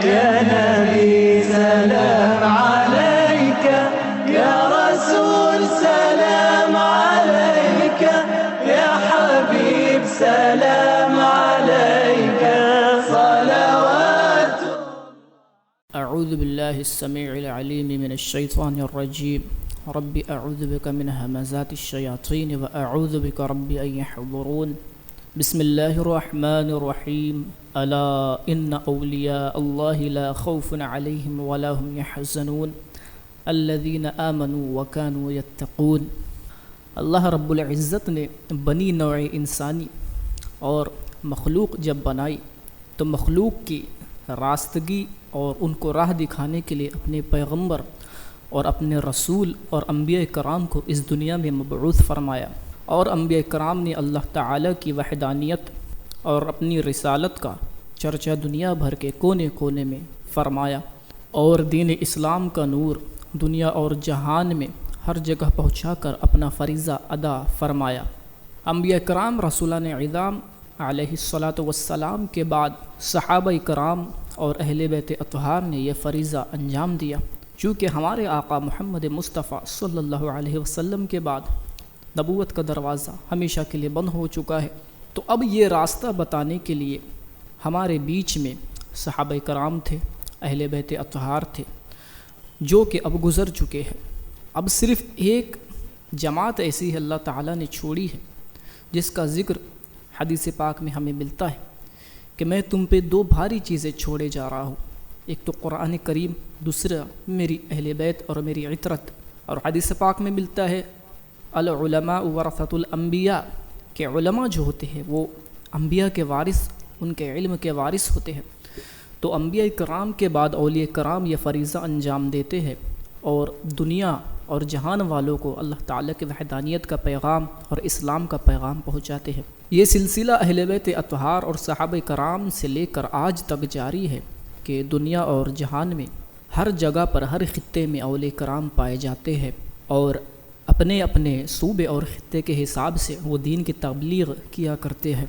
يا نبي سلام عليك، يا رسول سلام عليك، يا حبيب سلام عليك، صلوات. أعوذ بالله السميع العليم من الشيطان الرجيم. رب أعوذ بك من همزات الشياطين وأعوذ بك رب أن يحضرون. بسم الله الرحمن الرحيم. ألا إن أولياء الله لا خوف عليهم ولا هم يحزنون الذين آمنوا وكانوا يتقون. اللہ رب العزت نے بنی نوع انسانی اور مخلوق جب بنائی تو مخلوق کی راستگی اور ان کو راہ دکھانے کے لیے اپنے پیغمبر اور اپنے رسول اور انبیاء کرام کو اس دنیا میں مبعوث فرمایا، اور انبیاء کرام نے اللہ تعالیٰ کی وحدانیت اور اپنی رسالت کا چرچا دنیا بھر کے کونے کونے میں فرمایا، اور دین اسلام کا نور دنیا اور جہان میں ہر جگہ پہنچا کر اپنا فریضہ ادا فرمایا۔ انبیاء کرام رسولان اعظام علیہ الصلاۃ والسلام کے بعد صحابہ کرام اور اہل بیت اطہار نے یہ فریضہ انجام دیا۔ چونکہ ہمارے آقا محمد مصطفیٰ صلی اللہ علیہ وسلم کے بعد نبوت کا دروازہ ہمیشہ کے لیے بند ہو چکا ہے، تو اب یہ راستہ بتانے کے لیے ہمارے بیچ میں صحابہ کرام تھے، اہل بیت اطہار تھے، جو کہ اب گزر چکے ہیں۔ اب صرف ایک جماعت ایسی ہے اللہ تعالیٰ نے چھوڑی ہے، جس کا ذکر حدیث پاک میں ہمیں ملتا ہے کہ میں تم پہ دو بھاری چیزیں چھوڑے جا رہا ہوں، ایک تو قرآن کریم، دوسرا میری اہل بیت اور میری عطرت۔ اور حدیث پاک میں ملتا ہے العلماء ورثۃ الانبیاء، کہ علماء جو ہوتے ہیں وہ انبیاء کے وارث، ان کے علم کے وارث ہوتے ہیں۔ تو انبیاء کرام کے بعد اولیاء کرام یہ فریضہ انجام دیتے ہیں اور دنیا اور جہان والوں کو اللہ تعالیٰ کی وحدانیت کا پیغام اور اسلام کا پیغام پہنچاتے ہیں۔ یہ سلسلہ اہل بیت اطہار اور صحابہ کرام سے لے کر آج تک جاری ہے کہ دنیا اور جہان میں ہر جگہ پر ہر خطے میں اولیاء کرام پائے جاتے ہیں، اور اپنے اپنے صوبے اور خطے کے حساب سے وہ دین کی تبلیغ کیا کرتے ہیں۔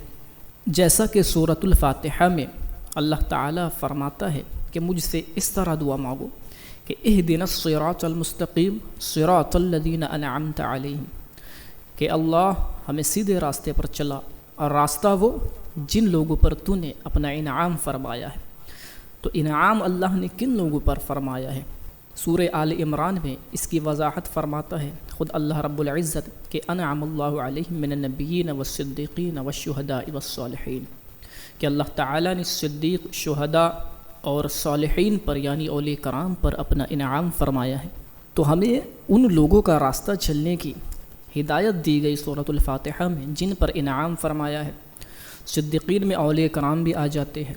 جیسا کہ سورۃ الفاتحہ میں اللہ تعالیٰ فرماتا ہے کہ مجھ سے اس طرح دعا مانگو کہ اہدنا الصراط المستقیم صراط الذین انعمت علیہم، کہ اللہ ہمیں سیدھے راستے پر چلا، اور راستہ وہ جن لوگوں پر تو نے اپنا انعام فرمایا ہے۔ تو انعام اللہ نے کن لوگوں پر فرمایا ہے؟ سورہ آل عمران میں اس کی وضاحت فرماتا ہے خود اللہ رب العزت کہ انعم اللہ علیہم من النبیین والصدیقین والشہداء والصالحین، کہ اللہ تعالیٰ نے صدیق، شہداء اور صالحین پر یعنی اولیاء کرام پر اپنا انعام فرمایا ہے۔ تو ہمیں ان لوگوں کا راستہ چلنے کی ہدایت دی گئی سورۃ الفاتحہ میں جن پر انعام فرمایا ہے۔ صدیقین میں اولیاء کرام بھی آ جاتے ہیں،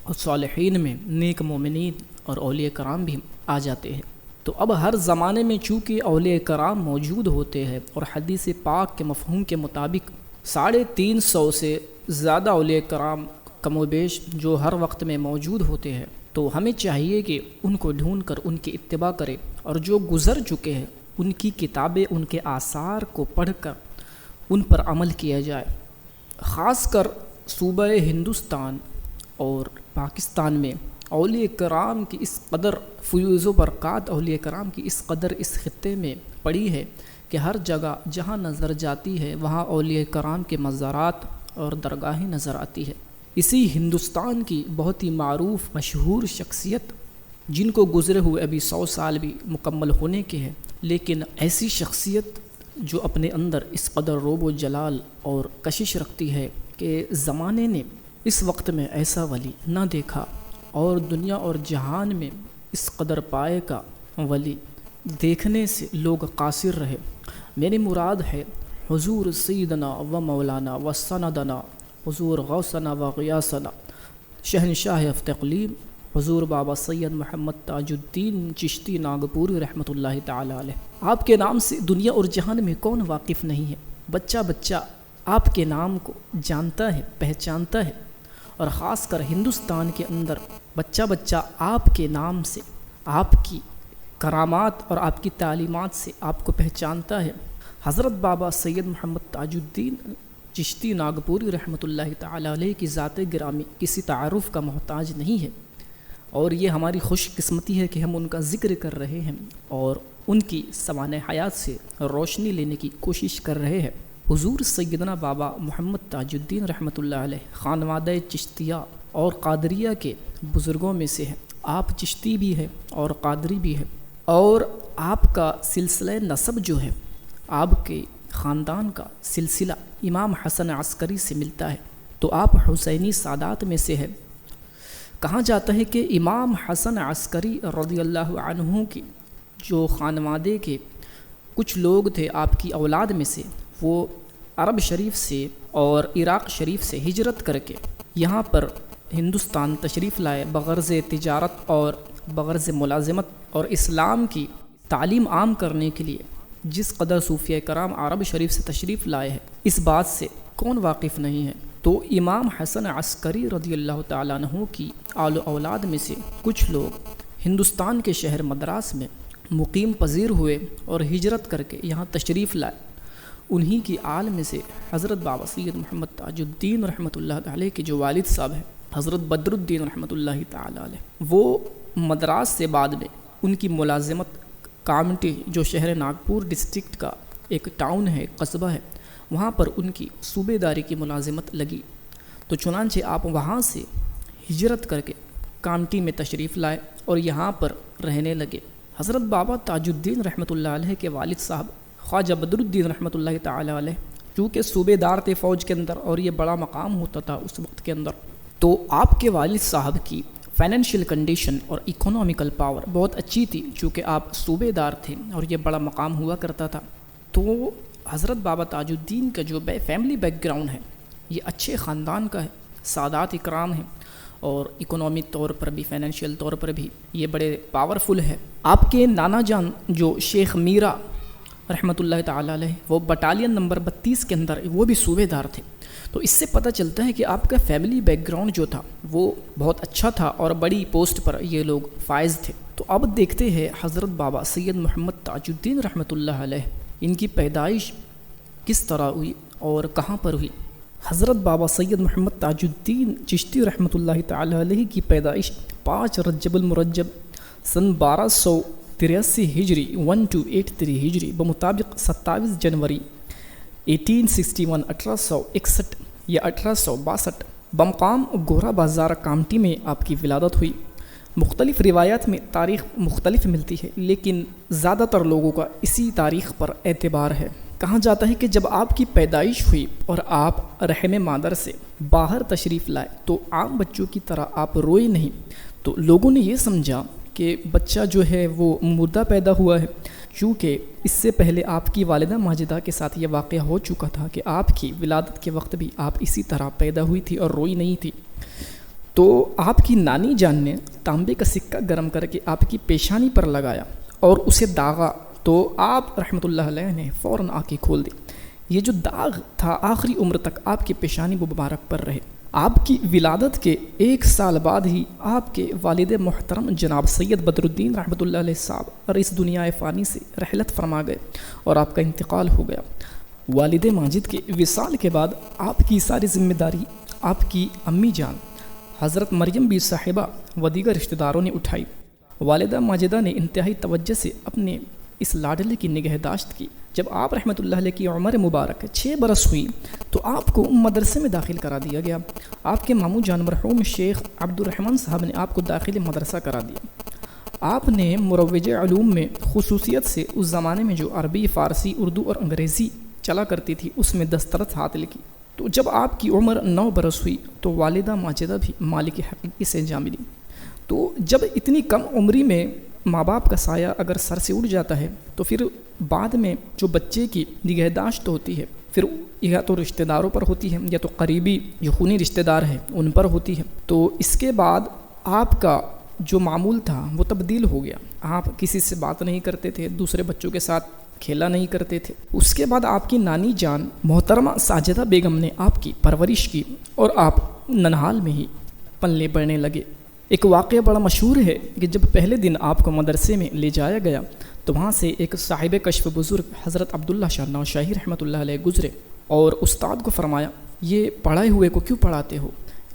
اور صالحین میں نیک مومنین اور اولیاء کرام بھی آ جاتے ہیں۔ تو اب ہر زمانے میں چونکہ اولیاء کرام موجود ہوتے ہیں، اور حدیث پاک کے مفہوم کے مطابق 350 سے زیادہ اولیاء کرام کم و بیش جو ہر وقت میں موجود ہوتے ہیں، تو ہمیں چاہیے کہ ان کو ڈھونڈ کر ان کی اتباع کریں، اور جو گزر چکے ہیں ان کی کتابیں، ان کے آثار کو پڑھ کر ان پر عمل کیا جائے۔ خاص کر صوبہ ہندوستان اور پاکستان میں اولیاء کرام کی اس قدر فیوز و برکات، اولیاء کرام کی اس قدر اس خطے میں پڑی ہے کہ ہر جگہ جہاں نظر جاتی ہے وہاں اولیاء کرام کے مزارات اور درگاہیں نظر آتی ہے۔ اسی ہندوستان کی بہت ہی معروف مشہور شخصیت جن کو گزرے ہوئے ابھی 100 سال بھی مکمل ہونے کے ہیں، لیکن ایسی شخصیت جو اپنے اندر اس قدر روب و جلال اور کشش رکھتی ہے کہ زمانے نے اس وقت میں ایسا ولی نہ دیکھا، اور دنیا اور جہان میں اس قدر پائے کا ولی دیکھنے سے لوگ قاصر رہے۔ میری مراد ہے حضور سیدنا و مولانا و سندنا، حضور غوثنا و غیاثنا، شہنشاہ اقلیم حضور بابا سید محمد تاج الدین چشتی ناگپوری رحمۃ اللہ تعالی علیہ۔ آپ کے نام سے دنیا اور جہان میں کون واقف نہیں ہے؟ بچہ بچہ آپ کے نام کو جانتا ہے، پہچانتا ہے، اور خاص کر ہندوستان کے اندر بچہ بچہ آپ کے نام سے، آپ کی کرامات اور آپ کی تعلیمات سے آپ کو پہچانتا ہے۔ حضرت بابا سید محمد تاج الدین چشتی ناگپوری رحمۃ اللہ تعالی علیہ کی ذات گرامی کسی تعارف کا محتاج نہیں ہے، اور یہ ہماری خوش قسمتی ہے کہ ہم ان کا ذکر کر رہے ہیں اور ان کی سوانح حیات سے روشنی لینے کی کوشش کر رہے ہیں۔ حضور سیدنا بابا محمد تاج الدین رحمۃ اللہ علیہ خانوادہ چشتیہ اور قادریہ کے بزرگوں میں سے ہیں۔ آپ چشتی بھی ہیں اور قادری بھی ہیں، اور آپ کا سلسلہ نسب جو ہے، آپ کے خاندان کا سلسلہ امام حسن عسکری سے ملتا ہے، تو آپ حسینی سادات میں سے ہیں۔ کہا جاتا ہے کہ امام حسن عسکری رضی اللہ عنہ کی جو خانوادے کے کچھ لوگ تھے آپ کی اولاد میں سے، وہ عرب شریف سے اور عراق شریف سے ہجرت کر کے یہاں پر ہندوستان تشریف لائے بغرض تجارت اور بغرض ملازمت اور اسلام کی تعلیم عام کرنے کے لیے۔ جس قدر صوفیہ کرام عرب شریف سے تشریف لائے ہیں، اس بات سے کون واقف نہیں ہے؟ تو امام حسن عسکری رضی اللہ تعالیٰ عنہ کی آل و اولاد میں سے کچھ لوگ ہندوستان کے شہر مدراس میں مقیم پذیر ہوئے اور ہجرت کر کے یہاں تشریف لائے۔ انہی کی آل میں سے حضرت بابا سید محمد تاج الدین رحمۃ اللہ علیہ کے جو والد صاحب ہیں، حضرت بدر الدین رحمۃ اللہ تعالیٰ علیہ، وہ مدراس سے بعد میں ان کی ملازمت کامٹی جو شہر ناگپور ڈسٹرکٹ کا ایک ٹاؤن ہے، قصبہ ہے، وہاں پر ان کی صوبے داری کی ملازمت لگی۔ تو چنانچہ آپ وہاں سے ہجرت کر کے کامٹی میں تشریف لائے اور یہاں پر رہنے لگے۔ حضرت بابا تاج الدین رحمۃ اللہ علیہ کے والد صاحب خواجہ بدر الدین رحمۃ اللہ تعالیٰ علیہ چونکہ صوبے دار تھے فوج کے اندر، اور یہ بڑا مقام ہوتا تھا اس وقت کے اندر، تو آپ کے والد صاحب کی فائنینشیل کنڈیشن اور اکنامیکل پاور بہت اچھی تھی، چونکہ آپ صوبے دار تھے اور یہ بڑا مقام ہوا کرتا تھا۔ تو حضرت بابا تاج الدین کا جو فیملی بیک گراؤنڈ ہے، یہ اچھے خاندان کا ہے، سادات اکرام ہیں، اور اکنامک طور پر بھی فائنینشیل طور پر بھی یہ بڑے پاورفل ہے۔ آپ کے نانا جان جو شیخ میرا رحمۃ اللہ تعالیٰ علیہ، وہ بٹالین نمبر 32 کے اندر وہ بھی صوبے دار تھے۔ تو اس سے پتہ چلتا ہے کہ آپ کا فیملی بیک گراؤنڈ جو تھا وہ بہت اچھا تھا اور بڑی پوسٹ پر یہ لوگ فائز تھے۔ تو اب دیکھتے ہیں حضرت بابا سید محمد تاج الدین رحمۃ اللہ علیہ، ان کی پیدائش کس طرح ہوئی اور کہاں پر ہوئی۔ حضرت بابا سید محمد تاج الدین چشتی رحمۃ اللہ تعالیٰ علیہ کی پیدائش 5 رجب المرجب سن 1283 ہجری 1283 ہجری بمطابق 27 جنوری 1861 یا 1862 بمقام گورا بازار کامٹی میں آپ کی ولادت ہوئی۔ مختلف روایات میں تاریخ مختلف ملتی ہے، لیکن زیادہ تر لوگوں کا اسی تاریخ پر اعتبار ہے۔ کہا جاتا ہے کہ جب آپ کی پیدائش ہوئی اور آپ رحم مادر سے باہر تشریف لائے تو عام بچوں کی طرح آپ روئے نہیں، تو لوگوں نے یہ سمجھا کہ بچہ جو ہے وہ مردہ پیدا ہوا ہے، چونکہ اس سے پہلے آپ کی والدہ ماجدہ کے ساتھ یہ واقعہ ہو چکا تھا کہ آپ کی ولادت کے وقت بھی آپ اسی طرح پیدا ہوئی تھی اور روئی نہیں تھی۔ تو آپ کی نانی جان نے تانبے کا سکہ گرم کر کے آپ کی پیشانی پر لگایا اور اسے داغا، تو آپ رحمۃ اللہ علیہ نے فوراً آنکھیں کھول دی۔ یہ جو داغ تھا آخری عمر تک آپ کی پیشانی مبارک پر رہے۔ آپ کی ولادت کے 1 سال بعد ہی آپ کے والد محترم جناب سید بدر الدین رحمۃ اللہ علیہ صاحب اس دنیا فانی سے رحلت فرما گئے اور آپ کا انتقال ہو گیا۔ والد ماجد کے وصال کے بعد آپ کی ساری ذمہ داری آپ کی امی جان حضرت مریم بی صاحبہ و دیگر رشتہ داروں نے اٹھائی۔ والدہ ماجدہ نے انتہائی توجہ سے اپنے اس لاڈلے کی نگہداشت کی۔ جب آپ رحمۃ اللہ علیہ کی عمر مبارک 6 برس ہوئی تو آپ کو مدرسے میں داخل کرا دیا گیا۔ آپ کے ماموں جان مرحوم شیخ عبد الرحمن صاحب نے آپ کو داخل مدرسہ کرا دیا۔ آپ نے مروج علوم میں خصوصیت سے اس زمانے میں جو عربی، فارسی، اردو اور انگریزی چلا کرتی تھی اس میں دسترس حاصل کی۔ تو جب آپ کی عمر 9 برس ہوئی تو والدہ ماجدہ بھی مالک حقیقی سے جا ملی۔ تو جب اتنی کم عمری میں ماں باپ کا سایہ اگر سر سے اٹھ جاتا ہے تو پھر بعد میں جو بچے کی نگہداشت ہوتی ہے پھر یا تو رشتہ داروں پر ہوتی ہے یا تو قریبی جو خونی رشتہ دار ہیں ان پر ہوتی ہے۔ تو اس کے بعد آپ کا جو معمول تھا وہ تبدیل ہو گیا۔ آپ کسی سے بات نہیں کرتے تھے، دوسرے بچوں کے ساتھ کھیلا نہیں کرتے تھے۔ اس کے بعد آپ کی نانی جان محترمہ ساجدہ بیگم نے آپ کی پرورش کی اور آپ ننہال میں ہی پلنے بڑھنے لگے۔ ایک واقعہ بڑا مشہور ہے کہ جب پہلے دن آپ کو مدرسے میں لے جایا گیا تو وہاں سے ایک صاحب کشف بزرگ حضرت عبداللہ شاہ نوشاہی رحمۃ اللہ علیہ گزرے اور استاد کو فرمایا، یہ پڑھائے ہوئے کو کیوں پڑھاتے ہو؟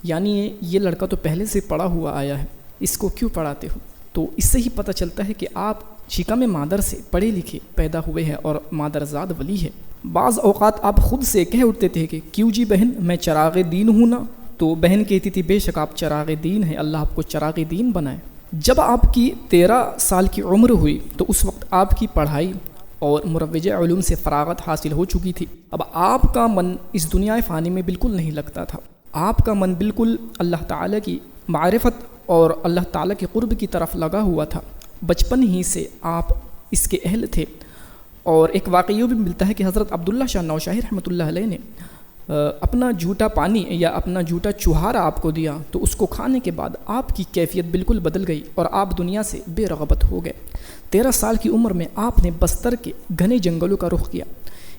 یعنی یہ لڑکا تو پہلے سے پڑھا ہوا آیا ہے اس کو کیوں پڑھاتے ہو؟ تو اس سے ہی پتہ چلتا ہے کہ آپ شکم مادر سے پڑھے لکھے پیدا ہوئے ہیں اور مادرزاد ولی ہے۔ بعض اوقات آپ خود سے کہہ اٹھتے تھے کہ کیوں جی بہن میں چراغ دین ہوں نا، تو بہن کہتی تھی بے شک آپ چراغ دین ہیں، اللہ آپ کو چراغ دین بنائے۔ جب آپ کی 13 سال کی عمر ہوئی تو اس وقت آپ کی پڑھائی اور مروجہ علوم سے فراغت حاصل ہو چکی تھی۔ اب آپ کا من اس دنیا فانی میں بالکل نہیں لگتا تھا، آپ کا من بالکل اللہ تعالیٰ کی معرفت اور اللہ تعالیٰ کے قرب کی طرف لگا ہوا تھا۔ بچپن ہی سے آپ اس کے اہل تھے۔ اور ایک واقعہ بھی ملتا ہے کہ حضرت عبداللہ شاہ نوشاہی رحمۃ اللہ علیہ نے اپنا جھوٹا پانی یا اپنا جھوٹا چوہارا آپ کو دیا، تو اس کو کھانے کے بعد آپ کی کیفیت بالکل بدل گئی اور آپ دنیا سے بے رغبت ہو گئے۔ 13 سال کی عمر میں آپ نے بستر کے گھنے جنگلوں کا رخ کیا۔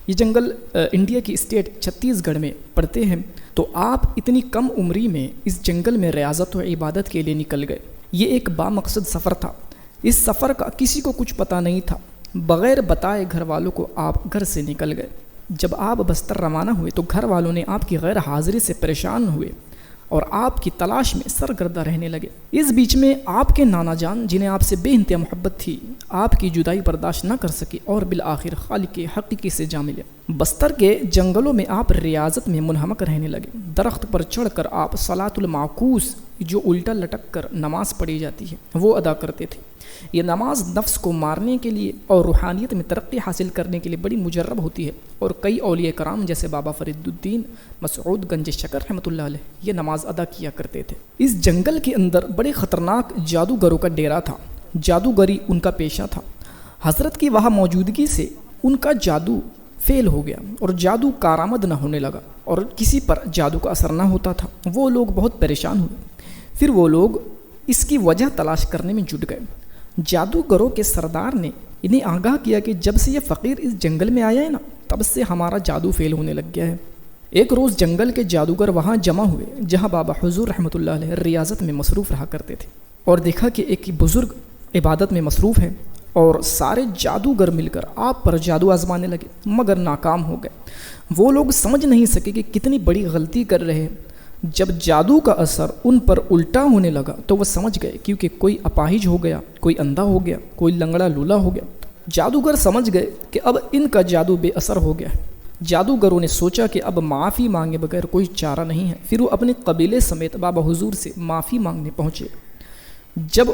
یہ جنگل انڈیا کی اسٹیٹ چھتیس گڑھ میں پڑتے ہیں، تو آپ اتنی کم عمری میں اس جنگل میں ریاضت و عبادت کے لیے نکل گئے۔ یہ ایک بامقصد سفر تھا، اس سفر کا کسی کو کچھ پتہ نہیں تھا۔ بغیر بتائے گھر والوں کو آپ گھر سے نکل گئے۔ جب آپ بستر روانہ ہوئے تو گھر والوں نے آپ کی غیر حاضری سے پریشان ہوئے اور آپ کی تلاش میں سرگردہ رہنے لگے۔ اس بیچ میں آپ کے نانا جان، جنہیں آپ سے بے انتہا محبت تھی، آپ کی جدائی برداشت نہ کر سکے اور بالآخر خالق حقیقی سے جا ملے۔ بستر کے جنگلوں میں آپ ریاضت میں منہمک رہنے لگے۔ درخت پر چڑھ کر آپ صلاۃ المعکوس، جو الٹا لٹک کر نماز پڑھی جاتی ہے، وہ ادا کرتے تھے۔ یہ نماز نفس کو مارنے کے لیے اور روحانیت میں ترقی حاصل کرنے کے لیے بڑی مجرب ہوتی ہے، اور کئی اولیاء کرام جیسے بابا فرید الدین مسعود گنج شکر رحمۃ اللہ علیہ یہ نماز ادا کیا کرتے تھے۔ اس جنگل کے اندر بڑے خطرناک جادوگروں کا ڈیرا تھا، جادوگری ان کا پیشہ تھا۔ حضرت کی وہاں موجودگی سے ان کا جادو فیل ہو گیا اور جادو کارآمد نہ ہونے لگا اور کسی پر جادو کا اثر نہ ہوتا تھا۔ وہ لوگ بہت پریشان ہوئے۔ پھر وہ لوگ اس کی وجہ تلاش کرنے میں جٹ گئے۔ جادوگروں کے سردار نے انہیں آگاہ کیا کہ جب سے یہ فقیر اس جنگل میں آیا ہے نا، تب سے ہمارا جادو فیل ہونے لگ گیا ہے۔ ایک روز جنگل کے جادوگر وہاں جمع ہوئے جہاں بابا حضور رحمۃ اللہ علیہ ریاضت میں مصروف رہا کرتے تھے، اور دیکھا کہ ایک بزرگ عبادت میں مصروف ہے اور سارے جادوگر مل کر آپ پر جادو آزمانے لگے مگر ناکام ہو گئے۔ وہ لوگ سمجھ نہیں سکے کہ کتنی بڑی غلطی کر رہے ہیں۔ جب جادو کا اثر ان پر الٹا ہونے لگا تو وہ سمجھ گئے، کیونکہ کوئی اپاہج ہو گیا، کوئی اندھا ہو گیا، کوئی لنگڑا لولا ہو گیا۔ جادوگر سمجھ گئے کہ اب ان کا جادو بے اثر ہو گیا۔ جادوگروں نے سوچا کہ اب معافی مانگے بغیر کوئی چارہ نہیں ہے۔ پھر وہ اپنے قبیلے سمیت بابا حضور سے معافی مانگنے پہنچے۔ جب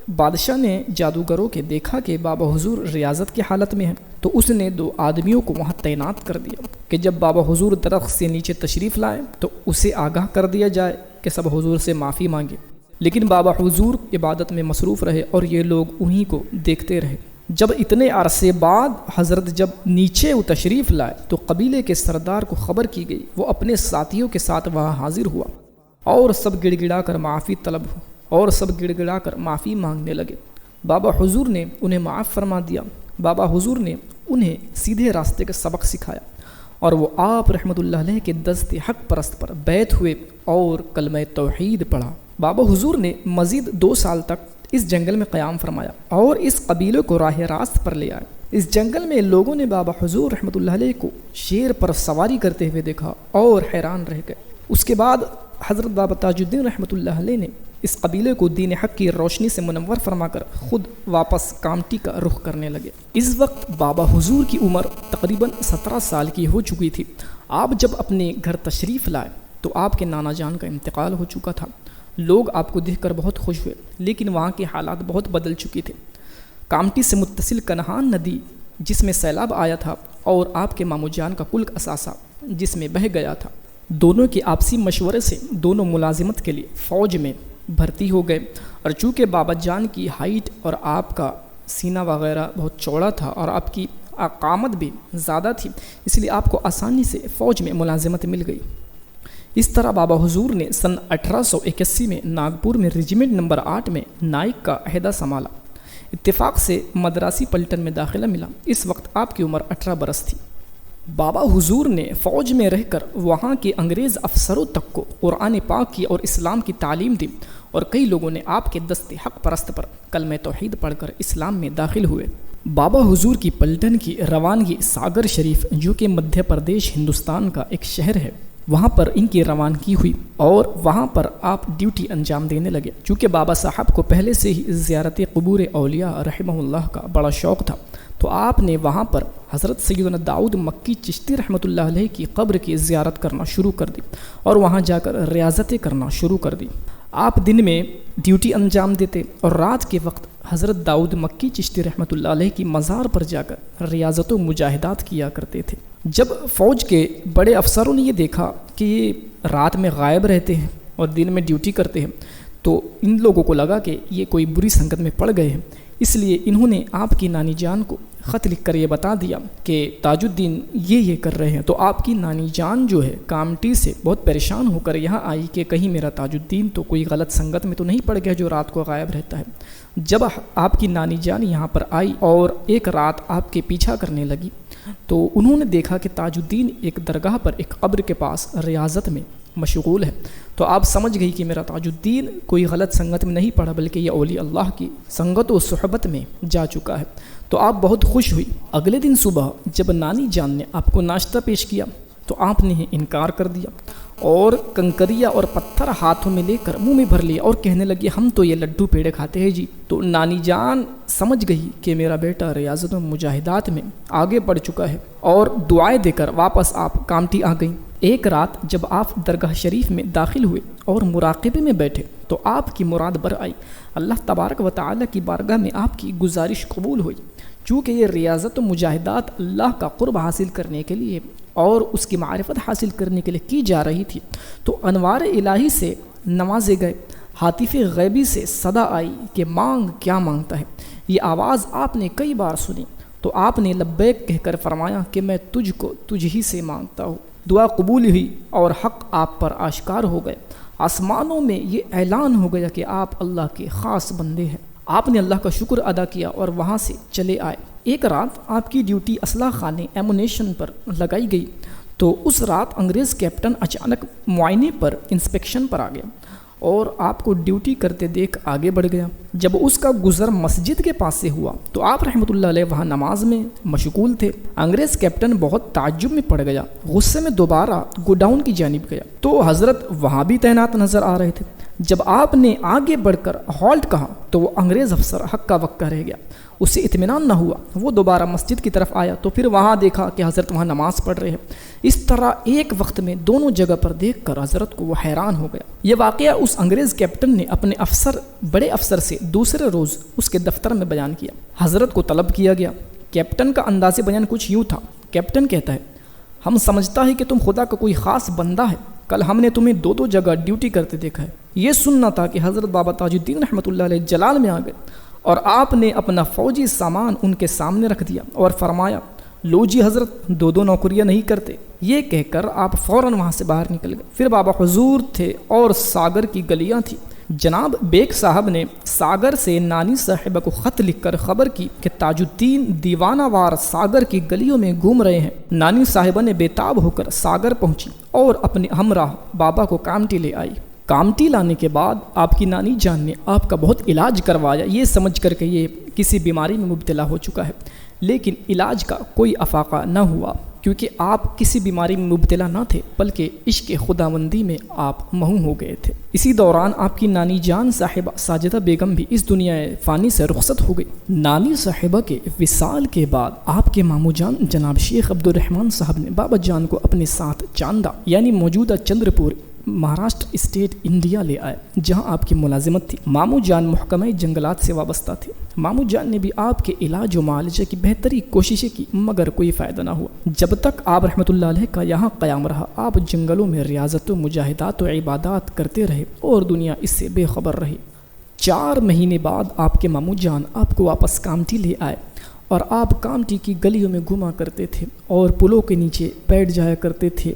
بادشاہ نے جادوگروں کے دیکھا کہ بابا حضور ریاضت کی حالت میں ہیں، تو اس نے 2 آدمیوں کو وہاں تعینات کر دیا کہ جب بابا حضور درخت سے نیچے تشریف لائے تو اسے آگاہ کر دیا جائے کہ سب حضور سے معافی مانگے۔ لیکن بابا حضور عبادت میں مصروف رہے اور یہ لوگ انہی کو دیکھتے رہے۔ جب اتنے عرصے بعد حضرت جب نیچے وہ تشریف لائے تو قبیلے کے سردار کو خبر کی گئی۔ وہ اپنے ساتھیوں کے ساتھ وہاں حاضر ہوا اور سب گڑ گڑا کر معافی طلب ہو اور سب گڑ گڑا کر معافی مانگنے لگے۔ بابا حضور نے انہیں معاف فرما دیا۔ بابا حضور نے انہیں سیدھے راستے کا سبق سکھایا اور وہ آپ رحمۃ اللہ علیہ کے دست حق پرست پر بیعت ہوئے اور کلمہ توحید پڑھا۔ بابا حضور نے مزید 2 سال تک اس جنگل میں قیام فرمایا اور اس قبیلے کو راہ راست پر لے آئے۔ اس جنگل میں لوگوں نے بابا حضور رحمۃ اللہ علیہ کو شیر پر سواری کرتے ہوئے دیکھا اور حیران رہ گئے۔ اس کے بعد حضرت بابا تاج الدین رحمۃ اللہ علیہ نے اس قبیلے کو دین حق کی روشنی سے منور فرما کر خود واپس کامٹی کا رخ کرنے لگے۔ اس وقت بابا حضور کی عمر تقریباً 17 سال کی ہو چکی تھی۔ آپ جب اپنے گھر تشریف لائے تو آپ کے نانا جان کا انتقال ہو چکا تھا۔ لوگ آپ کو دیکھ کر بہت خوش ہوئے، لیکن وہاں کے حالات بہت بدل چکے تھے۔ کامٹی سے متصل کنہان ندی جس میں سیلاب آیا تھا اور آپ کے مامو جان کا کلک اثاثہ جس میں بہہ گیا تھا، دونوں کے آپسی مشورے سے دونوں ملازمت کے لیے فوج میں بھرتی ہو گئے۔ اور چونکہ بابا جان کی ہائٹ اور آپ کا سینہ وغیرہ بہت چوڑا تھا اور آپ کی قامت بھی زیادہ تھی، اس لیے آپ کو آسانی سے فوج میں ملازمت مل گئی۔ اس طرح بابا حضور نے سن 1881 میں ناگپور میں ریجیمنٹ نمبر 8 میں نائک کا عہدہ سنبھالا۔ اتفاق سے مدراسی پلٹن میں داخلہ ملا۔ اس وقت آپ کی عمر 18 برس تھی۔ بابا حضور نے فوج میں رہ کر وہاں کے انگریز افسروں تک کو قرآن پاک کی اور اسلام کی تعلیم دی، اور کئی لوگوں نے آپ کے دست حق پرست پر کلمہ توحید پڑھ کر اسلام میں داخل ہوئے۔ بابا حضور کی پلٹن کی روانگی ساگر شریف، جو کہ مدھیہ پردیش ہندوستان کا ایک شہر ہے، وہاں پر ان کی روانگی ہوئی اور وہاں پر آپ ڈیوٹی انجام دینے لگے۔ چونکہ بابا صاحب کو پہلے سے ہی زیارت قبور اولیاء رحمہ اللہ کا بڑا شوق تھا، تو آپ نے وہاں پر حضرت سیدنا داؤد مکی چشتی رحمۃ اللہ علیہ کی قبر کی زیارت کرنا شروع کر دی اور وہاں جا کر ریاضتیں کرنا شروع کر دی۔ آپ دن میں ڈیوٹی انجام دیتے اور رات کے وقت حضرت داؤد مکی چشتی رحمۃ اللہ علیہ کی مزار پر جا کر ریاضت و مجاہدات کیا کرتے تھے۔ جب فوج کے بڑے افسروں نے یہ دیکھا کہ یہ رات میں غائب رہتے ہیں اور دن میں ڈیوٹی کرتے ہیں، تو ان لوگوں کو لگا کہ یہ کوئی بری سنگت میں پڑ گئے ہیں، اس لیے انہوں نے آپ کی نانی جان کو خط لکھ کر یہ بتا دیا کہ تاج الدین یہ کر رہے ہیں۔ تو آپ کی نانی جان جو ہے کامٹی سے بہت پریشان ہو کر یہاں آئی کہ کہیں میرا تاج الدین تو کوئی غلط سنگت میں تو نہیں پڑ گیا جو رات کو غائب رہتا ہے۔ جب آپ کی نانی جان یہاں پر آئی اور ایک رات آپ کے پیچھا کرنے لگی، تو انہوں نے دیکھا کہ تاج الدین ایک درگاہ پر ایک قبر کے پاس ریاضت میں مشغول ہے۔ تو آپ سمجھ گئی کہ میرا تاج الدین کوئی غلط سنگت میں نہیں پڑا، بلکہ یہ اولیاء اللہ کی سنگت و صحبت میں جا چکا ہے۔ تو آپ بہت خوش ہوئی۔ اگلے دن صبح جب نانی جان نے آپ کو ناشتہ پیش کیا تو آپ نے انکار کر دیا اور کنکریا اور پتھر ہاتھوں میں لے کر منہ میں بھر لیا اور کہنے لگی ہم تو یہ لڈو پیڑے کھاتے ہیں جی۔ تو نانی جان سمجھ گئی کہ میرا بیٹا ریاضت و مجاہدات میں آگے بڑھ چکا ہے اور دعائیں دے کر واپس آپ کامٹی آ گئیں۔ ایک رات جب آپ درگاہ شریف میں داخل ہوئے اور مراقبے میں بیٹھے تو آپ کی مراد بر آئی۔ اللہ تبارک و تعالیٰ کی بارگاہ میں آپ کی گزارش قبول ہوئی۔ چونکہ یہ ریاضت و مجاہدات اللہ کا قرب حاصل کرنے کے لیے اور اس کی معرفت حاصل کرنے کے لیے کی جا رہی تھی، تو انوار الہی سے نوازے گئے۔ ہاتف غیبی سے صدا آئی کہ مانگ کیا مانگتا ہے۔ یہ آواز آپ نے کئی بار سنی تو آپ نے لبیک کہہ کر فرمایا کہ میں تجھ کو تجھ ہی سے مانگتا ہوں۔ دعا قبول ہوئی اور حق آپ پر آشکار ہو گئے۔ آسمانوں میں یہ اعلان ہو گیا کہ آپ اللہ کے خاص بندے ہیں۔ آپ نے اللہ کا شکر ادا کیا اور وہاں سے چلے آئے۔ ایک رات آپ کی ڈیوٹی اسلحہ خانے ایمونیشن پر لگائی گئی، تو اس رات انگریز کیپٹن اچانک معائنے پر انسپیکشن پر آ گیا اور آپ کو ڈیوٹی کرتے دیکھ آگے بڑھ گیا۔ جب اس کا گزر مسجد کے پاس سے ہوا تو آپ رحمۃ اللہ علیہ وہاں نماز میں مشغول تھے۔ انگریز کیپٹن بہت تعجب میں پڑ گیا، غصے میں دوبارہ گوڈاؤن کی جانب گیا تو حضرت وہاں بھی تعینات نظر آ رہے تھے۔ جب آپ نے آگے بڑھ کر ہالٹ کہا تو وہ انگریز افسر ہکا بکا رہ گیا، اسے اطمینان نہ ہوا۔ وہ دوبارہ مسجد کی طرف آیا تو پھر وہاں دیکھا کہ حضرت وہاں نماز پڑھ رہے ہیں۔ اس طرح ایک وقت میں دونوں جگہ پر دیکھ کر حضرت کو وہ حیران ہو گیا۔ یہ واقعہ اس انگریز کیپٹن نے اپنے بڑے افسر سے دوسرے روز اس کے دفتر میں بیان کیا۔ حضرت کو طلب کیا گیا۔ کیپٹن کا انداز بیان کچھ یوں تھا۔ کیپٹن کہتا ہے ہم سمجھتا ہے کہ تم خدا کا کوئی خاص بندہ ہے، کل ہم نے تمہیں دو جگہ ڈیوٹی کرتے دیکھا ہے۔ یہ سننا تھا کہ حضرت بابا تاج الدین رحمۃ اللہ علیہ جلال میں آ گئے اور آپ نے اپنا فوجی سامان ان کے سامنے رکھ دیا اور فرمایا لو جی حضرت دو نوکریاں نہیں کرتے۔ یہ کہہ کر آپ فوراً وہاں سے باہر نکل گئے۔ پھر بابا حضور تھے اور ساگر کی گلیاں تھیں۔ جناب بیگ صاحب نے ساگر سے نانی صاحبہ کو خط لکھ کر خبر کی کہ تاج الدین دیوانہ وار ساگر کی گلیوں میں گھوم رہے ہیں۔ نانی صاحبہ نے بےتاب ہو کر ساگر پہنچی اور اپنے ہمراہ بابا کو کامٹی لے آئی۔ کامٹی لانے کے بعد آپ کی نانی جان نے آپ کا بہت علاج کروایا، یہ سمجھ کر کہ یہ کسی بیماری میں مبتلا ہو چکا ہے، لیکن علاج کا کوئی افاقہ نہ ہوا کیونکہ آپ کسی بیماری میں مبتلا نہ تھے بلکہ عشق خداوندی میں آپ مہو ہو گئے تھے۔ اسی دوران آپ کی نانی جان صاحبہ ساجدہ بیگم بھی اس دنیا فانی سے رخصت ہو گئی۔ نانی صاحبہ کے وصال کے بعد آپ کے ماموں جان جناب شیخ عبد الرحمن صاحب نے بابا جان کو اپنے ساتھ چاندہ یعنی موجودہ چندر پور مہاراشٹر اسٹیٹ انڈیا لے آئے، جہاں آپ کی ملازمت تھی۔ ماموں جان محکمہ جنگلات سے وابستہ تھے۔ ماموں جان نے بھی آپ کے علاج و معالجے کی بہتری کوششیں کی مگر کوئی فائدہ نہ ہوا۔ جب تک آپ رحمۃ اللہ علیہ کا یہاں قیام رہا، آپ جنگلوں میں ریاضت و مجاہدات و عبادات کرتے رہے اور دنیا اس سے بے خبر رہی۔ 4 مہینے بعد آپ کے ماموں جان آپ کو واپس کامٹی لے آئے اور آپ کامٹی کی گلیوں میں گھوما کرتے تھے اور پلوں کے نیچے بیٹھ جایا کرتے تھے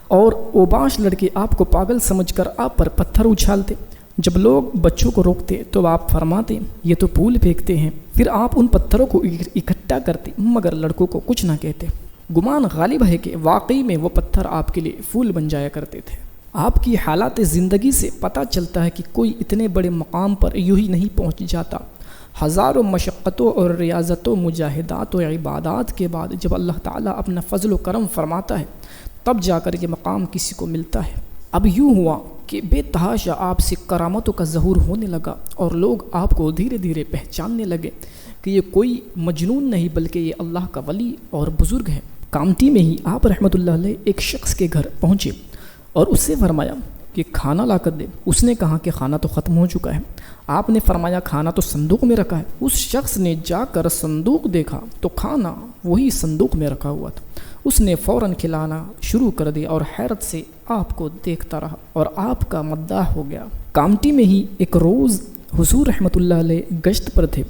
اور اوباش لڑکے آپ کو پاگل سمجھ کر آپ پر پتھر اچھالتے۔ جب لوگ بچوں کو روکتے تو آپ فرماتے یہ تو پھول پھینکتے ہیں، پھر آپ ان پتھروں کو اکٹھا کرتے مگر لڑکوں کو کچھ نہ کہتے۔ گمان غالب ہے کہ واقعی میں وہ پتھر آپ کے لیے پھول بن جایا کرتے تھے۔ آپ کی حالات زندگی سے پتہ چلتا ہے کہ کوئی اتنے بڑے مقام پر یوں ہی نہیں پہنچ جاتا۔ ہزاروں مشقتوں اور ریاضتوں مجاہدات و عبادات کے بعد جب اللہ تعالیٰ اپنا فضل و کرم فرماتا ہے تب جا کر یہ مقام کسی کو ملتا ہے۔ اب یوں ہوا کہ بے تحاشا آپ سے کرامتوں کا ظہور ہونے لگا اور لوگ آپ کو دھیرے دھیرے پہچاننے لگے کہ یہ کوئی مجنون نہیں بلکہ یہ اللہ کا ولی اور بزرگ ہے۔ کامٹی میں ہی آپ رحمۃ اللہ علیہ ایک شخص کے گھر پہنچے اور اس سے فرمایا کہ کھانا لا کر دے۔ اس نے کہا کہ کھانا تو ختم ہو چکا ہے۔ آپ نے فرمایا کھانا تو صندوق میں رکھا ہے۔ اس شخص نے جا کر صندوق دیکھا تو کھانا وہی صندوق میں رکھا ہوا تھا۔ اس نے فوراً کھلانا شروع کر دیا اور حیرت سے آپ کو دیکھتا رہا اور آپ کا مداح ہو گیا۔ کامٹی میں ہی ایک روز حضور رحمۃ اللہ علیہ گشت پر تھے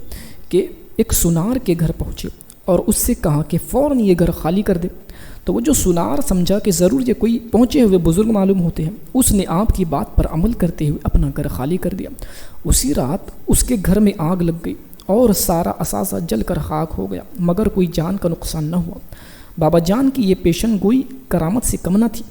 کہ ایک سنار کے گھر پہنچے اور اس سے کہا کہ فوراً یہ گھر خالی کر دے۔ تو وہ جو سنار سمجھا کہ ضرور یہ کوئی پہنچے ہوئے بزرگ معلوم ہوتے ہیں، اس نے آپ کی بات پر عمل کرتے ہوئے اپنا گھر خالی کر دیا۔ اسی رات اس کے گھر میں آگ لگ گئی اور سارا اثاثہ جل کر خاک ہو گیا، مگر کوئی جان کا نقصان نہ ہوا۔ بابا جان کی یہ پیشن گوئی کرامت سے کم نہ تھی۔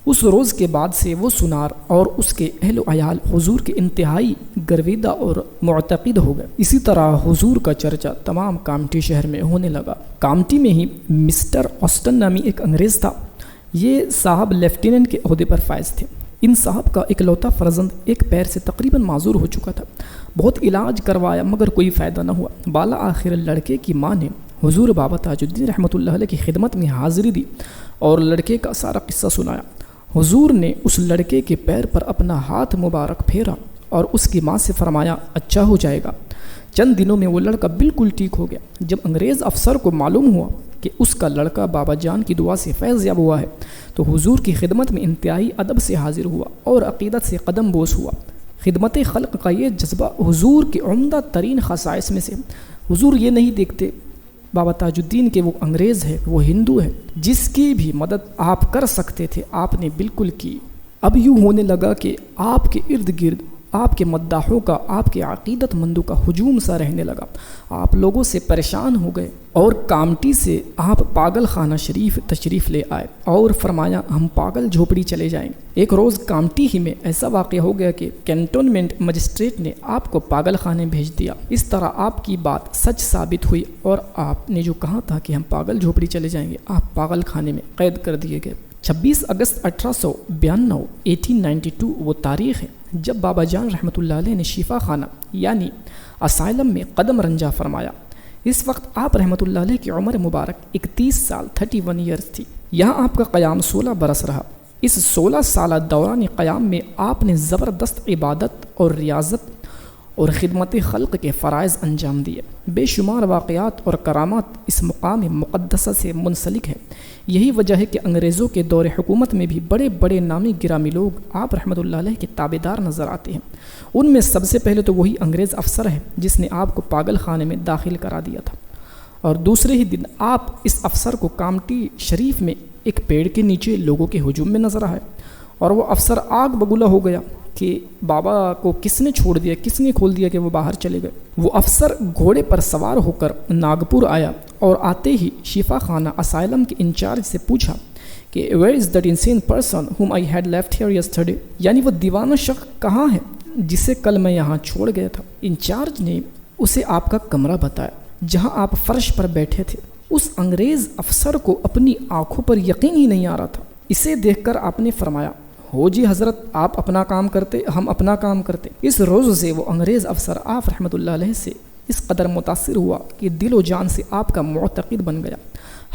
اس روز کے بعد سے وہ سنار اور اس کے اہل و عیال حضور کے انتہائی گرویدہ اور معتقد ہو گئے۔ اسی طرح حضور کا چرچا تمام کامٹی شہر میں ہونے لگا۔ کامٹی میں ہی مسٹر آسٹن نامی ایک انگریز تھا۔ یہ صاحب لیفٹیننٹ کے عہدے پر فائز تھے۔ ان صاحب کا اکلوتا فرزند ایک پیر سے تقریباً معذور ہو چکا تھا۔ بہت علاج کروایا مگر کوئی فائدہ نہ ہوا۔ بالا آخر لڑکے کی ماں نے حضور بابا تاج الدین رحمۃ اللہ علیہ کی خدمت میں حاضری دی اور لڑکے کا سارا قصہ سنایا۔ حضور نے اس لڑکے کے پیر پر اپنا ہاتھ مبارک پھیرا اور اس کی ماں سے فرمایا اچھا ہو جائے گا۔ چند دنوں میں وہ لڑکا بالکل ٹھیک ہو گیا۔ جب انگریز افسر کو معلوم ہوا کہ اس کا لڑکا بابا جان کی دعا سے فیض یاب ہوا ہے تو حضور کی خدمت میں انتہائی ادب سے حاضر ہوا اور عقیدت سے قدم بوس ہوا۔ خدمت خلق کا یہ جذبہ حضور کے عمدہ ترین خصائص میں سے۔ حضور یہ نہیں دیکھتے بابا تاج الدین کہ وہ انگریز ہے، وہ ہندو ہے، جس کی بھی مدد آپ کر سکتے تھے آپ نے بالکل کی۔ اب یوں ہونے لگا کہ آپ کے ارد گرد آپ کے مداحوں کا، آپ کے عقیدت مندوں کا ہجوم سا رہنے لگا۔ آپ لوگوں سے پریشان ہو گئے اور کامٹی سے آپ پاگل خانہ شریف تشریف لے آئے اور فرمایا ہم پاگل جھوپڑی چلے جائیں گے۔ ایک روز کامٹی ہی میں ایسا واقعہ ہو گیا کہ کینٹونمنٹ مجسٹریٹ نے آپ کو پاگل خانے بھیج دیا۔ اس طرح آپ کی بات سچ ثابت ہوئی اور آپ نے جو کہا تھا کہ ہم پاگل جھوپڑی چلے جائیں گے، آپ پاگل خانے میں قید کر دیے گئے۔ 26 اگست 1892 1892 وہ تاریخ ہے جب بابا جان رحمۃ اللہ علیہ نے شفا خانہ یعنی اسائلم میں قدم رنجا فرمایا۔ اس وقت آپ رحمۃ اللہ علیہ کی عمر مبارک 31 سال 31 ایئرز تھی۔ یہاں آپ کا قیام 16 برس رہا۔ اس 16 سالہ دوران قیام میں آپ نے زبردست عبادت اور ریاضت اور خدمت خلق کے فرائض انجام دیے۔ بے شمار واقعات اور کرامات اس مقام مقدسہ سے منسلک ہے۔ یہی وجہ ہے کہ انگریزوں کے دور حکومت میں بھی بڑے بڑے نامی گرامی لوگ آپ رحمۃ اللہ علیہ کے تابعدار نظر آتے ہیں۔ ان میں سب سے پہلے تو وہی انگریز افسر ہے جس نے آپ کو پاگل خانے میں داخل کرا دیا تھا، اور دوسرے ہی دن آپ اس افسر کو کامٹی شریف میں ایک پیڑ کے نیچے لوگوں کے ہجوم میں نظر آئے اور وہ افسر آگ بگولا ہو گیا کہ بابا کو کس نے چھوڑ دیا، کس نے کھول دیا کہ وہ باہر چلے گئے۔ وہ افسر گھوڑے پر سوار ہو کر ناگپور آیا اور آتے ہی شفا خانہ اسائلم کے انچارج سے پوچھا کہ where is that insane person whom I had left here yesterday، یعنی وہ دیوانہ شخص کہاں ہے جسے کل میں یہاں چھوڑ گیا تھا۔ انچارج نے اسے آپ کا کمرہ بتایا جہاں آپ فرش پر بیٹھے تھے۔ اس انگریز افسر کو اپنی آنکھوں پر یقین ہی نہیں آ رہا تھا۔ اسے دیکھ کر آپ نے فرمایا ہو جی حضرت، آپ اپنا کام کرتے، ہم اپنا کام کرتے۔ اس روز سے وہ انگریز افسر آپ رحمۃ اللہ علیہ سے اس قدر متاثر ہوا کہ دل و جان سے آپ کا معتقد بن گیا۔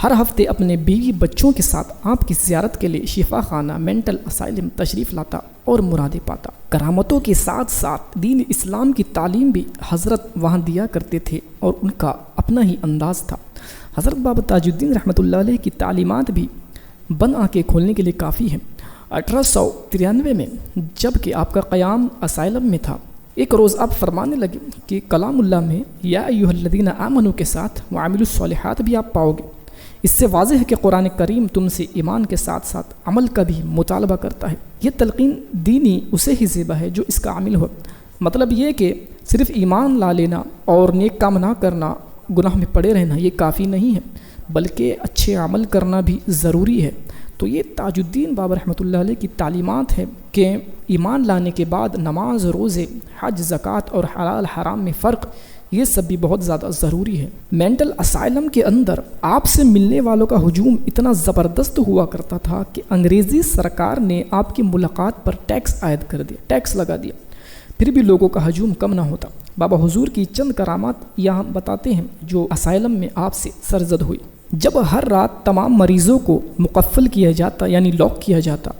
ہر ہفتے اپنے بیوی بچوں کے ساتھ آپ کی زیارت کے لیے شفا خانہ مینٹل اسائلم تشریف لاتا اور مرادیں پاتا۔ کرامتوں کے ساتھ ساتھ دین اسلام کی تعلیم بھی حضرت وہاں دیا کرتے تھے اور ان کا اپنا ہی انداز تھا۔ حضرت بابا تاج الدین رحمۃ اللہ علیہ کی تعلیمات بھی بند آنکھیں کھولنے کے لیے کافی ہیں۔ 1893 میں جب کہ آپ کا قیام اسائلم میں تھا، ایک روز آپ فرمانے لگے کہ کلام اللہ میں یا ایھا الذین آمنوا کے ساتھ وعملوا الصالحات بھی آپ پاؤ گے۔ اس سے واضح ہے کہ قرآن کریم تم سے ایمان کے ساتھ ساتھ عمل کا بھی مطالبہ کرتا ہے۔ یہ تلقین دینی اسے ہی زیبا ہے جو اس کا عامل ہو۔ مطلب یہ کہ صرف ایمان لا لینا اور نیک کام نہ کرنا، گناہ میں پڑے رہنا یہ کافی نہیں ہے، بلکہ اچھے عمل کرنا بھی ضروری ہے۔ تو یہ تاج الدین بابا رحمۃ اللہ علیہ کی تعلیمات ہے کہ ایمان لانے کے بعد نماز، روزے، حج، زکوٰۃ اور حلال حرام میں فرق یہ سب بھی بہت زیادہ ضروری ہے۔ مینٹل اسائلم کے اندر آپ سے ملنے والوں کا ہجوم اتنا زبردست ہوا کرتا تھا کہ انگریزی سرکار نے آپ کی ملاقات پر ٹیکس عائد کر دیا، ٹیکس لگا دیا، پھر بھی لوگوں کا ہجوم کم نہ ہوتا۔ بابا حضور کی چند کرامات یہاں بتاتے ہیں جو اسائلم میں آپ سے سرزد ہوئی۔ جب ہر رات تمام مریضوں کو مقفل کیا جاتا یعنی لاک کیا جاتا،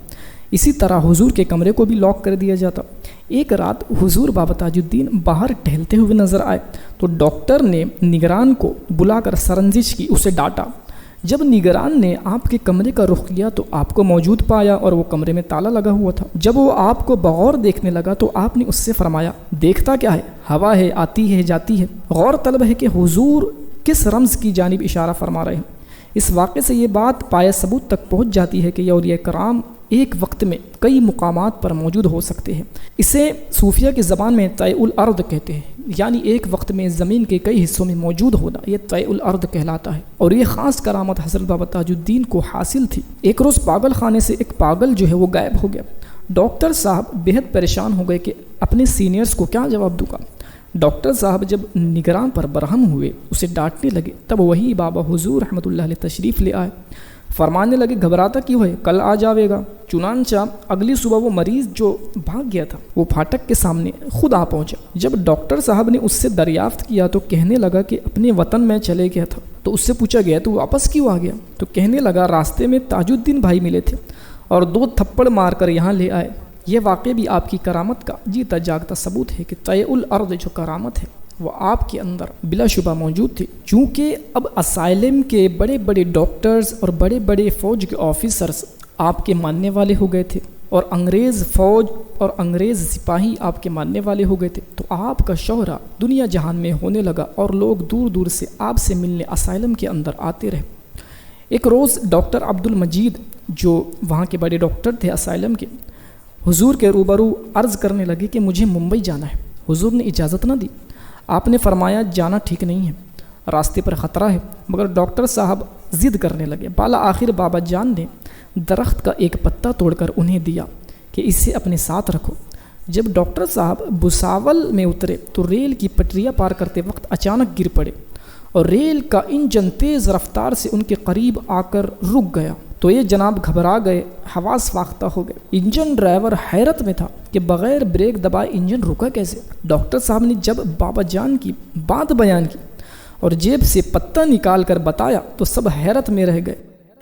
اسی طرح حضور کے کمرے کو بھی لاک کر دیا جاتا۔ ایک رات حضور بابا تاج الدین باہر ٹہلتے ہوئے نظر آئے تو ڈاکٹر نے نگران کو بلا کر سرنجش کی، اسے ڈانٹا۔ جب نگران نے آپ کے کمرے کا رخ کیا تو آپ کو موجود پایا اور وہ کمرے میں تالا لگا ہوا تھا۔ جب وہ آپ کو بغور دیکھنے لگا تو آپ نے اس سے فرمایا، دیکھتا کیا ہے؟ ہوا ہے، آتی ہے، جاتی ہے۔ غور طلب ہے کہ حضور کس رمز کی جانب اشارہ فرما رہے ہیں۔ اس واقعے سے یہ بات پایہ ثبوت تک پہنچ جاتی ہے کہ یہ اولیاء کرام ایک وقت میں کئی مقامات پر موجود ہو سکتے ہیں۔ اسے صوفیہ کی زبان میں طیء الارض کہتے ہیں، یعنی ایک وقت میں زمین کے کئی حصوں میں موجود ہونا، یہ طیء الارض کہلاتا ہے۔ اور یہ خاص کرامت حضرت بابا تاج الدین کو حاصل تھی۔ ایک روز پاگل خانے سے ایک پاگل جو ہے وہ غائب ہو گیا۔ ڈاکٹر صاحب بہت پریشان ہو گئے کہ اپنے سینئرز کو کیا جواب دوں گا۔ ڈاکٹر صاحب جب نگران پر برہم ہوئے، اسے ڈانٹنے لگے، تب وہی بابا حضور رحمۃ اللہ علیہ تشریف لے آئے۔ فرمانے لگے، گھبراتا کیوں ہے؟ کل آ جاوے گا۔ چنانچہ اگلی صبح وہ مریض جو بھاگ گیا تھا وہ پھاٹک کے سامنے خود آ پہنچا۔ جب ڈاکٹر صاحب نے اس سے دریافت کیا تو کہنے لگا کہ اپنے وطن میں چلے گیا تھا۔ تو اس سے پوچھا گیا تو واپس کیوں آ گیا؟ تو کہنے لگا راستے میں تاج الدین بھائی ملے تھے اور 2 تھپڑ مار کر یہاں لے آئے۔ یہ واقعہ بھی آپ کی کرامت کا جیتا جاگتا ثبوت ہے کہ طیء الارض جو کرامت ہے وہ آپ کے اندر بلا شبہ موجود تھی۔ چونکہ اب اسائلم کے بڑے بڑے ڈاکٹرز اور بڑے بڑے فوج کے آفیسرز آپ کے ماننے والے ہو گئے تھے اور انگریز فوج اور انگریز سپاہی آپ کے ماننے والے ہو گئے تھے، تو آپ کا شہرہ دنیا جہان میں ہونے لگا اور لوگ دور دور سے آپ سے ملنے اسائلم کے اندر آتے رہے۔ ایک روز ڈاکٹر عبد المجید جو وہاں کے بڑے ڈاکٹر تھے اسائلم کے، حضور کے روبرو عرض کرنے لگے کہ مجھے ممبئی جانا ہے۔ حضور نے اجازت نہ دی۔ آپ نے فرمایا جانا ٹھیک نہیں ہے، راستے پر خطرہ ہے، مگر ڈاکٹر صاحب ضد کرنے لگے۔ بالا آخر بابا جان نے درخت کا ایک پتا توڑ کر انہیں دیا کہ اسے اپنے ساتھ رکھو۔ جب ڈاکٹر صاحب بھساول میں اترے تو ریل کی پٹریاں پار کرتے وقت اچانک گر پڑے اور ریل کا انجن تیز رفتار سے ان کے قریب آ کر رک گیا تو یہ جناب گھبرا گئے، حواس فاختہ ہو گئے۔ انجن ڈرائیور حیرت میں تھا کہ بغیر بریک دبائے انجن رکا کیسے۔ ڈاکٹر صاحب نے جب بابا جان کی بات بیان کی اور جیب سے پتہ نکال کر بتایا تو سب حیرت میں رہ گئے۔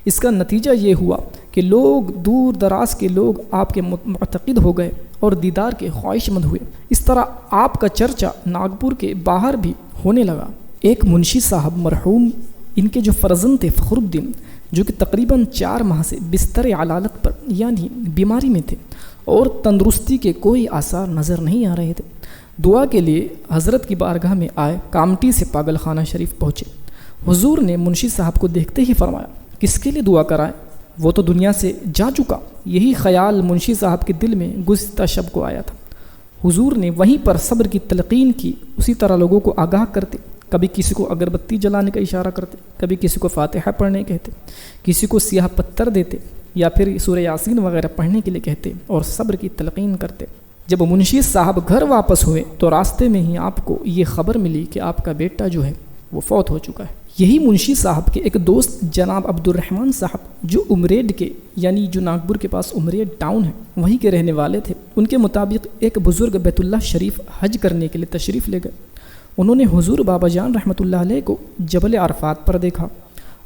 اس کا نتیجہ یہ ہوا کہ لوگ دور دراز کے لوگ آپ کے معتقد ہو گئے اور دیدار کے خواہش مند ہوئے۔ اس طرح آپ کا چرچا ناگپور کے باہر بھی ہونے لگا۔ ایک منشی صاحب مرحوم، ان کے جو فرزند تھے فخر الدین، جو کہ تقریباً 4 ماہ سے بستر علالت پر یعنی بیماری میں تھے اور تندرستی کے کوئی آثار نظر نہیں آ رہے تھے، دعا کے لیے حضرت کی بارگاہ میں آئے۔ کامٹی سے پاگل خانہ شریف پہنچے۔ حضور نے منشی صاحب کو دیکھتے ہی فرمایا، کس کے لیے دعا کرائیں؟ وہ تو دنیا سے جا چکا۔ یہی خیال منشی صاحب کے دل میں گزشتہ شب کو آیا تھا۔ حضور نے وہیں پر صبر کی تلقین کی، اسی طرح لوگوں کو آگاہ کرتے، کبھی کسی کو اگربتی جلانے کا اشارہ کرتے، کبھی کسی کو فاتحہ پڑھنے کہتے، کسی کو سیاہ پتھر دیتے یا پھر سورہ یاسین وغیرہ پڑھنے کے لیے کہتے اور صبر کی تلقین کرتے۔ جب منشی صاحب گھر واپس ہوئے تو راستے میں ہی آپ کو یہ خبر ملی کہ آپ کا بیٹا جو ہے وہ فوت ہو چکا ہے۔ یہی منشی صاحب کے ایک دوست جناب عبد الرحمن صاحب جو امریڈ کے یعنی جو ناگپور کے پاس امریڈ ٹاؤن ہے وہیں کے رہنے والے تھے، ان کے مطابق ایک بزرگ بیت اللہ شریف حج کرنے کے لیے تشریف لے گئے۔ انہوں نے حضور بابا جان رحمۃ اللہ علیہ کو جبل عرفات پر دیکھا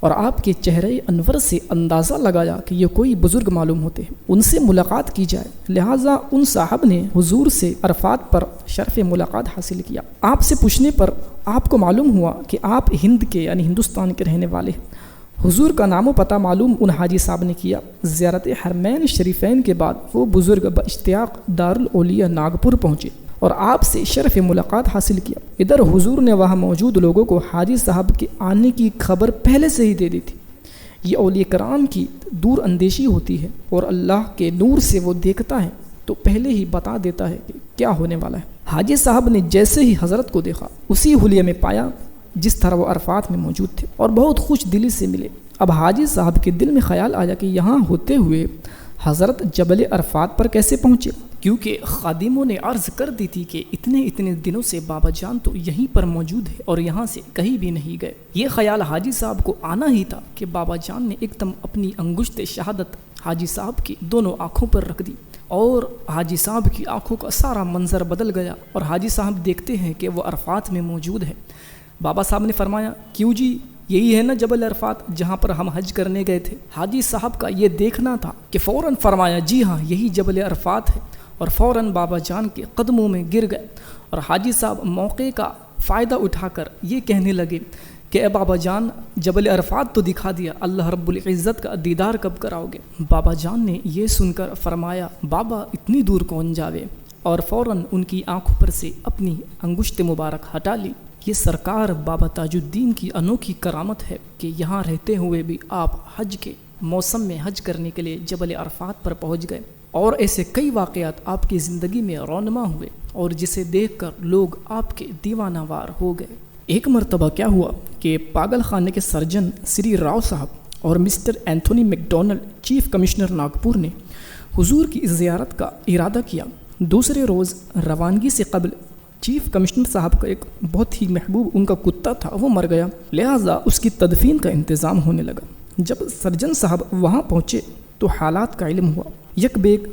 اور آپ کے چہرے انور سے اندازہ لگایا کہ یہ کوئی بزرگ معلوم ہوتے ہیں، ان سے ملاقات کی جائے۔ لہٰذا ان صاحب نے حضور سے عرفات پر شرف ملاقات حاصل کیا۔ آپ سے پوچھنے پر آپ کو معلوم ہوا کہ آپ ہند کے یعنی ہندوستان کے رہنے والے ہیں۔ حضور کا نام و پتہ معلوم ان حاجی صاحب نے کیا۔ زیارت حرمین شریفین کے بعد وہ بزرگ باشتیاق دارالاولیاء ناگپور پہنچے اور آپ سے شرف ملاقات حاصل کیا۔ ادھر حضور نے وہاں موجود لوگوں کو حاجی صاحب کے آنے کی خبر پہلے سے ہی دے دی تھی۔ یہ اولیاء کرام کی دور اندیشی ہوتی ہے اور اللہ کے نور سے وہ دیکھتا ہے تو پہلے ہی بتا دیتا ہے کہ کیا ہونے والا ہے۔ حاجی صاحب نے جیسے ہی حضرت کو دیکھا اسی حلیے میں پایا جس طرح وہ عرفات میں موجود تھے اور بہت خوش دلی سے ملے۔ اب حاجی صاحب کے دل میں خیال آیا کہ یہاں ہوتے ہوئے حضرت جبل عرفات پر کیسے پہنچے۔ کیونکہ خادموں نے عرض کر دی تھی کہ اتنے دنوں سے بابا جان تو یہیں پر موجود ہے اور یہاں سے کہیں بھی نہیں گئے۔ یہ خیال حاجی صاحب کو آنا ہی تھا کہ بابا جان نے ایک دم اپنی انگشت شہادت حاجی صاحب کی دونوں آنکھوں پر رکھ دی اور حاجی صاحب کی آنکھوں کا سارا منظر بدل گیا اور حاجی صاحب دیکھتے ہیں کہ وہ عرفات میں موجود ہے۔ بابا صاحب نے فرمایا، کیوں جی، یہی ہے نا جبل عرفات جہاں پر ہم حج کرنے گئے تھے؟ حاجی صاحب کا یہ دیکھنا تھا کہ فوراً فرمایا، جی ہاں یہی جبل عرفات ہے، اور فوراً بابا جان کے قدموں میں گر گئے اور حاجی صاحب موقع کا فائدہ اٹھا کر یہ کہنے لگے کہ اے بابا جان، جبل عرفات تو دکھا دیا، اللہ رب العزت کا دیدار کب کراؤ گے؟ بابا جان نے یہ سن کر فرمایا، بابا اتنی دور کون جاوے، اور فوراً ان کی آنکھوں پر سے اپنی انگشت مبارک ہٹا لی۔ یہ سرکار بابا تاج الدین کی انوکھی کرامت ہے کہ یہاں رہتے ہوئے بھی آپ حج کے موسم میں حج کرنے کے لیے جبل عرفات پر پہنچ گئے، اور ایسے کئی واقعات آپ کی زندگی میں رونما ہوئے اور جسے دیکھ کر لوگ آپ کے دیوانہ وار ہو گئے۔ ایک مرتبہ کیا ہوا کہ پاگل خانے کے سرجن سری راؤ صاحب اور mister Anthony McDonald chief commissioner Nagpur نے حضور کی زیارت کا ارادہ کیا۔ دوسرے روز روانگی سے قبل چیف کمشنر صاحب کا ایک بہت ہی محبوب ان کا کتا تھا، وہ مر گیا، لہٰذا اس کی تدفین کا انتظام ہونے لگا۔ جب سرجن صاحب وہاں پہنچے تو حالات کا علم ہوا۔ یک بیک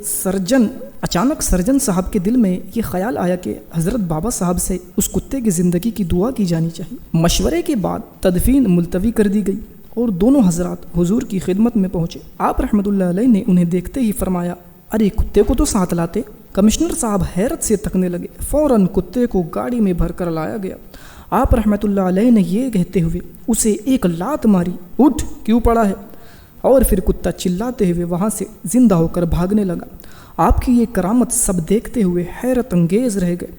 اچانک سرجن صاحب کے دل میں یہ خیال آیا کہ حضرت بابا صاحب سے اس کتے کی زندگی کی دعا کی جانی چاہیے۔ مشورے کے بعد تدفین ملتوی کر دی گئی اور دونوں حضرات حضور کی خدمت میں پہنچے۔ آپ رحمۃ اللہ علیہ نے انہیں دیکھتے ہی فرمایا، ارے کتے کو تو ساتھ لاتے۔ کمشنر صاحب حیرت سے تکنے لگے، فوراً کتے کو گاڑی میں بھر کر لایا گیا۔ آپ رحمۃ اللہ علیہ نے یہ کہتے ہوئے اسے ایک لات ماری، اٹھ کیوں پڑا ہے، اور پھر کتا چلاتے ہوئے وہاں سے زندہ ہو کر بھاگنے لگا۔ آپ کی یہ کرامت سب دیکھتے ہوئے حیرت انگیز رہ گئے۔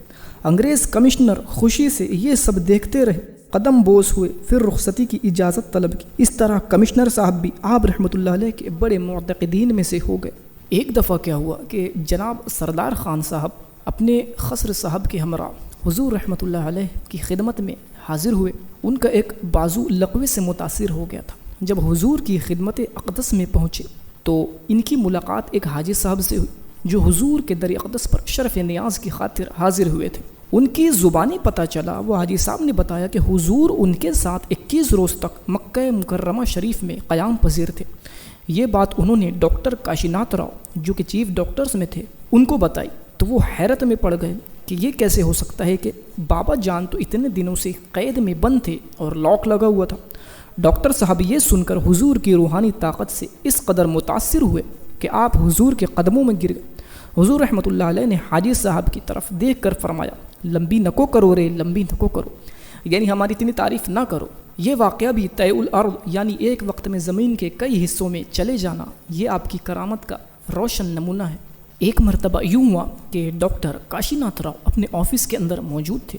انگریز کمشنر خوشی سے یہ سب دیکھتے رہے، قدم بوس ہوئے، پھر رخصتی کی اجازت طلب کی۔ اس طرح کمشنر صاحب بھی آپ رحمۃ اللہ علیہ کے بڑے معتقدین میں سے ہو گئے۔ ایک دفعہ کیا ہوا کہ جناب سردار خان صاحب اپنے خسر صاحب کے ہمراہ حضور رحمۃ اللہ علیہ کی خدمت میں حاضر ہوئے۔ ان کا ایک بازو لقوے سے متاثر ہو گیا تھا۔ جب حضور کی خدمت اقدس میں پہنچے تو ان کی ملاقات ایک حاجی صاحب سے ہوئی جو حضور کے در اقدس پر شرف نیاز کی خاطر حاضر ہوئے تھے۔ ان کی زبانی پتہ چلا، وہ حاجی صاحب نے بتایا کہ حضور ان کے ساتھ 21 روز تک مکہ مکرمہ شریف میں قیام پذیر تھے۔ یہ بات انہوں نے ڈاکٹر کاشی ناتھ راؤ جو کہ چیف ڈاکٹرز میں تھے ان کو بتائی، تو وہ حیرت میں پڑ گئے کہ یہ کیسے ہو سکتا ہے کہ بابا جان تو اتنے دنوں سے قید میں بند تھے اور لاک لگا ہوا تھا۔ ڈاکٹر صاحب یہ سن کر حضور کی روحانی طاقت سے اس قدر متاثر ہوئے کہ آپ حضور کے قدموں میں گر گئے۔ حضور رحمۃ اللہ علیہ نے حاجی صاحب کی طرف دیکھ کر فرمایا، لمبی نکو کرو رے، لمبی نکو کرو، یعنی ہماری اتنی تعریف نہ کرو۔ یہ واقعہ بھی طے الارض یعنی ایک وقت میں زمین کے کئی حصوں میں چلے جانا، یہ آپ کی کرامت کا روشن نمونہ ہے۔ ایک مرتبہ یوں ہوا کہ ڈاکٹر کاشی ناتھ راؤ اپنے آفس کے اندر موجود تھے،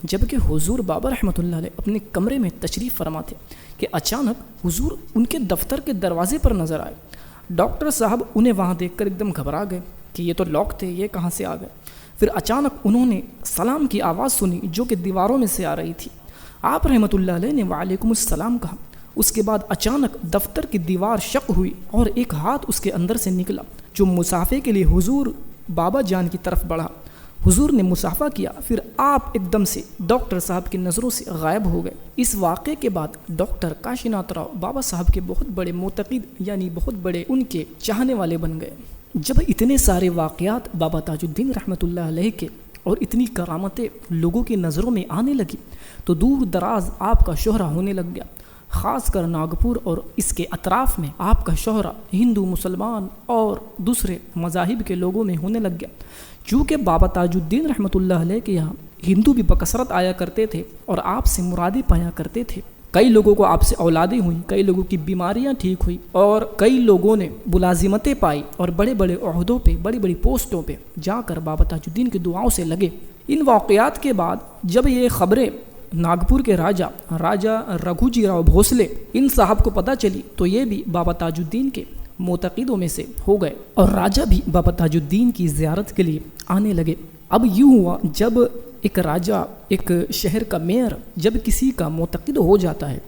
جبکہ حضور بابا رحمۃ اللہ علیہ اپنے کمرے میں تشریف فرما تھے کہ اچانک حضور ان کے دفتر کے دروازے پر نظر آئے۔ ڈاکٹر صاحب انہیں وہاں دیکھ کر ایک دم گھبرا گئے کہ یہ تو لاک تھے، یہ کہاں سے آ گئے۔ پھر اچانک انہوں نے سلام کی آواز سنی جو کہ دیواروں میں سے آ رہی تھی۔ آپ رحمۃ اللہ علیہ نے وعلیکم السلام کہا۔ اس کے بعد اچانک دفتر کی دیوار شق ہوئی اور ایک ہاتھ اس کے اندر سے نکلا جو مصافحے کے لیے حضور بابا جان کی طرف بڑھا۔ حضور نے مصافحہ کیا، پھر آپ ایک دم سے ڈاکٹر صاحب کی نظروں سے غائب ہو گئے۔ اس واقعے کے بعد ڈاکٹر کاشی ناتھ راؤ بابا صاحب کے بہت بڑے معتقد یعنی بہت بڑے ان کے چاہنے والے بن گئے۔ جب اتنے سارے واقعات بابا تاج الدین رحمۃ اللہ علیہ کے اور اتنی کرامتیں لوگوں کی نظروں میں آنے لگی تو دور دراز آپ کا شہرہ ہونے لگ گیا۔ خاص کر ناگپور اور اس کے اطراف میں آپ کا شہرہ ہندو، مسلمان اور دوسرے مذاہب کے لوگوں میں ہونے لگ گیا۔ چونکہ بابا تاج الدین رحمۃ اللہ علیہ کے یہاں ہندو بھی بکثرت آیا کرتے تھے اور آپ سے مرادیں پایا کرتے تھے۔ کئی لوگوں کو آپ سے اولادیں ہوئیں، کئی لوگوں کی بیماریاں ٹھیک ہوئی اور کئی لوگوں نے ملازمتیں پائی اور بڑے بڑے عہدوں پہ، بڑی بڑی پوسٹوں پہ جا کر بابا تاج الدین کی دعاؤں سے لگے۔ ان واقعات کے بعد جب یہ خبریں ناگپور کے راجا رگھو جی راؤ بھوسلے ان صاحب کو پتہ چلی تو یہ بھی بابا تاج الدین کے معتقدوں میں سے ہو گئے اور راجا بھی بابا تاج الدین کی زیارت کے لیے آنے لگے۔ اب یوں ہوا، جب ایک راجا، ایک شہر کا میئر جب کسی کا معتقد ہو جاتا ہے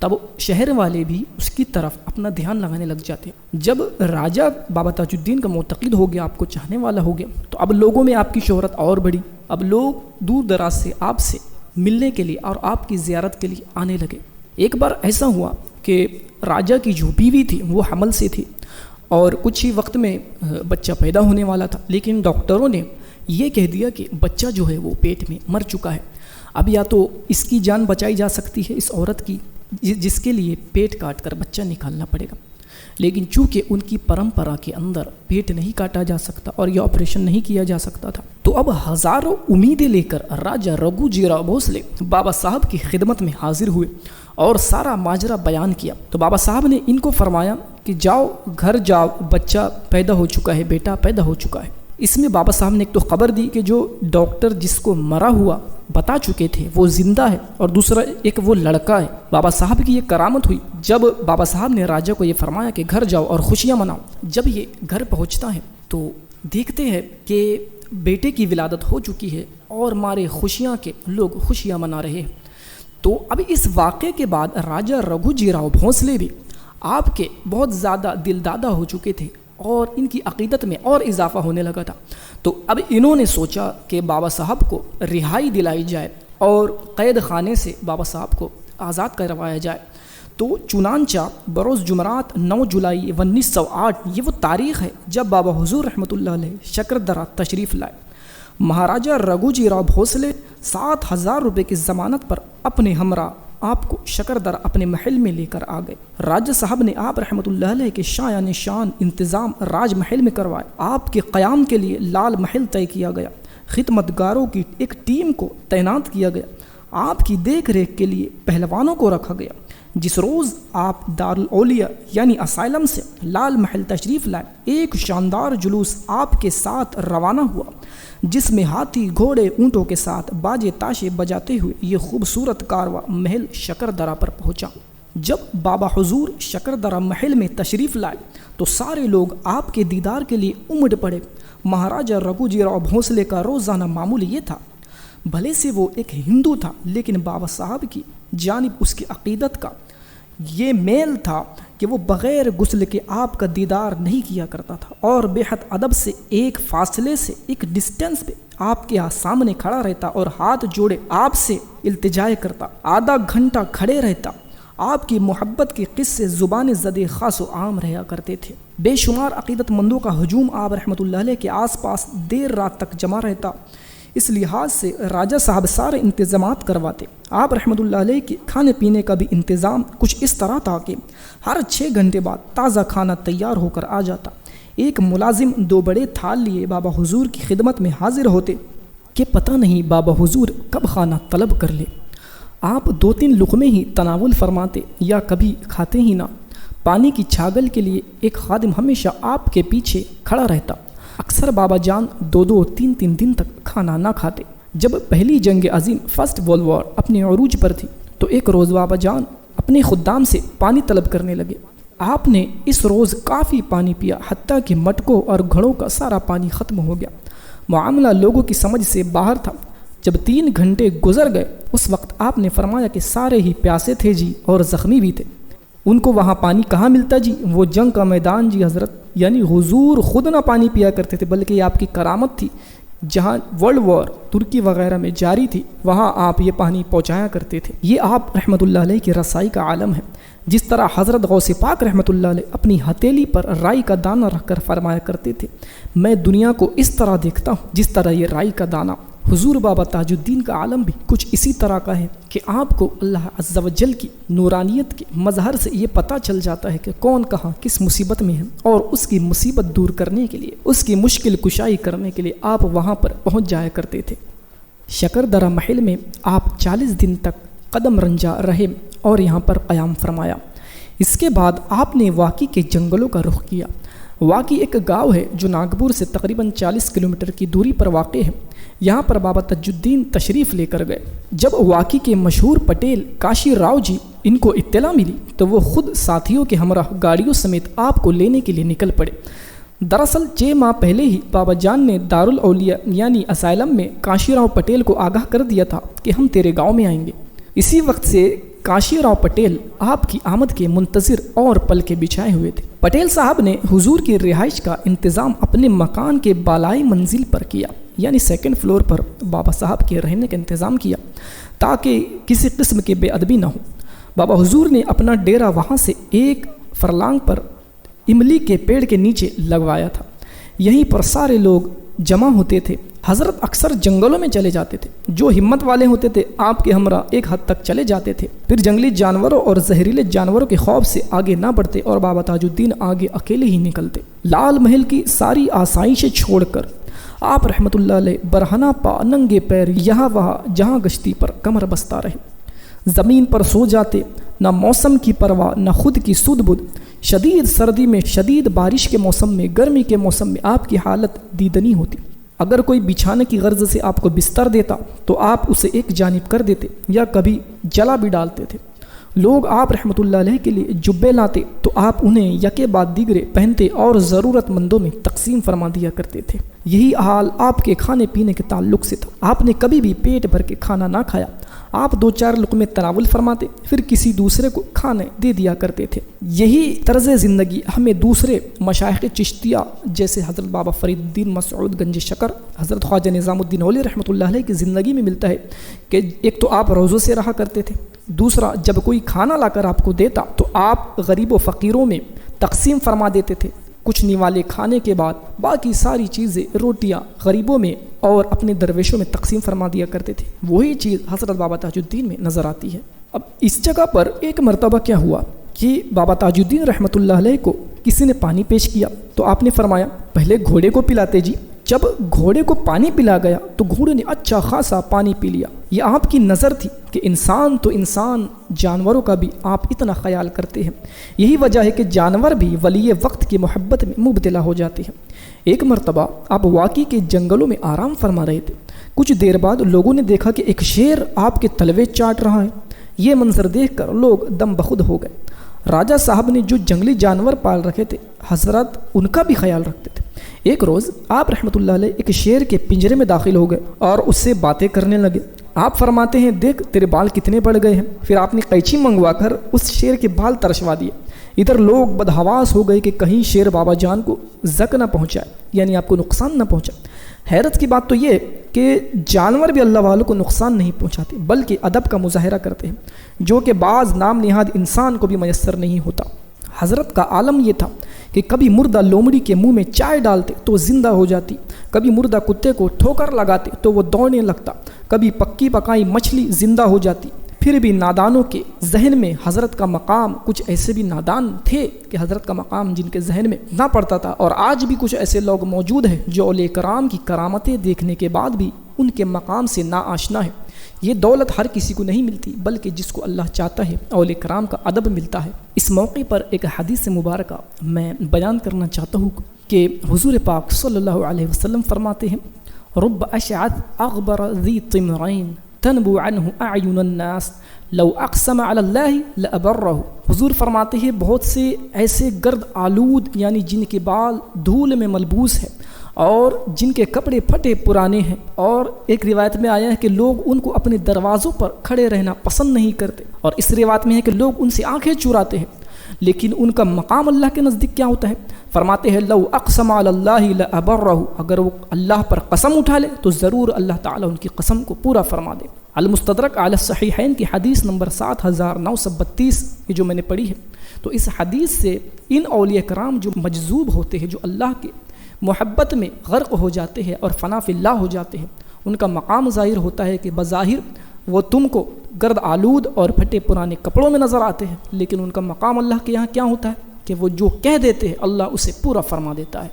تب شہر والے بھی اس کی طرف اپنا دھیان لگانے لگ جاتے ہیں۔ جب راجہ بابا تاج الدین کا معتقد ہو گیا، آپ کو چاہنے والا ہو گیا، تو اب لوگوں میں آپ کی شہرت اور بڑھی۔ اب لوگ دور دراز سے آپ سے ملنے کے لیے اور آپ کی زیارت کے لیے آنے لگے۔ ایک بار ایسا ہوا کہ راجہ کی جو بیوی تھی وہ حمل سے تھی اور کچھ ہی وقت میں بچہ پیدا ہونے والا تھا، لیکن ڈاکٹروں نے یہ کہہ دیا کہ بچہ جو ہے وہ پیٹ میں مر چکا ہے۔ اب یا تو اس کی جان بچائی جا سکتی ہے، اس عورت کی، جس کے لیے پیٹ کاٹ کر بچہ نکالنا پڑے گا، لیکن چونکہ ان کی پرمپرا کے اندر پیٹ نہیں کاٹا جا سکتا اور یہ آپریشن نہیں کیا جا سکتا تھا، تو اب ہزاروں امیدیں لے کر راجہ رگھوجی راؤ بھونسلے بابا صاحب کی خدمت میں حاضر ہوئے اور سارا ماجرا بیان کیا۔ تو بابا صاحب نے ان کو فرمایا کہ جاؤ گھر جاؤ، بچہ پیدا ہو چکا ہے، بیٹا پیدا ہو چکا ہے۔ اس میں بابا صاحب نے ایک تو خبر دی کہ جو ڈاکٹر جس کو مرا ہوا بتا چکے تھے وہ زندہ ہے، اور دوسرا ایک وہ لڑکا ہے۔ بابا صاحب کی یہ کرامت ہوئی جب بابا صاحب نے راجہ کو یہ فرمایا کہ گھر جاؤ اور خوشیاں مناؤ۔ جب یہ گھر پہنچتا ہے تو دیکھتے ہیں کہ بیٹے کی ولادت ہو چکی ہے اور مارے خوشیاں کے لوگ خوشیاں منا رہے ہیں۔ تو اب اس واقعے کے بعد راجہ رگھوجی راؤ بھونسلے بھی آپ کے بہت زیادہ دلدادہ ہو چکے تھے اور ان کی عقیدت میں اور اضافہ ہونے لگا تھا۔ تو اب انہوں نے سوچا کہ بابا صاحب کو رہائی دلائی جائے اور قید خانے سے بابا صاحب کو آزاد کروایا جائے۔ تو چنانچہ بروز جمعرات 9 جولائی 1908 یہ وہ تاریخ ہے جب بابا حضور رحمۃ اللہ علیہ شکردرہ تشریف لائے۔ مہاراجہ رگھوجی راؤ بھونسلے 7,000 روپے کی ضمانت پر اپنے ہمراہ آپ کو شکردرہ اپنے محل میں لے کر آ گئے۔ راجہ صاحب نے آپ رحمۃ اللہ علیہ کے شایان شان انتظام راج محل میں کروائے۔ آپ کے قیام کے لیے لال محل طے کیا گیا، خدمتگاروں کی ایک ٹیم کو تعینات کیا گیا، آپ کی دیکھ ریکھ کے لیے پہلوانوں کو رکھا گیا۔ جس روز آپ دارالاولیاء یعنی اسائلم سے لال محل تشریف لائے، ایک شاندار جلوس آپ کے ساتھ روانہ ہوا، جس میں ہاتھی گھوڑے اونٹوں کے ساتھ باجے تاشے بجاتے ہوئے یہ خوبصورت کارواں محل شکردرہ پر پہنچا۔ جب بابا حضور شکردرہ محل میں تشریف لائے تو سارے لوگ آپ کے دیدار کے لیے امڑ پڑے۔ مہاراجہ رگھوجی راؤ بھونسلے کا روزانہ معمول یہ تھا، بھلے سے وہ ایک ہندو تھا لیکن بابا صاحب کی جانب اس کی عقیدت کا یہ میل تھا کہ وہ بغیر غسل کے آپ کا دیدار نہیں کیا کرتا تھا اور بے حد ادب سے ایک فاصلے سے ایک ڈسٹینس پہ آپ کے سامنے کھڑا رہتا اور ہاتھ جوڑے آپ سے التجا کرتا، آدھا گھنٹہ کھڑے رہتا۔ آپ کی محبت کے قصے زبان زد خاص و عام رہا کرتے تھے۔ بے شمار عقیدت مندوں کا ہجوم آپ رحمۃ اللہ علیہ کے آس پاس دیر رات تک جمع رہتا۔ اس لحاظ سے راجہ صاحب سارے انتظامات کرواتے۔ آپ رحمۃ اللہ علیہ کے کھانے پینے کا بھی انتظام کچھ اس طرح تھا کہ ہر 6 گھنٹے بعد تازہ کھانا تیار ہو کر آ جاتا۔ ایک ملازم 2 بڑے تھال لیے بابا حضور کی خدمت میں حاضر ہوتے کہ پتہ نہیں بابا حضور کب کھانا طلب کر لے۔ آپ 2-3 لقمے ہی تناول فرماتے یا کبھی کھاتے ہی نہ۔ پانی کی چھاگل کے لیے ایک خادم ہمیشہ آپ کے پیچھے کھڑا رہتا۔ اکثر بابا جان 2-3 دن تک کھانا نہ کھاتے۔ جب پہلی جنگ عظیم فرسٹ ورلڈ وار اپنے عروج پر تھی تو ایک روز بابا جان اپنے خدام سے پانی طلب کرنے لگے۔ آپ نے اس روز کافی پانی پیا، حتیٰ کہ مٹکوں اور گھڑوں کا سارا پانی ختم ہو گیا۔ معاملہ لوگوں کی سمجھ سے باہر تھا۔ جب 3 گھنٹے گزر گئے اس وقت آپ نے فرمایا کہ سارے ہی پیاسے تھے جی اور زخمی بھی تھے، ان کو وہاں پانی کہاں ملتا جی؟ وہ جنگ کا میدان جی حضرت، یعنی حضور خود نہ پانی پیا کرتے تھے بلکہ یہ آپ کی کرامت تھی۔ جہاں ورلڈ وار ترکی وغیرہ میں جاری تھی وہاں آپ یہ پانی پہنچایا کرتے تھے۔ یہ آپ رحمۃ اللہ علیہ کی رسائی کا عالم ہے۔ جس طرح حضرت غوث پاک رحمۃ اللہ علیہ اپنی ہتھیلی پر رائی کا دانہ رکھ کر فرمایا کرتے تھے، میں دنیا کو اس طرح دیکھتا ہوں جس طرح یہ رائی کا دانہ۔ حضور بابا تاج الدین کا عالم بھی کچھ اسی طرح کا ہے کہ آپ کو اللہ عز و جل کی نورانیت کے مظہر سے یہ پتہ چل جاتا ہے کہ کون کہاں کس مصیبت میں ہے، اور اس کی مصیبت دور کرنے کے لیے، اس کی مشکل کشائی کرنے کے لیے آپ وہاں پر پہنچ جایا کرتے تھے۔ شکردرہ محل میں آپ 40 دن تک قدم رنجا رہے اور یہاں پر قیام فرمایا۔ اس کے بعد آپ نے واقعی کے جنگلوں کا رخ کیا۔ واقعی ایک گاؤں ہے جو ناگپور سے تقریباً 40 کلومیٹر کی دوری پر واقع ہے۔ یہاں پر بابا تاج الدین تشریف لے کر گئے۔ جب واقعی کے مشہور پٹیل کاشی راؤ جی ان کو اطلاع ملی تو وہ خود ساتھیوں کے ہمراہ گاڑیوں سمیت آپ کو لینے کے لیے نکل پڑے۔ دراصل 6 ماہ پہلے ہی بابا جان نے دارالاولیاء یعنی اسائلم میں کاشی راؤ پٹیل کو آگاہ کر دیا تھا کہ ہم تیرے گاؤں میں آئیں گے۔ اسی وقت سے کاشی راؤ پٹیل آپ کی آمد کے منتظر اور پلکیں بچھائے ہوئے تھے۔ پٹیل صاحب نے حضور کی رہائش کا انتظام اپنے مکان کے بالائی منزل پر کیا، یعنی سیکنڈ فلور پر بابا صاحب کے رہنے کا انتظام کیا تاکہ کسی قسم کی بے ادبی نہ ہو۔ بابا حضور نے اپنا ڈیرا وہاں سے ایک فرلانگ پر املی کے پیڑ کے نیچے لگوایا تھا۔ یہیں پر سارے لوگ جمع ہوتے تھے۔ حضرت اکثر جنگلوں میں چلے جاتے تھے، جو ہمت والے ہوتے تھے آپ کے ہمراہ ایک حد تک چلے جاتے تھے، پھر جنگلی جانوروں اور زہریلے جانوروں کے خوف سے آگے نہ بڑھتے اور بابا تاج الدین آگے اکیلے ہی نکلتے۔ لال محل کی ساری آسائشیں چھوڑ کر آپ رحمۃ اللہ علیہ برہنہ پا ننگے پیر یہاں وہاں جہاں گشتی پر کمر بستہ رہے۔ زمین پر سو جاتے، نہ موسم کی پرواہ نہ خود کی سود بدھ۔ شدید سردی میں، شدید بارش کے موسم میں، گرمی کے موسم میں آپ کی حالت دیدنی ہوتی۔ اگر کوئی بچھانے کی غرض سے آپ کو بستر دیتا تو آپ اسے ایک جانب کر دیتے یا کبھی جلا بھی ڈالتے تھے۔ لوگ آپ رحمۃ اللہ علیہ کے لیے جبے لاتے تو آپ انہیں یکے بعد دیگرے پہنتے اور ضرورت مندوں میں تقسیم فرما دیا کرتے تھے۔ یہی حال آپ کے کھانے پینے کے تعلق سے تھا۔ آپ نے کبھی بھی پیٹ بھر کے کھانا نہ کھایا، آپ 2-4 لقمے تناول فرماتے پھر کسی دوسرے کو کھانے دے دیا کرتے تھے۔ یہی طرز زندگی ہمیں دوسرے مشائخ چشتیہ جیسے حضرت بابا فرید الدین مسعود گنج شکر، حضرت خواجہ نظام الدین اولی رحمۃ اللہ علیہ کی زندگی میں ملتا ہے کہ ایک تو آپ روزوں سے رہا کرتے تھے، دوسرا جب کوئی کھانا لا کر آپ کو دیتا تو آپ غریب و فقیروں میں تقسیم فرما دیتے تھے۔ کچھ نوالے کھانے کے بعد باقی ساری چیزیں روٹیاں غریبوں میں اور اپنے درویشوں میں تقسیم فرما دیا کرتے تھے۔ وہی چیز حضرت بابا تاج الدین میں نظر آتی ہے۔ اب اس جگہ پر ایک مرتبہ کیا ہوا کہ بابا تاج الدین رحمۃ اللہ علیہ کو کسی نے پانی پیش کیا تو آپ نے فرمایا پہلے گھوڑے کو پلاتے جی۔ جب گھوڑے کو پانی پلا گیا تو گھوڑے نے اچھا خاصا پانی پی لیا۔ یہ آپ کی نظر تھی کہ انسان تو انسان، جانوروں کا بھی آپ اتنا خیال کرتے ہیں۔ یہی وجہ ہے کہ جانور بھی ولی وقت کی محبت میں مبتلا ہو جاتے ہیں۔ ایک مرتبہ آپ واقعی کے جنگلوں میں آرام فرما رہے تھے۔ کچھ دیر بعد لوگوں نے دیکھا کہ ایک شیر آپ کے تلوے چاٹ رہا ہے۔ یہ منظر دیکھ کر لوگ دم بخود ہو گئے۔ راجہ صاحب نے جو جنگلی جانور پال رکھے تھے حضرت ان کا بھی خیال رکھتے تھے۔ ایک روز آپ رحمۃ اللہ علیہ ایک شیر کے پنجرے میں داخل ہو گئے اور اس سے باتیں کرنے لگے۔ آپ فرماتے ہیں دیکھ تیرے بال کتنے بڑھ گئے ہیں۔ پھر آپ نے قینچی منگوا کر اس شیر کے بال ترشوا دیے۔ ادھر لوگ بدحواس ہو گئے کہ کہیں شیر بابا جان کو زک نہ پہنچائے، یعنی آپ کو نقصان نہ پہنچائے۔ حیرت کی بات تو یہ کہ جانور بھی اللہ والوں کو نقصان نہیں پہنچاتے بلکہ ادب کا مظاہرہ کرتے ہیں، جو کہ بعض نام نہاد انسان کو بھی میسر نہیں ہوتا۔ حضرت کا عالم یہ تھا کہ کبھی مردہ لومڑی کے منہ میں چائے ڈالتے تو زندہ ہو جاتی، کبھی مردہ کتے کو ٹھوکر لگاتے تو وہ دوڑنے لگتا، کبھی پکی پکائی مچھلی زندہ ہو جاتی۔ پھر بھی نادانوں کے ذہن میں حضرت کا مقام، کچھ ایسے بھی نادان تھے کہ حضرت کا مقام جن کے ذہن میں نہ پڑتا تھا، اور آج بھی کچھ ایسے لوگ موجود ہیں جو اولیاء کرام کی کرامتیں دیکھنے کے بعد بھی ان کے مقام سے نا آشنا ہے۔ یہ دولت ہر کسی کو نہیں ملتی بلکہ جس کو اللہ چاہتا ہے اولیاء کرام کا ادب ملتا ہے۔ اس موقع پر ایک حدیث مبارکہ میں بیان کرنا چاہتا ہوں کہ حضور پاک صلی اللہ علیہ وسلم فرماتے ہیں رب اشعث اغبر ذی طمرین تنبو عنہ اعین الناس لو اقسم علی اللہ لابرہ۔ حضور فرماتے ہیں بہت سے ایسے گرد آلود یعنی جن کے بال دھول میں ملبوس ہے اور جن کے کپڑے پھٹے پرانے ہیں، اور ایک روایت میں آیا ہے کہ لوگ ان کو اپنے دروازوں پر کھڑے رہنا پسند نہیں کرتے، اور اس روایت میں ہے کہ لوگ ان سے آنکھیں چراتے ہیں، لیکن ان کا مقام اللہ کے نزدیک کیا ہوتا ہے؟ فرماتے ہیں لو اقسم علی اللہ لابرہ، اگر وہ اللہ پر قسم اٹھا لے تو ضرور اللہ تعالیٰ ان کی قسم کو پورا فرما دے۔ المستدرک علی الصحیحین کی حدیث نمبر 7932 یہ جو میں نے پڑھی ہے، تو اس حدیث سے ان اولیاء کرام جو مجذوب ہوتے ہیں، جو اللہ کے محبت میں غرق ہو جاتے ہیں اور فنا فی اللہ ہو جاتے ہیں، ان کا مقام ظاہر ہوتا ہے کہ بظاہر وہ تم کو گرد آلود اور پھٹے پرانے کپڑوں میں نظر آتے ہیں، لیکن ان کا مقام اللہ کے یہاں کیا ہوتا ہے کہ وہ جو کہہ دیتے ہیں اللہ اسے پورا فرما دیتا ہے۔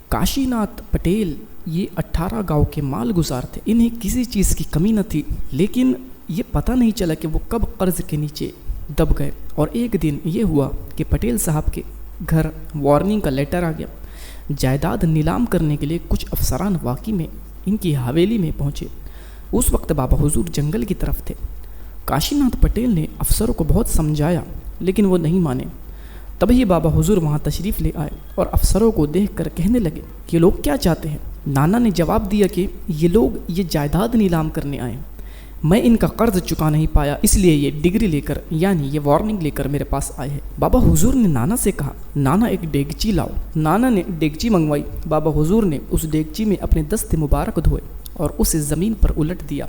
کاشی ناتھ پٹیل یہ 18 گاؤں کے مال گزار تھے، انہیں کسی چیز کی کمی نہ تھی، لیکن یہ پتہ نہیں چلا کہ وہ کب قرض کے نیچے دب گئے، اور ایک دن یہ ہوا کہ پٹیل صاحب کے گھر وارننگ کا لیٹر آ گیا۔ جائیداد نیلام کرنے کے لیے کچھ افسران واقعی میں ان کی حویلی میں پہنچے۔ اس وقت بابا حضور جنگل کی طرف تھے۔ کاشی ناتھ پٹیل نے افسروں کو بہت سمجھایا لیکن وہ نہیں مانے۔ تبھی بابا حضور وہاں تشریف لے آئے اور افسروں کو دیکھ کر کہنے لگے کہ یہ لوگ کیا چاہتے ہیں؟ نانا نے جواب دیا کہ یہ لوگ یہ جائیداد نیلام کرنے آئے ہیں۔ میں ان کا قرض چکا نہیں پایا، اس لیے یہ ڈگری لے کر یعنی یہ وارننگ لے کر میرے پاس آئے ہیں۔ بابا حضور نے نانا سے کہا نانا ایک ڈیگچی لاؤ۔ نانا نے ڈیگچی منگوائی۔ بابا حضور نے اس ڈیگچی میں اپنے دست مبارک دھوئے اور اسے زمین پر الٹ دیا۔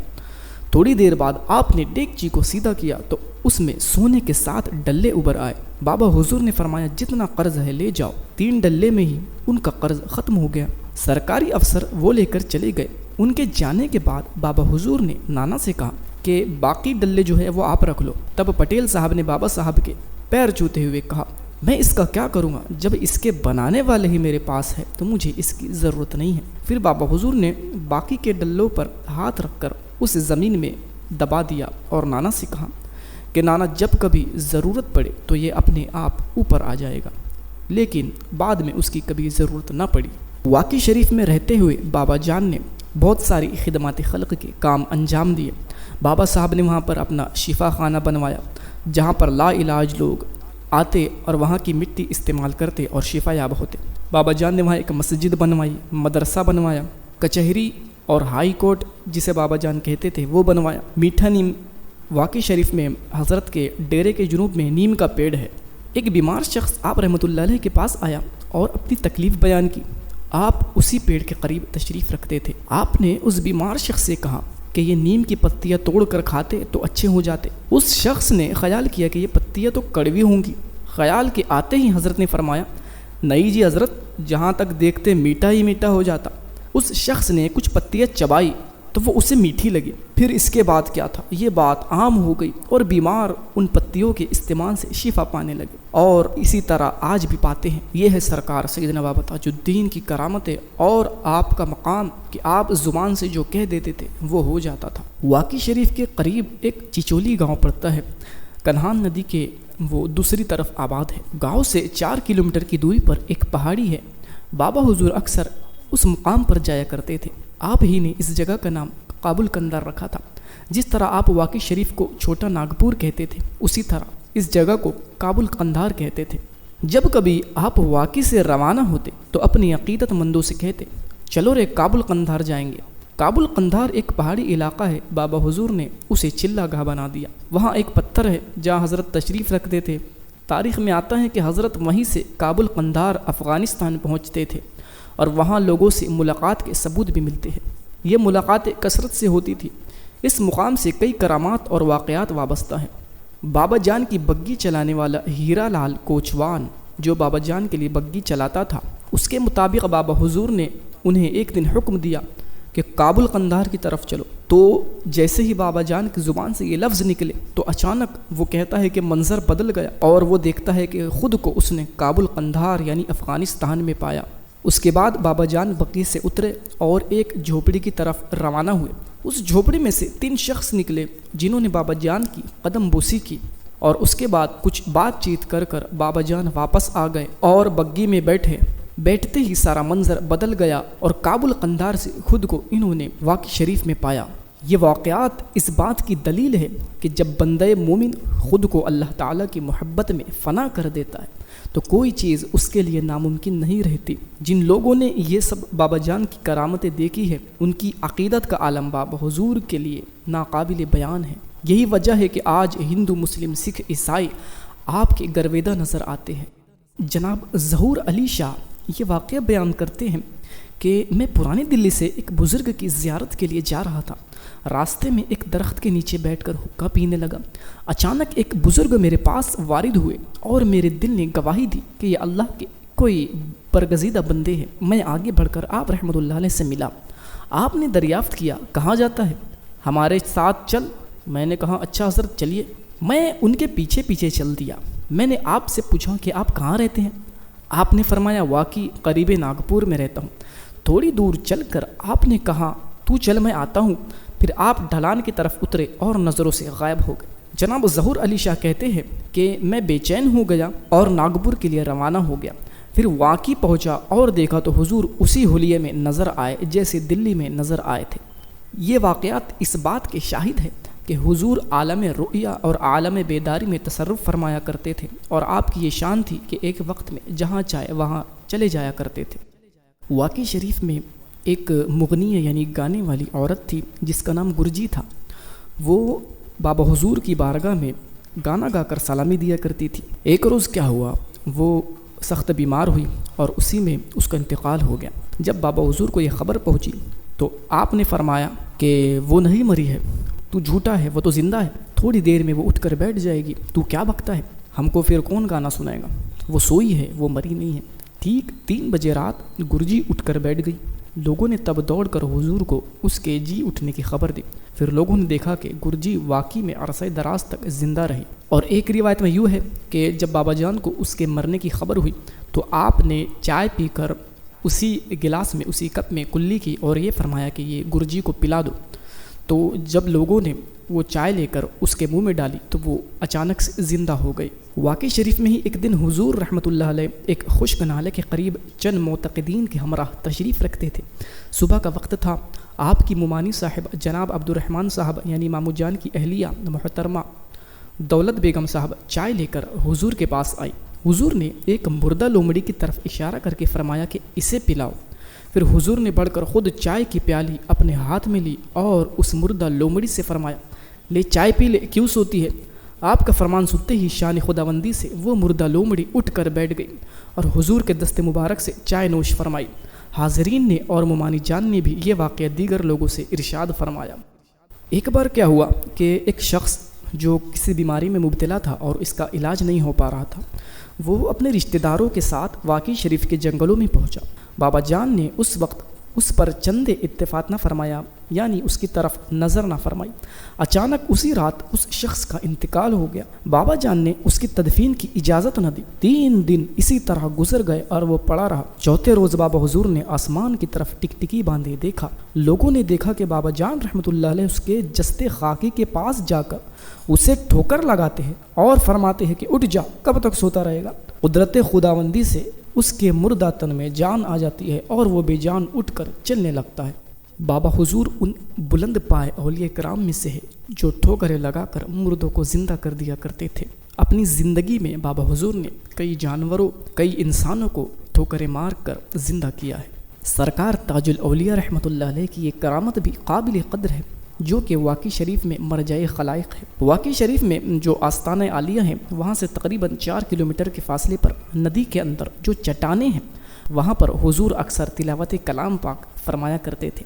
تھوڑی دیر بعد آپ نے ڈیگچی کو سیدھا کیا تو اس میں سونے کے 7 ڈلے ابھر آئے۔ بابا حضور نے فرمایا جتنا قرض ہے لے جاؤ۔ 3 ڈلے میں ہی ان کا قرض ختم ہو گیا۔ سرکاری افسر وہ لے کر چلے گئے۔ ان کے جانے کے بعد بابا حضور نے نانا سے کہا کہ باقی ڈلے جو ہے وہ آپ رکھ لو۔ تب پٹیل صاحب نے بابا صاحب کے پیر چھوتے ہوئے کہا میں اس کا کیا کروں گا، جب اس کے بنانے والے ہی میرے پاس ہے تو مجھے اس کی ضرورت نہیں ہے۔ پھر بابا حضور نے باقی کے ڈلوں پر ہاتھ رکھ کر اسے زمین میں دبا دیا اور نانا سے کہا کہ نانا جب کبھی ضرورت پڑے تو یہ اپنے آپ اوپر آ جائے گا، لیکن بعد میں اس کی کبھی ضرورت نہ پڑی۔ واقعی شریف میں رہتے ہوئے بابا جان نے بہت ساری خدمات خلق کے کام انجام دیے۔ بابا صاحب نے وہاں پر اپنا شفا خانہ بنوایا جہاں پر لا علاج لوگ آتے اور وہاں کی مٹی استعمال کرتے اور شفا یاب ہوتے۔ بابا جان نے وہاں ایک مسجد بنوائی، مدرسہ بنوایا، کچہری اور ہائی کورٹ جسے بابا جان کہتے تھے وہ بنوایا۔ میٹھا نیم واقعی شریف میں حضرت کے ڈیرے کے جنوب میں نیم کا پیڑ ہے۔ ایک بیمار شخص آپ رحمۃ اللہ علیہ کے پاس آیا اور اپنی تکلیف بیان کی۔ آپ اسی پیڑ کے قریب تشریف رکھتے تھے۔ آپ نے اس بیمار شخص سے کہا کہ یہ نیم کی پتیاں توڑ کر کھاتے تو اچھے ہو جاتے۔ اس شخص نے خیال کیا کہ یہ پتیاں تو کڑوی ہوں گی۔ خیال کے آتے ہی حضرت نے فرمایا نہیں جی حضرت، جہاں تک دیکھتے میٹھا ہی میٹھا ہو جاتا۔ اس شخص نے کچھ پتیاں چبائی تو وہ اسے میٹھی لگی۔ پھر اس کے بعد کیا تھا، یہ بات عام ہو گئی اور بیمار ان پتیوں کے استعمال سے شفا پانے لگے، اور اسی طرح آج بھی پاتے ہیں۔ یہ ہے سرکار سیدنا بابا تاج الدین کی کرامتیں اور آپ کا مقام کہ آپ زبان سے جو کہہ دیتے تھے وہ ہو جاتا تھا۔ واقعی شریف کے قریب ایک چچولی گاؤں پڑتا ہے، کنہان ندی کے وہ دوسری طرف آباد ہے۔ گاؤں سے 4 کلومیٹر کی دوری پر ایک پہاڑی ہے۔ بابا حضور اکثر اس مقام پر جایا کرتے تھے۔ آپ ہی نے اس جگہ کا نام کابل قندھار رکھا تھا۔ جس طرح آپ واقعی شریف کو چھوٹا ناگپور کہتے تھے، اسی طرح اس جگہ کو کابل قندھار کہتے تھے۔ جب کبھی آپ واقعی سے روانہ ہوتے تو اپنی عقیدت مندوں سے کہتے چلو رے کابل قندھار جائیں گے۔ کابل قندھار ایک پہاڑی علاقہ ہے۔ بابا حضور نے اسے چلہ گاہ بنا دیا۔ وہاں ایک پتھر ہے جہاں حضرت تشریف رکھتے تھے۔ تاریخ میں آتا ہے کہ حضرت وہیں سے کابل قندھار افغانستان پہنچتے تھے اور وہاں لوگوں سے ملاقات کے ثبوت بھی ملتے ہیں۔ یہ ملاقاتیں کثرت سے ہوتی تھی۔ اس مقام سے کئی کرامات اور واقعات وابستہ ہیں۔ بابا جان کی بگی چلانے والا ہیرا لال کوچوان جو بابا جان کے لیے بگی چلاتا تھا، اس کے مطابق بابا حضور نے انہیں ایک دن حکم دیا کہ کابل قندھار کی طرف چلو۔ تو جیسے ہی بابا جان کی زبان سے یہ لفظ نکلے تو اچانک وہ کہتا ہے کہ منظر بدل گیا اور وہ دیکھتا ہے کہ خود کو اس نے کابل قندھار یعنی افغانستان میں پایا۔ اس کے بعد بابا جان بقیع سے اترے اور ایک جھوپڑی کی طرف روانہ ہوئے۔ اس جھوپڑی میں سے 3 شخص نکلے جنہوں نے بابا جان کی قدم بوسی کی، اور اس کے بعد کچھ بات چیت کر بابا جان واپس آ گئے اور بگی میں بیٹھے۔ بیٹھتے ہی سارا منظر بدل گیا اور کابل قندھار سے خود کو انہوں نے واقعی شریف میں پایا۔ یہ واقعات اس بات کی دلیل ہے کہ جب بندہ مومن خود کو اللہ تعالیٰ کی محبت میں فنا کر دیتا ہے تو کوئی چیز اس کے لیے ناممکن نہیں رہتی۔ جن لوگوں نے یہ سب بابا جان کی کرامتیں دیکھی ہے ان کی عقیدت کا عالم بابا حضور کے لیے ناقابل بیان ہے۔ یہی وجہ ہے کہ آج ہندو، مسلم، سکھ، عیسائی آپ کے گرویدہ نظر آتے ہیں۔ جناب ظہور علی شاہ یہ واقعہ بیان کرتے ہیں کہ میں پرانی دلی سے ایک بزرگ کی زیارت کے لیے جا رہا تھا۔ راستے میں ایک درخت کے نیچے بیٹھ کر حقہ پینے لگا۔ اچانک ایک بزرگ میرے پاس وارد ہوئے اور میرے دل نے گواہی دی کہ یہ اللہ کے کوئی برگزیدہ بندے ہیں۔ میں آگے بڑھ کر آپ رحمۃ اللہ علیہ سے ملا۔ آپ نے دریافت کیا کہاں جاتا ہے؟ ہمارے ساتھ چل۔ میں نے کہا اچھا حضرت چلیے۔ میں ان کے پیچھے پیچھے چل دیا۔ میں نے آپ سے پوچھا کہ آپ کہاں رہتے ہیں؟ آپ نے فرمایا واقعی قریب ناگپور میں رہتا ہوں۔ تھوڑی دور چل کر آپ نے کہا تو چل میں آتا ہوں۔ پھر آپ ڈھلان کی طرف اترے اور نظروں سے غائب ہو گئے۔ جناب ظہور علی شاہ کہتے ہیں کہ میں بے چین ہو گیا اور ناگپور کے لیے روانہ ہو گیا۔ پھر واقعی پہنچا اور دیکھا تو حضور اسی حلیے میں نظر آئے جیسے دلی میں نظر آئے تھے۔ یہ واقعات اس بات کے شاہد ہے کہ حضور عالم رؤیا اور عالم بیداری میں تصرف فرمایا کرتے تھے، اور آپ کی یہ شان تھی کہ ایک وقت میں جہاں چاہے وہاں چلے جایا کرتے تھے۔ واقعی شریف میں ایک مغنیہ یعنی گانے والی عورت تھی جس کا نام گرجی تھا۔ وہ بابا حضور کی بارگاہ میں گانا گا کر سلامی دیا کرتی تھی۔ ایک روز کیا ہوا، وہ سخت بیمار ہوئی اور اسی میں اس کا انتقال ہو گیا۔ جب بابا حضور کو یہ خبر پہنچی تو آپ نے فرمایا کہ وہ نہیں مری ہے، تو جھوٹا ہے، وہ تو زندہ ہے، تھوڑی دیر میں وہ اٹھ کر بیٹھ جائے گی، تو کیا بکتا ہے، ہم کو پھر کون گانا سنائے گا، وہ سوئی ہے، وہ مری نہیں ہے۔ ٹھیک 3 بجے رات گرجی اٹھ کر بیٹھ گئی۔ لوگوں نے تب دوڑ کر حضور کو اس کے جی اٹھنے کی خبر دی۔ پھر لوگوں نے دیکھا کہ گرجی واقعی میں عرصہ دراز تک زندہ رہی۔ اور ایک روایت میں یوں ہے کہ جب بابا جان کو اس کے مرنے کی خبر ہوئی تو آپ نے چائے پی کر اسی گلاس میں، اسی کپ میں کلی کی اور یہ فرمایا کہ یہ گرجی کو پلا دو۔ تو جب لوگوں نے وہ چائے لے کر اس کے منہ میں ڈالی تو وہ اچانک سے زندہ ہو گئی۔ واقعی شریف میں ہی ایک دن حضور رحمۃ اللہ علیہ ایک خشک نالے کے قریب چند معتقدین کے ہمراہ تشریف رکھتے تھے۔ صبح کا وقت تھا۔ آپ کی ممانی صاحب جناب عبد الرحمن صاحب یعنی مامو جان کی اہلیہ محترمہ دولت بیگم صاحب چائے لے کر حضور کے پاس آئی۔ حضور نے ایک مردہ لومڑی کی طرف اشارہ کر کے فرمایا کہ اسے پلاؤ۔ پھر حضور نے بڑھ کر خود چائے کی پیالی اپنے ہاتھ میں لی اور اس مردہ لومڑی سے فرمایا، لے چائے پی لے، کیوں سوتی ہے؟ آپ کا فرمان سنتے ہی شان خداوندی سے وہ مردہ لومڑی اٹھ کر بیٹھ گئی اور حضور کے دست مبارک سے چائے نوش فرمائی۔ حاضرین نے اور ممانی جان نے بھی یہ واقعہ دیگر لوگوں سے ارشاد فرمایا۔ ایک بار کیا ہوا کہ ایک شخص جو کسی بیماری میں مبتلا تھا اور اس کا علاج نہیں ہو پا رہا تھا، وہ اپنے رشتہ داروں کے ساتھ واقعی شریف کے جنگلوں میں پہنچا۔ بابا جان نے اس وقت اس پر چند اتفاق نہ فرمایا، یعنی اس کی طرف نظر نہ فرمائی۔ اچانک اسی رات اس شخص کا انتقال ہو گیا۔ بابا جان نے اس کی تدفین کی اجازت نہ دی۔ 3 دن اسی طرح گزر گئے اور وہ پڑا رہا۔ چوتھے روز بابا حضور نے آسمان کی طرف ٹکٹکی باندھے دیکھا۔ لوگوں نے دیکھا کہ بابا جان رحمۃ اللہ علیہ اس کے جستے خاکی کے پاس جا کر اسے ٹھوکر لگاتے ہیں اور فرماتے ہیں کہ اٹھ جا، کب تک سوتا رہے گا؟ قدرت خداوندی سے اس کے مردہ تن میں جان آ جاتی ہے اور وہ بے جان اٹھ کر چلنے لگتا ہے۔ بابا حضور ان بلند پائے اولیاء کرام میں سے ہے جو ٹھوکریں لگا کر مردوں کو زندہ کر دیا کرتے تھے۔ اپنی زندگی میں بابا حضور نے کئی جانوروں، کئی انسانوں کو ٹھوکریں مار کر زندہ کیا ہے۔ سرکار تاج الاولیاء رحمۃ اللہ علیہ کی یہ کرامت بھی قابل قدر ہے جو کہ واقعی شریف میں مرجع خلائق ہے۔ واقعی شریف میں جو آستانہ عالیہ ہیں وہاں سے تقریباً 4 کلومیٹر کے فاصلے پر ندی کے اندر جو چٹانیں ہیں وہاں پر حضور اکثر تلاوت کلام پاک فرمایا کرتے تھے۔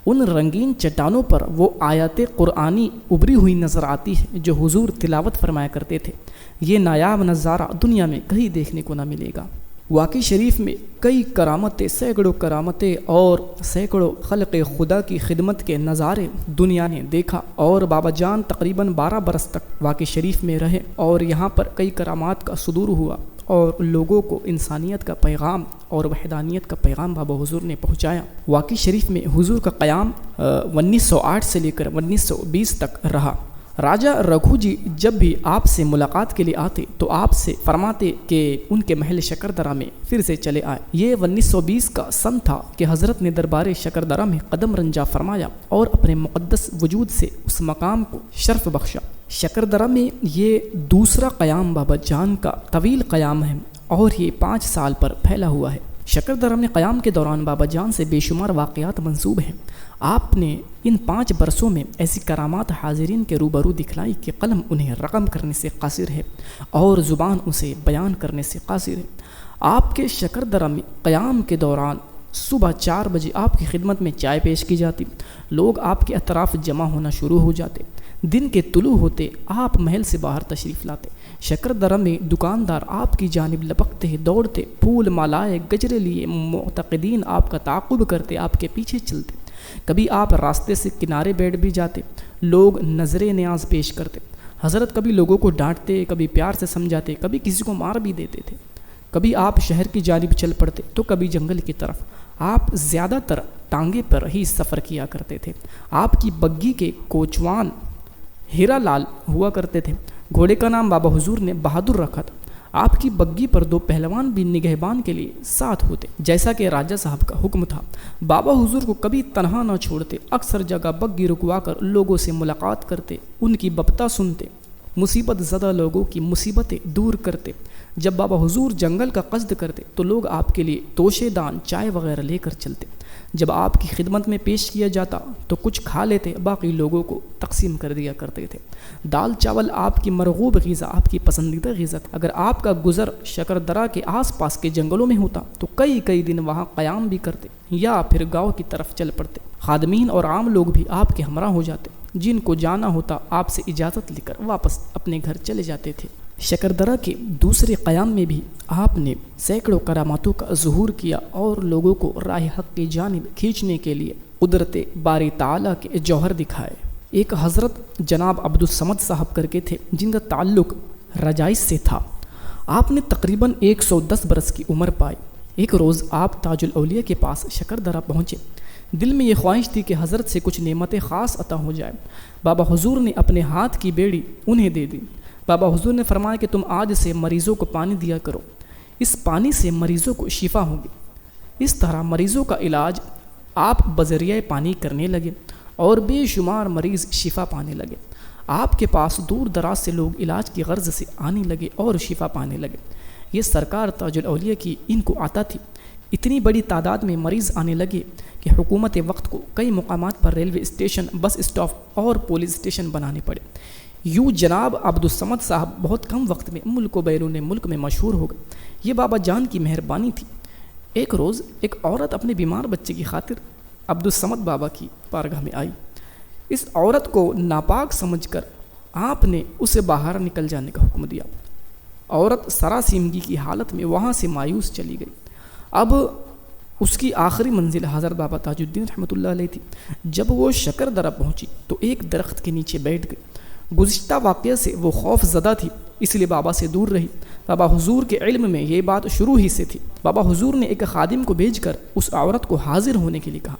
ان رنگین چٹانوں پر وہ آیات قرآنی ابری ہوئی نظر آتی ہے جو حضور تلاوت فرمایا کرتے تھے۔ یہ نایاب نظارہ دنیا میں کہیں دیکھنے کو نہ ملے گا۔ واقعی شریف میں کئی کرامتیں، سینکڑوں کرامتیں اور سینکڑوں خلق خدا کی خدمت کے نظارے دنیا نے دیکھا، اور بابا جان تقریباً 12 برس تک واقعی شریف میں رہے اور یہاں پر کئی کرامات کا صدور ہوا اور لوگوں کو انسانیت کا پیغام اور وحدانیت کا پیغام بابا حضور نے پہنچایا۔ واقعی شریف میں حضور کا قیام 1908 سے لے کر 1920 تک رہا۔ راجہ رگھو جی جب بھی آپ سے ملاقات کے لیے آتے تو آپ سے فرماتے کہ ان کے محل شکردرہ میں پھر سے چلے آئے۔ یہ 1920 کا سن تھا کہ حضرت نے دربار شکردرہ میں قدم رنجا فرمایا اور اپنے مقدس وجود سے اس مقام کو شرف بخشا۔ شکردرہ میں یہ دوسرا قیام بابا جان کا طویل قیام ہے اور یہ 5 سال پر پھیلا ہوا ہے۔ شکردرہ میں قیام کے دوران بابا جان سے بے شمار واقعات منسوب ہیں۔ آپ نے ان 5 برسوں میں ایسی کرامات حاضرین کے روبرو دکھلائی کہ قلم انہیں رقم کرنے سے قاصر ہے اور زبان اسے بیان کرنے سے قاصر ہے۔ آپ کے شکردرہ میں قیام کے دوران صبح 4 بجے آپ کی خدمت میں چائے پیش کی جاتی، لوگ آپ کے اطراف جمع ہونا شروع ہو جاتے۔ دن کے طلوع ہوتے آپ محل سے باہر تشریف لاتے۔ شکردرہ میں دکاندار آپ کی جانب لپکتے دوڑتے، پھول مالائے گجرے لیے معتقدین آپ کا تعاقب کرتے، آپ کے پیچھے چلتے۔ کبھی آپ راستے سے کنارے بیٹھ بھی جاتے، لوگ نظر نیاز پیش کرتے۔ حضرت کبھی لوگوں کو ڈانٹتے، کبھی پیار سے سمجھاتے، کبھی کسی کو مار بھی دیتے تھے۔ کبھی آپ شہر کی جانب چل پڑتے تو کبھی جنگل کی طرف۔ آپ زیادہ تر ٹانگے پر ہی سفر کیا کرتے تھے۔ آپ کی بگھی کے کوچوان ہیرا لال ہوا کرتے تھے۔ گھوڑے کا نام بابا حضور نے بہادر رکھا تھا۔ آپ کی بگھی پر 2 پہلوان بھی نگہبان کے لیے ساتھ ہوتے، جیسا کہ راجہ صاحب کا حکم تھا۔ بابا حضور کو کبھی تنہا نہ چھوڑتے، اکثر جگہ بگھی رکوا کر لوگوں سے ملاقات کرتے، ان کی بپتا سنتے، مصیبت زدہ لوگوں کی مصیبتیں دور کرتے۔ جب بابا حضور جنگل کا قصد کرتے تو لوگ آپ کے لیے توشے دان چائے وغیرہ لے کر چلتے۔ جب آپ کی خدمت میں پیش کیا جاتا تو کچھ کھا لیتے، باقی لوگوں کو تقسیم کر دیا کرتے تھے۔ دال چاول آپ کی مرغوب غذا، آپ کی پسندیدہ غذا۔ اگر آپ کا گزر شکردرہ کے آس پاس کے جنگلوں میں ہوتا تو کئی دن وہاں قیام بھی کرتے یا پھر گاؤں کی طرف چل پڑتے۔ خادمین اور عام لوگ بھی آپ کے ہمراہ ہو جاتے، جن کو جانا ہوتا آپ سے اجازت لے کر واپس اپنے گھر چلے جاتے تھے۔ شکردرہ کے دوسرے قیام میں بھی آپ نے سینکڑوں کراماتوں کا ظہور کیا اور لوگوں کو راہ حق کی جانب کھینچنے کے لیے قدرت باری تعالیٰ کے جوہر دکھائے۔ ایک حضرت جناب عبدالصمد صاحب کر کے تھے جن کا تعلق رجائش سے تھا۔ آپ نے تقریباً 110 برس کی عمر پائی۔ ایک روز آپ تاج الاولیاء کے پاس شکردرہ پہنچے۔ دل میں یہ خواہش تھی کہ حضرت سے کچھ نعمتیں خاص عطا ہو جائے۔ بابا حضور نے اپنے ہاتھ کی بیڑی انہیں دے دی۔ بابا حضور نے فرمایا کہ تم آج سے مریضوں کو پانی دیا کرو، اس پانی سے مریضوں کو شفا ہوگی۔ اس طرح مریضوں کا علاج آپ بذریعہ پانی کرنے لگے اور بے شمار مریض شفا پانے لگے۔ آپ کے پاس دور دراز سے لوگ علاج کی غرض سے آنے لگے اور شفا پانے لگے۔ یہ سرکار تاج الاولیاء کی ان کو عطا تھی۔ اتنی بڑی تعداد میں مریض آنے لگے کہ حکومت وقت کو کئی مقامات پر ریلوے اسٹیشن، بس اسٹاپ اور پولیس اسٹیشن بنانے پڑے۔ یوں جناب عبدالصمد صاحب بہت کم وقت میں ملک و بیرون ملک میں مشہور ہو گئے۔ یہ بابا جان کی مہربانی تھی۔ ایک روز ایک عورت اپنے بیمار بچے کی خاطر عبدالصمد بابا کی بارگاہ میں آئی۔ اس عورت کو ناپاک سمجھ کر آپ نے اسے باہر نکل جانے کا حکم دیا۔ عورت سراسیمگی کی حالت میں وہاں سے مایوس چلی گئی۔ اب اس کی آخری منزل حضرت بابا تاج الدین رحمۃ اللہ علیہ تھی۔ جب وہ شکردرہ پہنچی تو ایک درخت کے نیچے بیٹھ گئی۔ گزشتہ واقعہ سے وہ خوف زدہ تھی، اس لیے بابا سے دور رہی۔ بابا حضور کے علم میں یہ بات شروع ہی سے تھی۔ بابا حضور نے ایک خادم کو بھیج کر اس عورت کو حاضر ہونے کے لیے کہا۔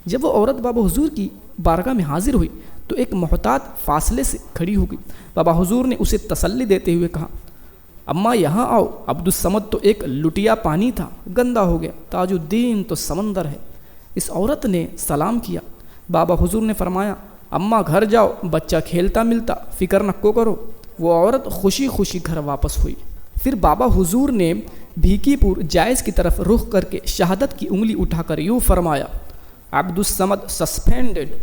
جب وہ عورت بابا حضور کی بارگاہ میں حاضر ہوئی تو ایک محتاط فاصلے سے کھڑی ہو گئی۔ بابا حضور نے اسے تسلی دیتے ہوئے کہا، اماں یہاں آؤ، عبدالصمد تو ایک لٹیا پانی تھا، گندا ہو گیا، تاج الدین تو سمندر ہے۔ اس عورت نے سلام کیا۔ بابا حضور نے فرمایا، اماں گھر جاؤ، بچہ کھیلتا ملتا، فکر نہ کرو۔ وہ عورت خوشی خوشی گھر واپس ہوئی۔ پھر بابا حضور نے بھیکی پور جائز کی طرف رخ کر کے شہادت کی انگلی اٹھا کر یوں فرمایا، عبدالصمد سسپینڈڈ،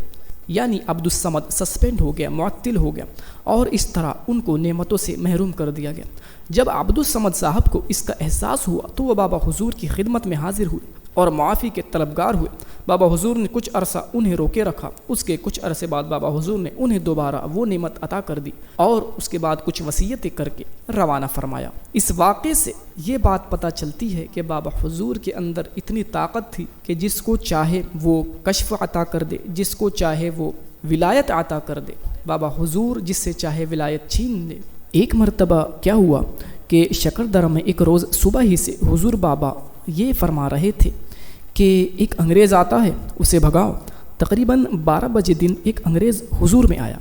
یعنی عبدالصمد سسپینڈ ہو گیا، معطل ہو گیا، اور اس طرح ان کو نعمتوں سے محروم کر دیا گیا۔ جب عبدالصمد صاحب کو اس کا احساس ہوا تو وہ بابا حضور کی خدمت میں حاضر ہوئے اور معافی کے طلبگار ہوئے۔ بابا حضور نے کچھ عرصہ انہیں روکے رکھا۔ اس کے کچھ عرصے بعد بابا حضور نے انہیں دوبارہ وہ نعمت عطا کر دی اور اس کے بعد کچھ وصیتیں کر کے روانہ فرمایا۔ اس واقعے سے یہ بات پتہ چلتی ہے کہ بابا حضور کے اندر اتنی طاقت تھی کہ جس کو چاہے وہ کشف عطا کر دے، جس کو چاہے وہ ولایت عطا کر دے۔ بابا حضور جس سے چاہے ولایت چھین دے۔ ایک مرتبہ کیا ہوا کہ شکردرہ میں ایک روز صبح ہی سے حضور بابا یہ فرما رہے تھے کہ ایک انگریز آتا ہے، اسے بھگاؤ۔ تقریباً 12 بجے دن ایک انگریز حضور میں آیا۔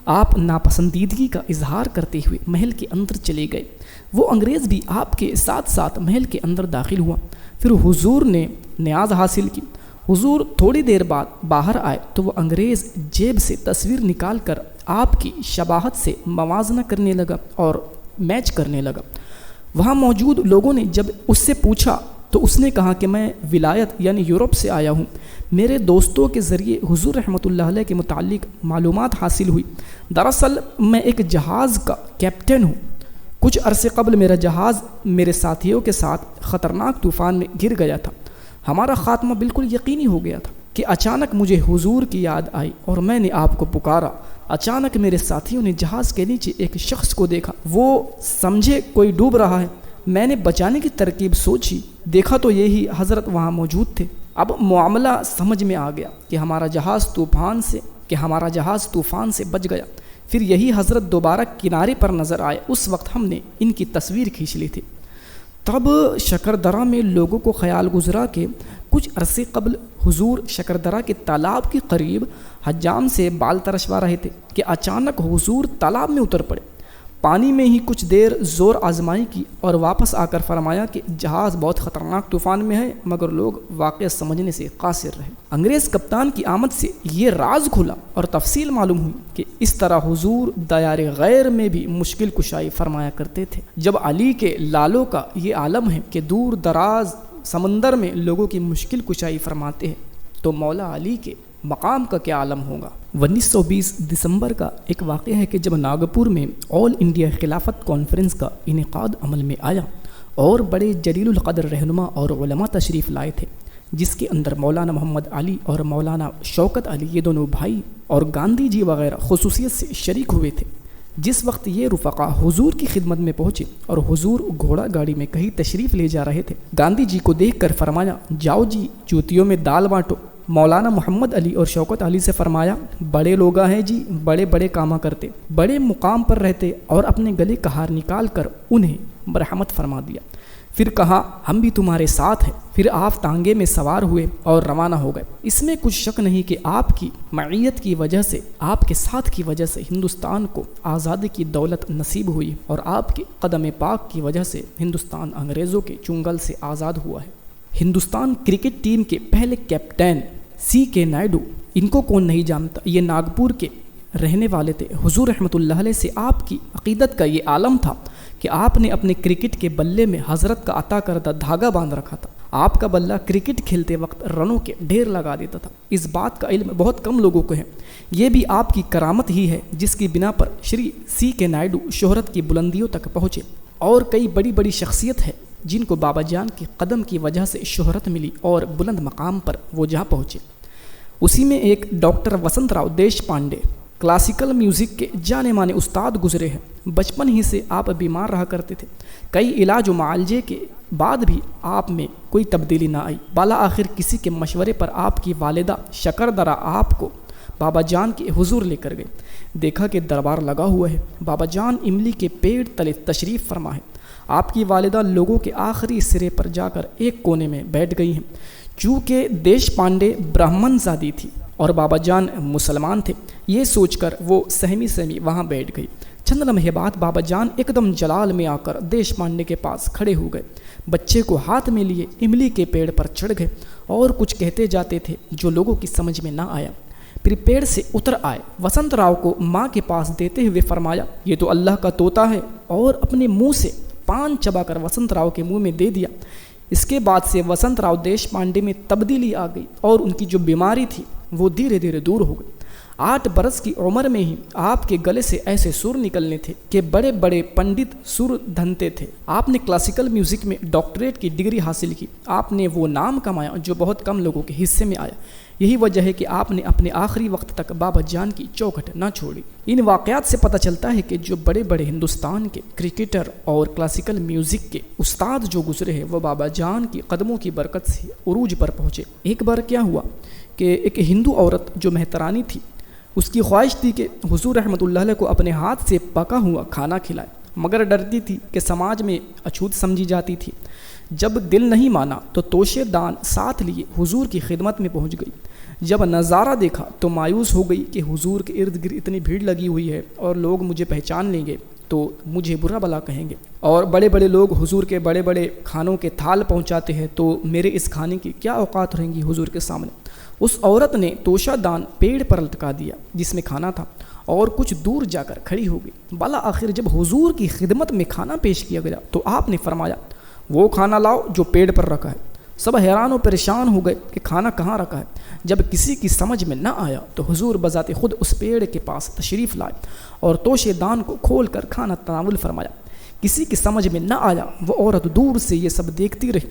آپ ناپسندیدگی کا اظہار کرتے ہوئے محل کے اندر چلے گئے۔ وہ انگریز بھی آپ کے ساتھ ساتھ محل کے اندر داخل ہوا۔ پھر حضور نے نیاز حاصل کی۔ حضور تھوڑی دیر بعد باہر آئے تو وہ انگریز جیب سے تصویر نکال کر آپ کی شباہت سے موازنہ کرنے لگا اور میچ کرنے لگا۔ وہاں موجود لوگوں نے جب اس سے پوچھا تو اس نے کہا کہ میں ولایت یعنی یورپ سے آیا ہوں، میرے دوستوں کے ذریعے حضور رحمۃ اللہ علیہ کے متعلق معلومات حاصل ہوئی۔ دراصل میں ایک جہاز کا کیپٹن ہوں۔ کچھ عرصے قبل میرا جہاز میرے ساتھیوں کے ساتھ خطرناک طوفان میں گر گیا تھا۔ ہمارا خاتمہ بالکل یقینی ہو گیا تھا کہ اچانک مجھے حضور کی یاد آئی اور میں نے آپ کو پکارا۔ اچانک میرے ساتھیوں نے جہاز کے نیچے ایک شخص کو دیکھا۔ وہ سمجھے کوئی ڈوب رہا ہے۔ میں نے بچانے کی ترکیب سوچی، دیکھا تو یہی حضرت وہاں موجود تھے۔ اب معاملہ سمجھ میں آ گیا کہ ہمارا جہاز طوفان سے بچ گیا۔ پھر یہی حضرت دوبارہ کنارے پر نظر آئے۔ اس وقت ہم نے ان کی تصویر کھینچ لی تھی۔ تب شکردرہ میں لوگوں کو خیال گزرا کہ کچھ عرصے قبل حضور شکردرہ کے تالاب کے قریب حجام سے بال ترشوا رہے تھے کہ اچانک حضور تالاب میں اتر پڑے۔ پانی میں ہی کچھ دیر زور آزمائی کی اور واپس آ کر فرمایا کہ جہاز بہت خطرناک طوفان میں ہے، مگر لوگ واقعہ سمجھنے سے قاصر رہے۔ انگریز کپتان کی آمد سے یہ راز کھلا اور تفصیل معلوم ہوئی کہ اس طرح حضور دیار غیر میں بھی مشکل کشائی فرمایا کرتے تھے۔ جب علی کے لالوں کا یہ عالم ہے کہ دور دراز سمندر میں لوگوں کی مشکل کشائی فرماتے ہیں، تو مولا علی کے مقام کا کیا عالم ہوگا۔ 1920 دسمبر کا ایک واقعہ ہے کہ جب ناگپور میں آل انڈیا خلافت کانفرنس کا انعقاد عمل میں آیا اور بڑے جلیل القدر رہنما اور علماء تشریف لائے تھے، جس کے اندر مولانا محمد علی اور مولانا شوکت علی یہ دونوں بھائی اور گاندھی جی وغیرہ خصوصیت سے شریک ہوئے تھے۔ جس وقت یہ رفقا حضور کی خدمت میں پہنچے اور حضور گھوڑا گاڑی میں کہیں تشریف لے جا رہے تھے، گاندھی جی کو دیکھ کر فرمایا، جاؤ جی جوتیوں میں دال بانٹو۔ مولانا محمد علی اور شوکت علی سے فرمایا، بڑے لوگ ہیں جی، بڑے بڑے کاما کرتے، بڑے مقام پر رہتے، اور اپنے گلے کا ہار نکال کر انہیں مرحمت فرما دیا۔ پھر کہا، ہم بھی تمہارے ساتھ ہیں۔ پھر آپ تانگے میں سوار ہوئے اور روانہ ہو گئے۔ اس میں کچھ شک نہیں کہ آپ کی معیت کی وجہ سے، آپ کے ساتھ کی وجہ سے ہندوستان کو آزادی کی دولت نصیب ہوئی، اور آپ کے قدم پاک کی وجہ سے ہندوستان انگریزوں کے چنگل سے آزاد ہوا ہے۔ ہندوستان کرکٹ ٹیم کے پہلے کیپٹن CK نائیڈو، ان کو کون نہیں جانتا، یہ ناگپور کے رہنے والے تھے۔ حضور رحمۃ اللہ علیہ سے آپ کی عقیدت کا یہ عالم تھا کہ آپ نے اپنے کرکٹ کے بلے میں حضرت کا عطا کردہ دھاگا باندھ رکھا تھا۔ آپ کا بلہ کرکٹ کھیلتے وقت رنوں کے ڈھیر لگا دیتا تھا۔ اس بات کا علم بہت کم لوگوں کو ہے۔ یہ بھی آپ کی کرامت ہی ہے جس کی بنا پر شری CK نائیڈو شہرت کی بلندیوں تک پہنچے، اور کئی بڑی بڑی شخصیت ہے جن کو بابا جان کے قدم کی وجہ سے شہرت ملی اور بلند مقام پر وہ جا پہنچے۔ اسی میں ایک ڈاکٹر وسنت راؤ دیش پانڈے، کلاسیکل میوزک کے جانے مانے استاد گزرے ہیں۔ بچپن ہی سے آپ بیمار رہا کرتے تھے۔ کئی علاج و معالجے کے بعد بھی آپ میں کوئی تبدیلی نہ آئی۔ بالا آخر کسی کے مشورے پر آپ کی والدہ شکردرا آپ کو بابا جان کے حضور لے کر گئے۔ دیکھا کہ دربار لگا ہوا ہے۔ بابا جان املی کے پیڑ تلے تشریف فرما ہے۔ آپ کی والدہ لوگوں کے آخری سرے پر جا کر ایک کونے میں بیٹھ گئی ہیں۔ چونکہ دیش پانڈے برہمن زادی تھی اور بابا جان مسلمان تھے، یہ سوچ کر وہ سہمی وہاں بیٹھ گئی۔ چند لمحے بعد بابا جان ایک دم جلال میں آ کر دیش پانڈے کے پاس کھڑے ہو گئے۔ بچے کو ہاتھ میں لیے املی کے پیڑ پر چڑھ گئے اور کچھ کہتے جاتے تھے جو لوگوں کی سمجھ میں نہ آیا۔ پھر پیڑ سے اتر آئے، وسنت راؤ کو ماں کے پاس دیتے ہوئے فرمایا، یہ تو اللہ کا طوطا ہے، اور اپنے منہ سے پان چبا کر وسنت راؤ کے منہ میں دے دیا۔ اس کے بعد سے وسنت راؤ دیش پانڈے میں تبدیلی آ گئی اور ان کی جو بیماری تھی وہ دھیرے دھیرے دور ہو گئی۔ 8 برس کی عمر میں ہی آپ کے گلے سے ایسے سر نکلنے تھے کہ بڑے بڑے پنڈت سر دھنتے تھے۔ آپ نے کلاسیکل میوزک میں ڈاکٹریٹ کی ڈگری حاصل کی۔ آپ نے وہ نام کمایا جو بہت کم لوگوں کے حصے میں آیا۔ یہی وجہ ہے کہ آپ نے اپنے آخری وقت تک بابا جان کی چوکھٹ نہ چھوڑی۔ ان واقعات سے پتہ چلتا ہے کہ جو بڑے بڑے ہندوستان کے کرکٹر اور کلاسیکل میوزک کے استاد جو گزرے ہیں وہ بابا جان کی قدموں کی برکت سے عروج پر پہنچے۔ ایک بار کیا ہوا کہ ایک ہندو عورت جو مہترانی تھی، اس کی خواہش تھی کہ حضور رحمۃ اللہ علیہ کو اپنے ہاتھ سے پکا ہوا کھانا کھلائے، مگر ڈرتی تھی کہ سماج میں اچھوت سمجھی جاتی تھی۔ جب دل نہیں مانا تو توشے دان ساتھ لیے حضور کی خدمت میں پہنچ گئی۔ جب نظارہ دیکھا تو مایوس ہو گئی کہ حضور کے ارد گرد اتنی بھیڑ لگی ہوئی ہے اور لوگ مجھے پہچان لیں گے تو مجھے برا بلا کہیں گے، اور بڑے بڑے لوگ حضور کے بڑے بڑے کھانوں کے تھال پہنچاتے ہیں تو میرے اس کھانے کی کیا اوقات رہیں گی حضور کے سامنے۔ اس عورت نے توشہ دان پیڑ پر لٹکا دیا جس میں کھانا تھا اور کچھ دور جا کر کھڑی ہو گئی۔ بالا آخر جب حضور کی خدمت میں کھانا پیش کیا گیا تو آپ نے فرمایا، وہ کھانا لاؤ جو پیڑ پر رکھا ہے۔ سب حیران و پریشان ہو گئے کہ کھانا کہاں رکھا ہے۔ جب کسی کی سمجھ میں نہ آیا تو حضور بذات خود اس پیڑ کے پاس تشریف لائے اور توشے دان کو کھول کر کھانا تناول فرمایا۔ کسی کی سمجھ میں نہ آیا، وہ عورت دور سے یہ سب دیکھتی رہی۔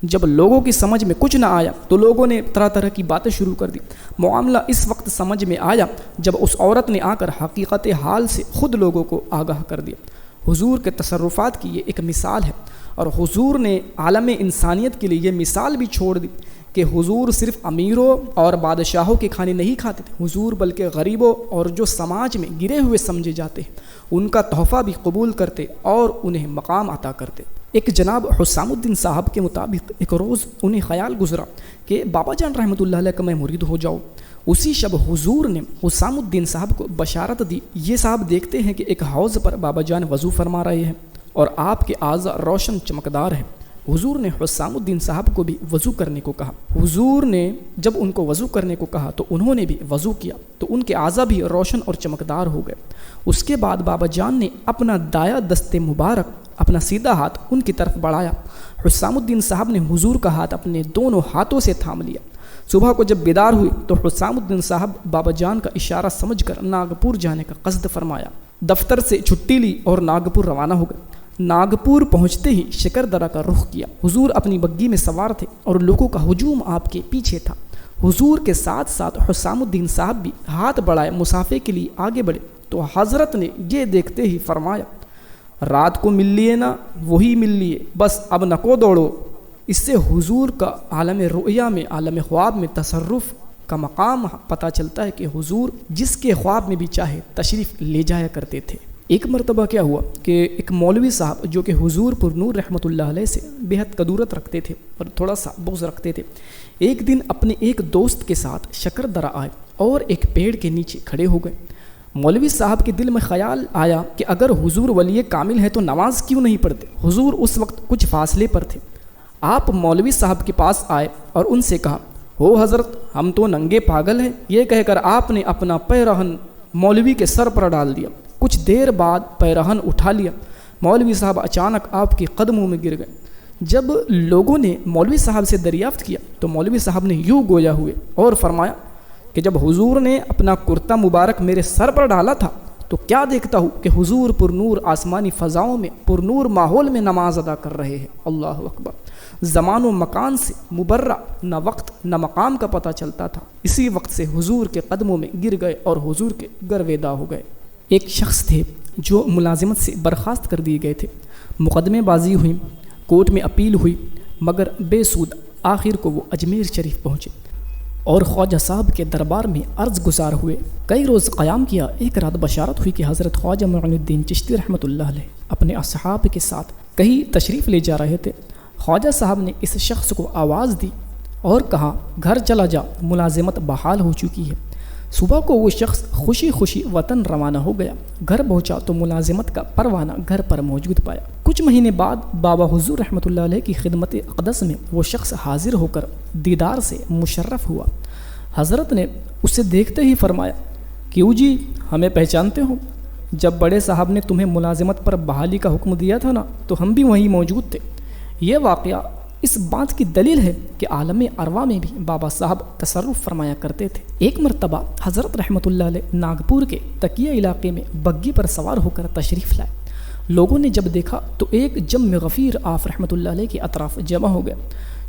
جب لوگوں کی سمجھ میں کچھ نہ آیا تو لوگوں نے طرح طرح کی باتیں شروع کر دی۔ معاملہ اس وقت سمجھ میں آیا جب اس عورت نے آ کر حقیقت حال سے خود لوگوں کو آگاہ کر دیا۔ حضور کے تصرفات کی یہ ایک مثال ہے، اور حضور نے عالم انسانیت کے لیے یہ مثال بھی چھوڑ دی کہ حضور صرف امیروں اور بادشاہوں کے کھانے نہیں کھاتے تھے، حضور بلکہ غریبوں اور جو سماج میں گرے ہوئے سمجھے جاتے ہیں ان کا تحفہ بھی قبول کرتے اور انہیں مقام عطا کرتے۔ ایک جناب حسام الدین صاحب کے مطابق ایک روز انہیں خیال گزرا کہ بابا جان رحمۃ اللہ علیہ کا میں مرید ہو جاؤں۔ اسی شب حضور نے حسام الدین صاحب کو بشارت دی، یہ صاحب دیکھتے ہیں کہ ایک حوض پر بابا جان وضو فرما رہے ہیں اور آپ کے اعضاء روشن چمکدار ہیں۔ حضور نے حسام الدین صاحب کو بھی وضو کرنے کو کہا۔ حضور نے جب ان کو وضو کرنے کو کہا تو انہوں نے بھی وضو کیا تو ان کے اعضاء بھی روشن اور چمکدار ہو گئے۔ اس کے بعد بابا جان نے اپنا دایاں دست مبارک، اپنا سیدھا ہاتھ ان کی طرف بڑھایا۔ حسام الدین صاحب نے حضور کا ہاتھ اپنے دونوں ہاتھوں سے تھام لیا۔ صبح کو جب بیدار ہوئی تو حسام الدین صاحب بابا جان کا اشارہ سمجھ کر ناگپور جانے کا قصد فرمایا۔ دفتر سے چھٹی لی اور ناگپور روانہ ہو گئے۔ ناگپور پہنچتے ہی شکردرہ کا رخ کیا۔ حضور اپنی بگی میں سوار تھے اور لوگوں کا ہجوم آپ کے پیچھے تھا۔ حضور کے ساتھ ساتھ حسام الدین صاحب بھی ہاتھ بڑھائے مسافے کے لیے آگے بڑھے تو حضرت نے یہ دیکھتے ہی فرمایا، رات کو مل لیے نا، وہی مل لیے، بس اب نہ کو دوڑو۔ اس سے حضور کا عالم رؤیا میں، عالم خواب میں تصرف کا مقام پتہ چلتا ہے کہ حضور جس کے خواب میں بھی چاہے تشریف لے جایا کرتے تھے۔ ایک مرتبہ کیا ہوا کہ ایک مولوی صاحب جو کہ حضور پر نور رحمۃ اللہ علیہ سے بےحد قدورت رکھتے تھے اور تھوڑا سا بغض رکھتے تھے، ایک دن اپنے ایک دوست کے ساتھ شکردرہ آئے اور ایک پیڑ کے نیچے کھڑے ہو گئے۔ مولوی صاحب کے دل میں خیال آیا کہ اگر حضور ولی کامل ہے تو نماز کیوں نہیں پڑھتے؟ حضور اس وقت کچھ فاصلے پر تھے۔ آپ مولوی صاحب کے پاس آئے اور ان سے کہا، ہو حضرت ہم تو ننگے پاگل ہیں۔ یہ کہہ کر آپ نے اپنا پیرہن مولوی کے سر پر ڈال دیا۔ کچھ دیر بعد پیرہن اٹھا لیا۔ مولوی صاحب اچانک آپ کے قدموں میں گر گئے۔ جب لوگوں نے مولوی صاحب سے دریافت کیا تو مولوی صاحب نے یوں گویا ہوئے اور فرمایا کہ جب حضور نے اپنا کرتا مبارک میرے سر پر ڈالا تھا تو کیا دیکھتا ہوں کہ حضور پر نور آسمانی فضاؤں میں پر نور ماحول میں نماز ادا کر رہے ہیں۔ اللہ اکبر۔ زمان و مکان سے مبرہ نہ وقت نہ مقام کا پتہ چلتا تھا۔ اسی وقت سے حضور کے قدموں میں گر گئے اور حضور کے گرویدہ ہو گئے۔ ایک شخص تھے جو ملازمت سے برخاست کر دیے گئے تھے۔ مقدمے بازی ہوئی، کورٹ میں اپیل ہوئی، مگر بے سود آخر کو وہ اجمیر شریف پہنچے اور خواجہ صاحب کے دربار میں عرض گزار ہوئے۔ کئی روز قیام کیا۔ ایک رات بشارت ہوئی کہ حضرت خواجہ معین الدین چشتی رحمۃ اللہ علیہ اپنے اصحاب کے ساتھ کہیں تشریف لے جا رہے تھے۔ خواجہ صاحب نے اس شخص کو آواز دی اور کہا، گھر چلا جا، ملازمت بحال ہو چکی ہے۔ صبح کو وہ شخص خوشی خوشی وطن روانہ ہو گیا۔ گھر پہنچا تو ملازمت کا پروانہ گھر پر موجود پایا۔ کچھ مہینے بعد بابا حضور رحمۃ اللہ علیہ کی خدمت اقدس میں وہ شخص حاضر ہو کر دیدار سے مشرف ہوا۔ حضرت نے اسے دیکھتے ہی فرمایا، کیوں جی ہمیں پہچانتے ہو؟ جب بڑے صاحب نے تمہیں ملازمت پر بحالی کا حکم دیا تھا نا تو ہم بھی وہیں موجود تھے۔ یہ واقعہ اس بات کی دلیل ہے کہ عالم ارواح میں بھی بابا صاحب تصرف فرمایا کرتے تھے۔ ایک مرتبہ حضرت رحمۃ اللہ علیہ ناگپور کے تکیہ علاقے میں بگی پر سوار ہو کر تشریف لائے۔ لوگوں نے جب دیکھا تو ایک جم غفیر آپ رحمۃ اللہ علیہ کے اطراف جمع ہو گئے۔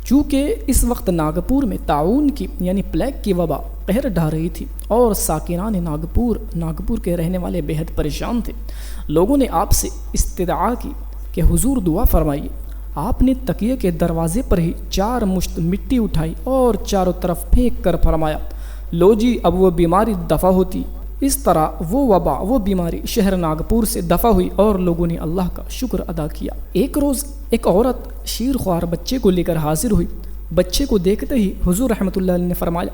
چونکہ اس وقت ناگپور میں طاعون کی یعنی پلیگ کی وبا قہر ڈھا رہی تھی اور ساکنان ناگپور کے رہنے والے بےحد پریشان تھے۔ لوگوں نے آپ سے استدعا کی کہ حضور دعا فرمائیے۔ آپ نے تکیے کے دروازے پر ہی 4 مشت مٹی اٹھائی اور چاروں طرف پھینک کر فرمایا، لو جی اب وہ بیماری دفع ہوتی۔ اس طرح وہ وبا، وہ بیماری شہر ناگپور سے دفع ہوئی اور لوگوں نے اللہ کا شکر ادا کیا۔ ایک روز ایک عورت شیر خوار بچے کو لے کر حاضر ہوئی۔ بچے کو دیکھتے ہی حضور رحمۃ اللہ علیہ نے فرمایا،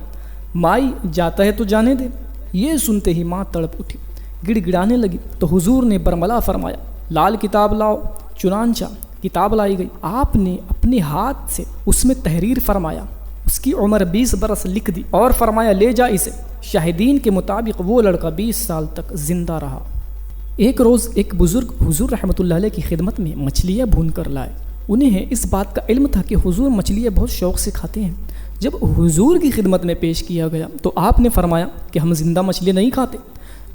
مائی جاتا ہے تو جانے دے۔ یہ سنتے ہی ماں تڑپ اٹھی، گڑ گڑانے لگی تو حضور نے برملا فرمایا، لال کتاب لاؤ۔ چنانچہ کتاب لائی گئی۔ آپ نے اپنے ہاتھ سے اس میں تحریر فرمایا، اس کی عمر 20 برس لکھ دی اور فرمایا، لے جا اسے۔ شاہدین کے مطابق وہ لڑکا 20 سال تک زندہ رہا۔ ایک روز ایک بزرگ حضور رحمۃ اللہ علیہ کی خدمت میں مچھلیاں بھون کر لائے۔ انہیں اس بات کا علم تھا کہ حضور مچھلیاں بہت شوق سے کھاتے ہیں۔ جب حضور کی خدمت میں پیش کیا گیا تو آپ نے فرمایا کہ ہم زندہ مچھلی نہیں کھاتے۔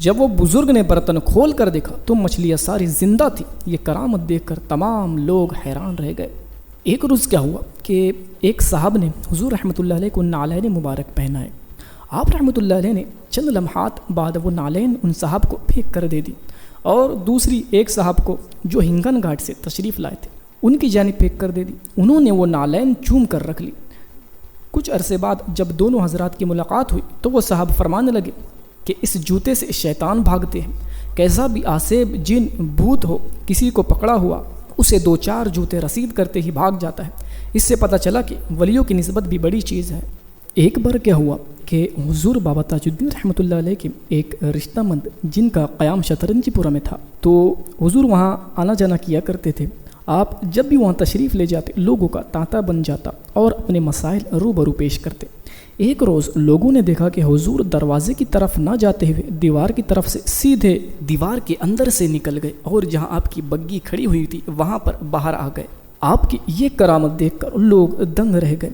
جب وہ بزرگ نے برتن کھول کر دیکھا تو مچھلیاں ساری زندہ تھی۔ یہ کرامت دیکھ کر تمام لوگ حیران رہ گئے۔ ایک روز کیا ہوا کہ ایک صاحب نے حضور رحمۃ اللہ علیہ کو نالین مبارک پہنائے۔ آپ رحمۃ اللہ علیہ نے چند لمحات بعد وہ نالین ان صاحب کو پھینک کر دے دی اور دوسری ایک صاحب کو جو ہنگن گھاٹ سے تشریف لائے تھے ان کی جانب پھینک کر دے دی۔ انہوں نے وہ نالین چوم کر رکھ لی۔ کچھ عرصے بعد جب دونوں حضرات کی ملاقات ہوئی تو وہ صاحب فرمانے لگے کہ اس جوتے سے شیطان بھاگتے ہیں۔ کیسا بھی آسیب جن بھوت ہو کسی کو پکڑا ہوا اسے 2-4 جوتے رسید کرتے ہی بھاگ جاتا ہے۔ اس سے پتہ چلا کہ ولیوں کی نسبت بھی بڑی چیز ہے۔ ایک بار کیا ہوا، کہ حضور بابا تاج الدین رحمۃ اللہ علیہ کے ایک رشتہ مند جن کا قیام شطرنجی پورہ میں تھا، تو حضور وہاں آنا جانا کیا کرتے تھے۔ آپ جب بھی وہاں تشریف لے جاتے لوگوں کا تانتا بن جاتا اور اپنے مسائل روبرو پیش کرتے۔ ایک روز لوگوں نے دیکھا کہ حضور دروازے کی طرف نہ جاتے ہوئے دیوار کی طرف سے سیدھے دیوار کے اندر سے نکل گئے اور جہاں آپ کی بگی کھڑی ہوئی تھی وہاں پر باہر آ گئے۔ آپ کی یہ کرامت دیکھ کر لوگ دنگ رہ گئے۔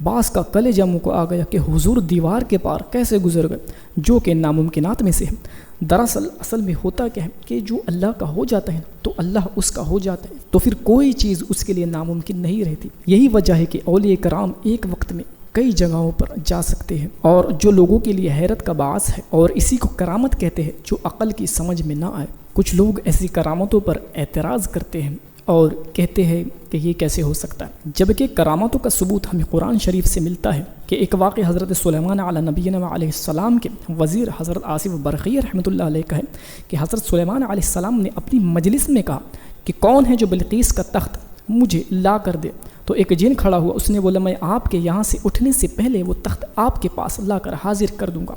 بعض کا کلیجہ منہ کو آ گیا کہ حضور دیوار کے پار کیسے گزر گئے، جو کہ ناممکنات میں سے ہے۔ دراصل اصل میں ہوتا کیا ہے کہ جو اللہ کا ہو جاتا ہے تو اللہ اس کا ہو جاتا ہے، تو پھر کوئی چیز اس کے لیے ناممکن نہیں رہتی۔ یہی وجہ ہے کہ اولیاء کرام ایک وقت میں کئی جگہوں پر جا سکتے ہیں، اور جو لوگوں کے لیے حیرت کا باعث ہے، اور اسی کو کرامت کہتے ہیں جو عقل کی سمجھ میں نہ آئے۔ کچھ لوگ ایسی کرامتوں پر اعتراض کرتے ہیں اور کہتے ہیں کہ یہ کیسے ہو سکتا ہے، جبکہ کرامتوں کا ثبوت ہمیں قرآن شریف سے ملتا ہے کہ ایک واقعہ حضرت سلیمان علی نبینا علیہ السلام کے وزیر حضرت آصف برقی رحمۃ اللہ علیہ کا ہے کہ حضرت سلیمان علیہ السلام نے اپنی مجلس میں کہا کہ کون ہے جو بلقیس کا تخت مجھے لا کر دے، تو ایک جن کھڑا ہوا، اس نے بولا میں آپ کے یہاں سے اٹھنے سے پہلے وہ تخت آپ کے پاس لا کر حاضر کر دوں گا،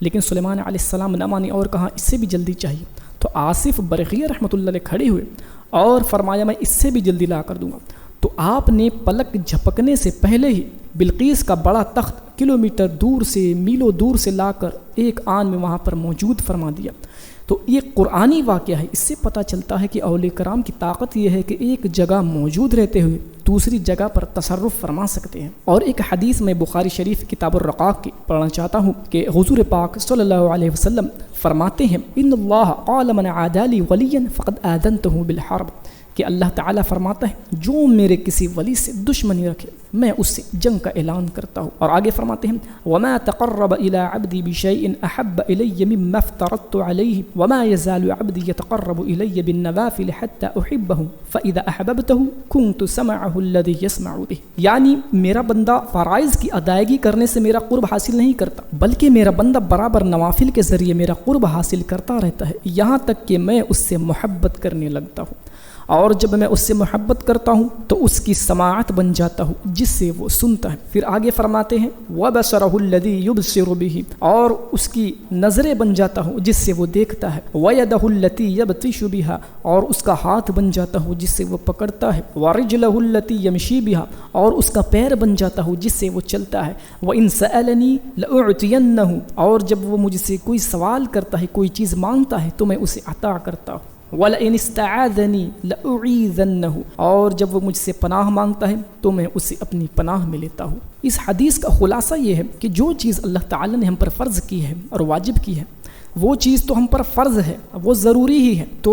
لیکن سلیمان علیہ السلام نہ مانی اور کہا اس سے بھی جلدی چاہیے۔ تو آصف برقی رحمۃ اللہ علیہ کھڑے ہوئے اور فرمایا میں اس سے بھی جلدی لا کر دوں گا، تو آپ نے پلک جھپکنے سے پہلے ہی بلقیس کا بڑا تخت کلومیٹر دور سے میلوں دور سے لا کر ایک آن میں وہاں پر موجود فرما دیا۔ تو یہ قرآنی واقعہ ہے، اس سے پتہ چلتا ہے کہ اولیاء کرام کی طاقت یہ ہے کہ ایک جگہ موجود رہتے ہوئے دوسری جگہ پر تصرف فرما سکتے ہیں۔ اور ایک حدیث میں بخاری شریف کتاب الرقاق کی پڑھنا چاہتا ہوں کہ حضور پاک صلی اللہ علیہ وسلم فرماتے ہیں ان اللہ قال من عادى لي وليا فقد آذنته بالحرب، کہ اللہ تعالیٰ فرماتا ہے جو میرے کسی ولی سے دشمنی رکھے میں اس سے جنگ کا اعلان کرتا ہوں۔ اور آگے فرماتے ہیں وما تقرب الى عبدي بشيء احب الي مما افترضت عليه وما يزال عبدي يتقرب الي بالنوافل حتى احبه فاذا احببته كنت سمعه الذي يسمع به، یعنی میرا بندہ فرائض کی ادائیگی کرنے سے میرا قرب حاصل نہیں کرتا، بلکہ میرا بندہ برابر نوافل کے ذریعے میرا قرب حاصل کرتا رہتا ہے یہاں تک کہ میں اس سے محبت کرنے لگتا ہوں، اور جب میں اس سے محبت کرتا ہوں تو اس کی سماعت بن جاتا ہوں جس سے وہ سنتا ہے۔ پھر آگے فرماتے ہیں وَبَصَرَهُ الَّذِي يُبْصِرُ بِهِ، اور اس کی نظریں بن جاتا ہوں جس سے وہ دیکھتا ہے، وَيَدَهُ الَّتِي يَبْطِشُ بِهَا، اور اس کا ہاتھ بن جاتا ہوں جس سے وہ پکڑتا ہے، وَرِجْلَهُ الَّتِي يَمْشِي بِهَا، اور اس کا پیر بن جاتا ہوں جس سے وہ چلتا ہے، وَإِن سَأَلَنِي لَأُعْطِيَنَّهُ، اور جب وہ مجھ سے کوئی سوال کرتا ہے کوئی چیز مانگتا ہے تو میں اسے عطا کرتا ہوں، وَلَئِنِ اسْتَعَاذَنِي لَأُعِيذَنَّهُ، اور جب وہ مجھ سے پناہ مانگتا ہے تو میں اسے اپنی پناہ میں لیتا ہوں۔ اس حدیث کا خلاصہ یہ ہے کہ جو چیز اللہ تعالی نے ہم پر فرض کی ہے اور واجب کی ہے وہ چیز تو ہم پر فرض ہے، وہ ضروری ہی ہے، تو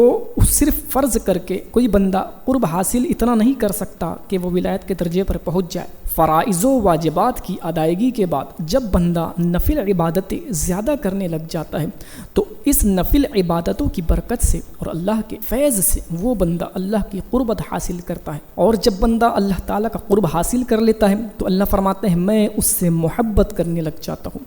صرف فرض کر کے کوئی بندہ قرب حاصل اتنا نہیں کر سکتا کہ وہ ولایت کے درجے پر پہنچ جائے۔ فرائض و واجبات کی ادائیگی کے بعد جب بندہ نفل عبادتیں زیادہ کرنے لگ جاتا ہے تو اس نفل عبادتوں کی برکت سے اور اللہ کے فیض سے وہ بندہ اللہ کی قربت حاصل کرتا ہے، اور جب بندہ اللہ تعالیٰ کا قرب حاصل کر لیتا ہے تو اللہ فرماتے ہیں میں اس سے محبت کرنے لگ جاتا ہوں،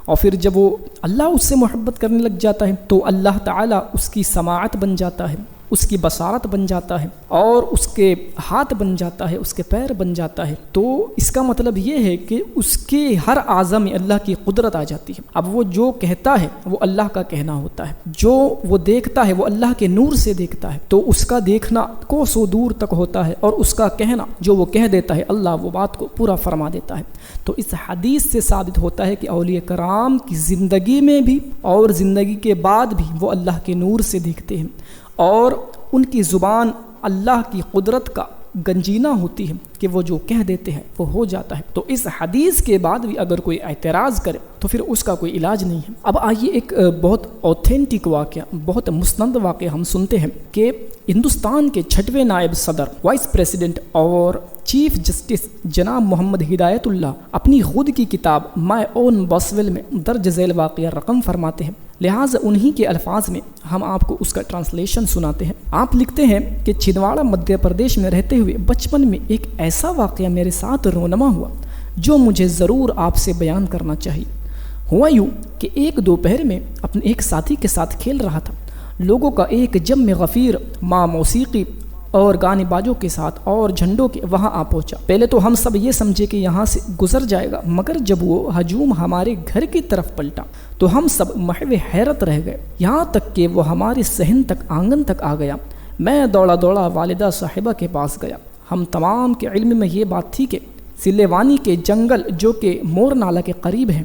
اور پھر جب وہ اللہ اس سے محبت کرنے لگ جاتا ہے تو اللہ تعالیٰ اس کی سماعت بن جاتا ہے، اس کی بصارت بن جاتا ہے، اور اس کے ہاتھ بن جاتا ہے، اس کے پیر بن جاتا ہے۔ تو اس کا مطلب یہ ہے کہ اس کے ہر اعضاء میں اللہ کی قدرت آ جاتی ہے۔ اب وہ جو کہتا ہے وہ اللہ کا کہنا ہوتا ہے، جو وہ دیکھتا ہے وہ اللہ کے نور سے دیکھتا ہے، تو اس کا دیکھنا کوسوں دور تک ہوتا ہے، اور اس کا کہنا جو وہ کہہ دیتا ہے اللہ وہ بات کو پورا فرما دیتا ہے۔ تو اس حدیث سے ثابت ہوتا ہے کہ اولیاء کرام کی زندگی میں بھی اور زندگی کے بعد بھی وہ اللہ کے نور سے دیکھتے ہیں، اور ان کی زبان اللہ کی قدرت کا گنجینہ ہوتی ہے کہ وہ جو کہہ دیتے ہیں وہ ہو جاتا ہے۔ تو اس حدیث کے بعد بھی اگر کوئی اعتراض کرے تو پھر اس کا کوئی علاج نہیں ہے۔ اب آئیے ایک بہت اوتھینٹک واقعہ، بہت مستند واقعہ ہم سنتے ہیں کہ ہندوستان کے 6ویں نائب صدر، وائس پریزیڈنٹ اور چیف جسٹس جناب محمد ہدایت اللہ اپنی خود کی کتاب مائی اون باسویل میں درج ذیل واقعہ رقم فرماتے ہیں، لہٰذا انہی کے الفاظ میں ہم آپ کو اس کا ٹرانسلیشن سناتے ہیں۔ آپ لکھتے ہیں کہ چھندواڑہ مدھیہ پردیش میں رہتے ہوئے بچپن میں ایک ایسا واقعہ میرے ساتھ رونما ہوا جو مجھے ضرور آپ سے بیان کرنا چاہیے۔ ہوا یوں کہ ایک دوپہر میں اپنے ایک ساتھی کے ساتھ کھیل رہا تھا، لوگوں کا ایک جم غفیر ماں موسیقی اور گانے باجوں کے ساتھ اور جھنڈوں کے وہاں آ پہنچا۔ پہلے تو ہم سب یہ سمجھے کہ یہاں سے گزر جائے گا، مگر جب وہ ہجوم ہمارے گھر کی طرف پلٹا تو ہم سب محو حیرت رہ گئے، یہاں تک کہ وہ ہمارے صحن تک آنگن تک آ گیا۔ میں دوڑا دوڑا والدہ صاحبہ کے پاس گیا۔ ہم تمام کے علم میں یہ بات تھی کہ سلیوانی کے جنگل جو کہ مور نالہ کے قریب ہیں،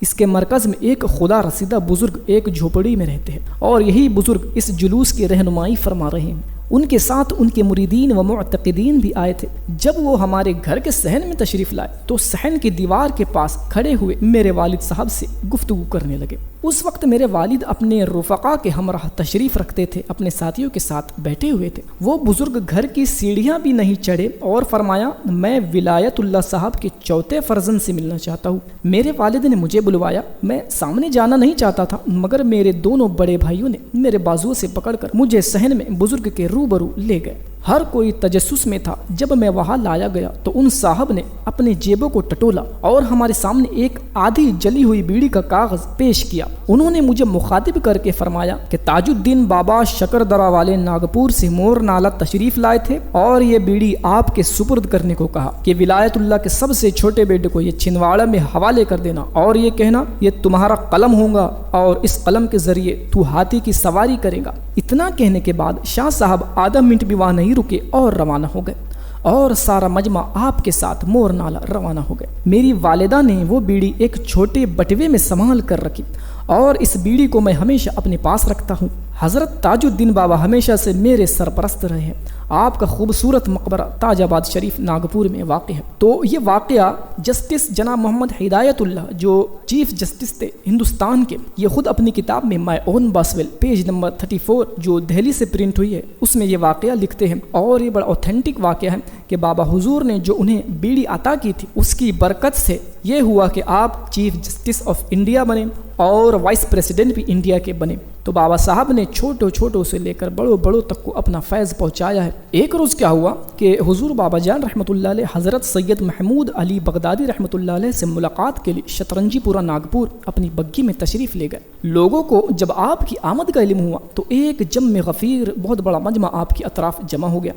اس کے مرکز میں ایک خدا رسیدہ بزرگ ایک جھوپڑی میں رہتے ہیں، اور یہی بزرگ اس جلوس کی رہنمائی فرما رہے ہیں۔ ان کے ساتھ ان کے مریدین و معتقدین بھی آئے تھے۔ جب وہ ہمارے گھر کے صحن میں تشریف لائے تو صحن کی دیوار کے پاس کھڑے ہوئے میرے والد صاحب سے گفتگو کرنے لگے۔ اس وقت میرے والد اپنے رفقا کے ہمراہ تشریف رکھتے تھے، اپنے ساتھیوں کے ساتھ بیٹھے ہوئے تھے۔ وہ بزرگ گھر کی سیڑھیاں بھی نہیں چڑھے اور فرمایا، میں ولایت اللہ صاحب کے چوتھے فرزند سے ملنا چاہتا ہوں۔ میرے والد نے مجھے بلوایا۔ میں سامنے جانا نہیں چاہتا تھا، مگر میرے دونوں بڑے بھائیوں نے میرے بازو سے پکڑ کر مجھے صحن میں بزرگ کے روبرو لے گئے۔ ہر کوئی تجسس میں تھا۔ جب میں وہاں لایا گیا تو ان صاحب نے اپنے جیبوں کو ٹٹولا اور ہمارے سامنے ایک آدھی جلی ہوئی بیڑی کا کاغذ پیش کیا۔ انہوں نے مجھے مخاطب کر کے فرمایا کہ تاج الدین بابا شکردرہ والے ناگپور سے مور نالہ تشریف لائے تھے اور یہ بیڑی آپ کے سپرد کرنے کو کہا کہ ولایت اللہ کے سب سے چھوٹے بیٹے کو یہ چھندواڑہ میں حوالے کر دینا اور یہ کہنا یہ تمہارا قلم ہوگا اور اس قلم کے ذریعے تو ہاتھی کی سواری کرے گا۔ اتنا کہنے کے بعد شاہ صاحب آدھا منٹ بھی وہاں نہیں رکے اور روانہ ہو گئے، اور سارا مجمع آپ کے ساتھ مور نالہ روانہ ہو گئے۔ میری والدہ نے وہ بیڑی ایک چھوٹے بٹوے میں سنبھال کر رکھی، اور اس بیڑی کو میں ہمیشہ اپنے پاس رکھتا ہوں۔ حضرت تاج الدین بابا ہمیشہ سے میرے سرپرست رہے ہیں۔ آپ کا خوبصورت مقبرہ تاج آباد شریف ناگپور میں واقع ہے۔ تو یہ واقعہ جسٹس جناب محمد ہدایت اللہ جو چیف جسٹس تھے ہندوستان کے، یہ خود اپنی کتاب میں مائی اون باسویل پیج نمبر 34 جو دہلی سے پرنٹ ہوئی ہے اس میں یہ واقعہ لکھتے ہیں، اور یہ بڑا اوتھینٹک واقعہ ہے کہ بابا حضور نے جو انہیں بیڑی عطا کی تھی اس کی برکت سے یہ ہوا کہ آپ چیف جسٹس آف انڈیا بنے اور وائس پریسیڈنٹ بھی انڈیا کے بنے۔ تو بابا صاحب نے چھوٹوں چھوٹوں سے لے کر بڑوں بڑوں تک کو اپنا فیض پہنچایا ہے۔ ایک روز کیا ہوا کہ حضور بابا جان رحمۃ اللہ علیہ حضرت سید محمود علی بغدادی رحمۃ اللہ علیہ سے ملاقات کے لیے شترنجی پورہ ناگپور اپنی بگی میں تشریف لے گئے۔ لوگوں کو جب آپ کی آمد کا علم ہوا تو ایک جم غفیر بہت بڑا مجمع آپ کے اطراف جمع ہو گیا۔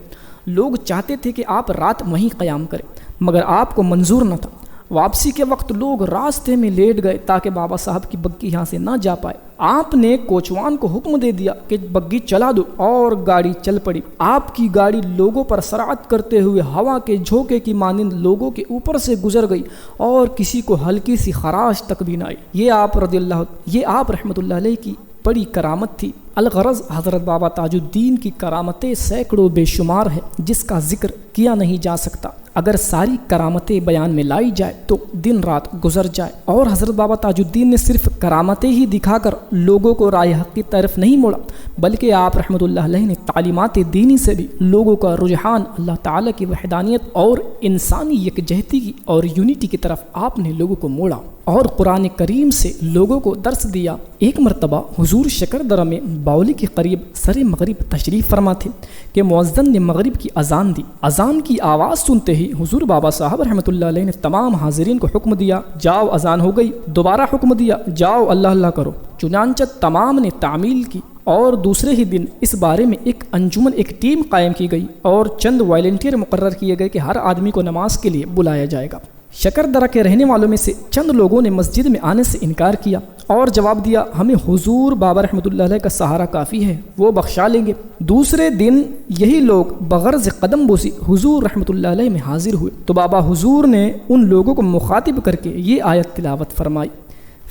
لوگ چاہتے تھے کہ آپ رات وہیں قیام کریں، مگر آپ کو منظور نہ تھا۔ واپسی کے وقت لوگ راستے میں لیٹ گئے تاکہ بابا صاحب کی بگی یہاں سے نہ جا پائے۔ آپ نے کوچوان کو حکم دے دیا کہ بگی چلا دو، اور گاڑی چل پڑی۔ آپ کی گاڑی لوگوں پر سرعت کرتے ہوئے ہوا کے جھونکے کی مانند لوگوں کے اوپر سے گزر گئی، اور کسی کو ہلکی سی خراش تک بھی نہ آئی۔ یہ آپ رحمۃ اللہ علیہ کی بڑی کرامت تھی۔ الغرض حضرت بابا تاج الدین کی کرامتیں سینکڑوں بے شمار ہے جس کا ذکر کیا نہیں جا سکتا۔ اگر ساری کرامتیں بیان میں لائی جائے تو دن رات گزر جائے۔ اور حضرت بابا تاج الدین نے صرف کرامتیں ہی دکھا کر لوگوں کو راہ حق کی طرف نہیں موڑا، بلکہ آپ رحمۃ اللہ علیہ نے تعلیمات دینی سے بھی لوگوں کا رجحان اللہ تعالیٰ کی وحدانیت اور انسانی یکجہتی کی اور یونٹی کی طرف آپ نے لوگوں کو موڑا، اور قرآن کریم سے لوگوں کو درس دیا۔ ایک مرتبہ حضور شکردرہ میں باولی کے قریب سر مغرب تشریف فرما تھے کہ مؤذن نے مغرب کی اذان دی۔ اذان کی آواز سنتے ہی حضور بابا صاحب رحمۃ اللہ علیہ نے تمام حاضرین کو حکم دیا، جاؤ اذان ہو گئی۔ دوبارہ حکم دیا، جاؤ اللہ اللہ کرو۔ چنانچہ تمام نے تعمیل کی، اور دوسرے ہی دن اس بارے میں ایک انجمن، ایک ٹیم قائم کی گئی، اور چند والنٹیئر مقرر کیے گئے کہ ہر آدمی کو نماز کے لیے بلایا جائے گا۔ شکردرہ کے رہنے والوں میں سے چند لوگوں نے مسجد میں آنے سے انکار کیا اور جواب دیا، ہمیں حضور بابا رحمۃ اللہ علیہ کا سہارا کافی ہے، وہ بخشا لیں گے۔ دوسرے دن یہی لوگ بغرض قدم بوسی حضور رحمۃ اللہ علیہ میں حاضر ہوئے تو بابا حضور نے ان لوگوں کو مخاطب کر کے یہ آیت تلاوت فرمائی،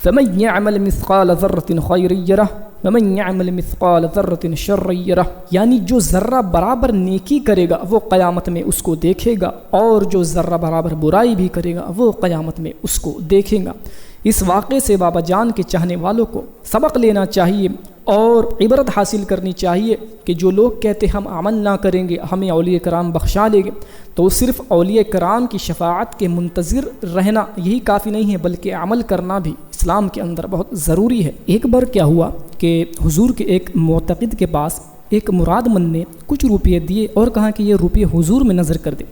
فَمَن يَعْمَلْ مِثْقَالَ ذَرَّةٍ خَيْرًا يَرَهُ وَمَن يَعْمَلْ مِثْقَالَ ذَرَّةٍ شَرًّا يَرَهُ، یعنی جو ذرہ برابر نیکی کرے گا وہ قیامت میں اس کو دیکھے گا، اور جو ذرہ برابر برائی بھی کرے گا وہ قیامت میں اس کو دیکھے گا۔ اس واقعے سے بابا جان کے چاہنے والوں کو سبق لینا چاہیے اور عبرت حاصل کرنی چاہیے کہ جو لوگ کہتے ہم عمل نہ کریں گے ہمیں اولیاء کرام بخشا لیں گے، تو صرف اولیاء کرام کی شفاعت کے منتظر رہنا یہی کافی نہیں ہے، بلکہ عمل کرنا بھی اسلام کے اندر بہت ضروری ہے۔ ایک بار کیا ہوا کہ حضور کے ایک معتقد کے پاس ایک مراد مند نے کچھ روپیے دیے اور کہا کہ یہ روپیے حضور میں نظر کر دے،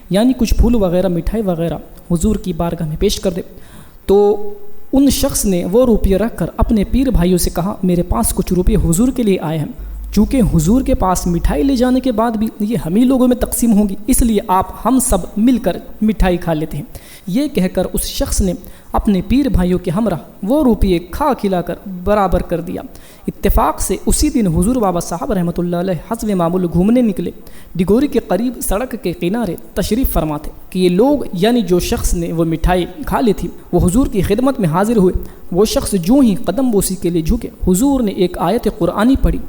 یعنی کچھ پھول وغیرہ مٹھائی وغیرہ حضور کی بارگاہ میں پیش کر دے۔ تو ان شخص نے وہ روپیے رکھ کر اپنے پیر بھائیوں سے کہا، میرے پاس کچھ روپیے حضور کے لیے آئے ہیں۔ چونکہ حضور کے پاس مٹھائی لے جانے کے بعد بھی یہ ہم ہی لوگوں میں تقسیم ہوگی، اس لیے آپ ہم سب مل کر مٹھائی کھا لیتے ہیں۔ یہ کہہ کر اس شخص نے اپنے پیر بھائیوں کے ہمراہ وہ روپیے کھا کھلا کر برابر کر دیا۔ اتفاق سے اسی دن حضور بابا صاحب رحمۃ اللہ علیہ حسب معمول گھومنے نکلے۔ ڈگوری کے قریب سڑک کے کنارے تشریف فرما تھے کہ یہ لوگ یعنی جو شخص نے وہ مٹھائی کھا لی تھی وہ حضور کی خدمت میں حاضر ہوئے۔ وہ شخص جو ہی قدم بوسی کے لیے جھکے، حضور نے ایک آیت قرآنی پڑھی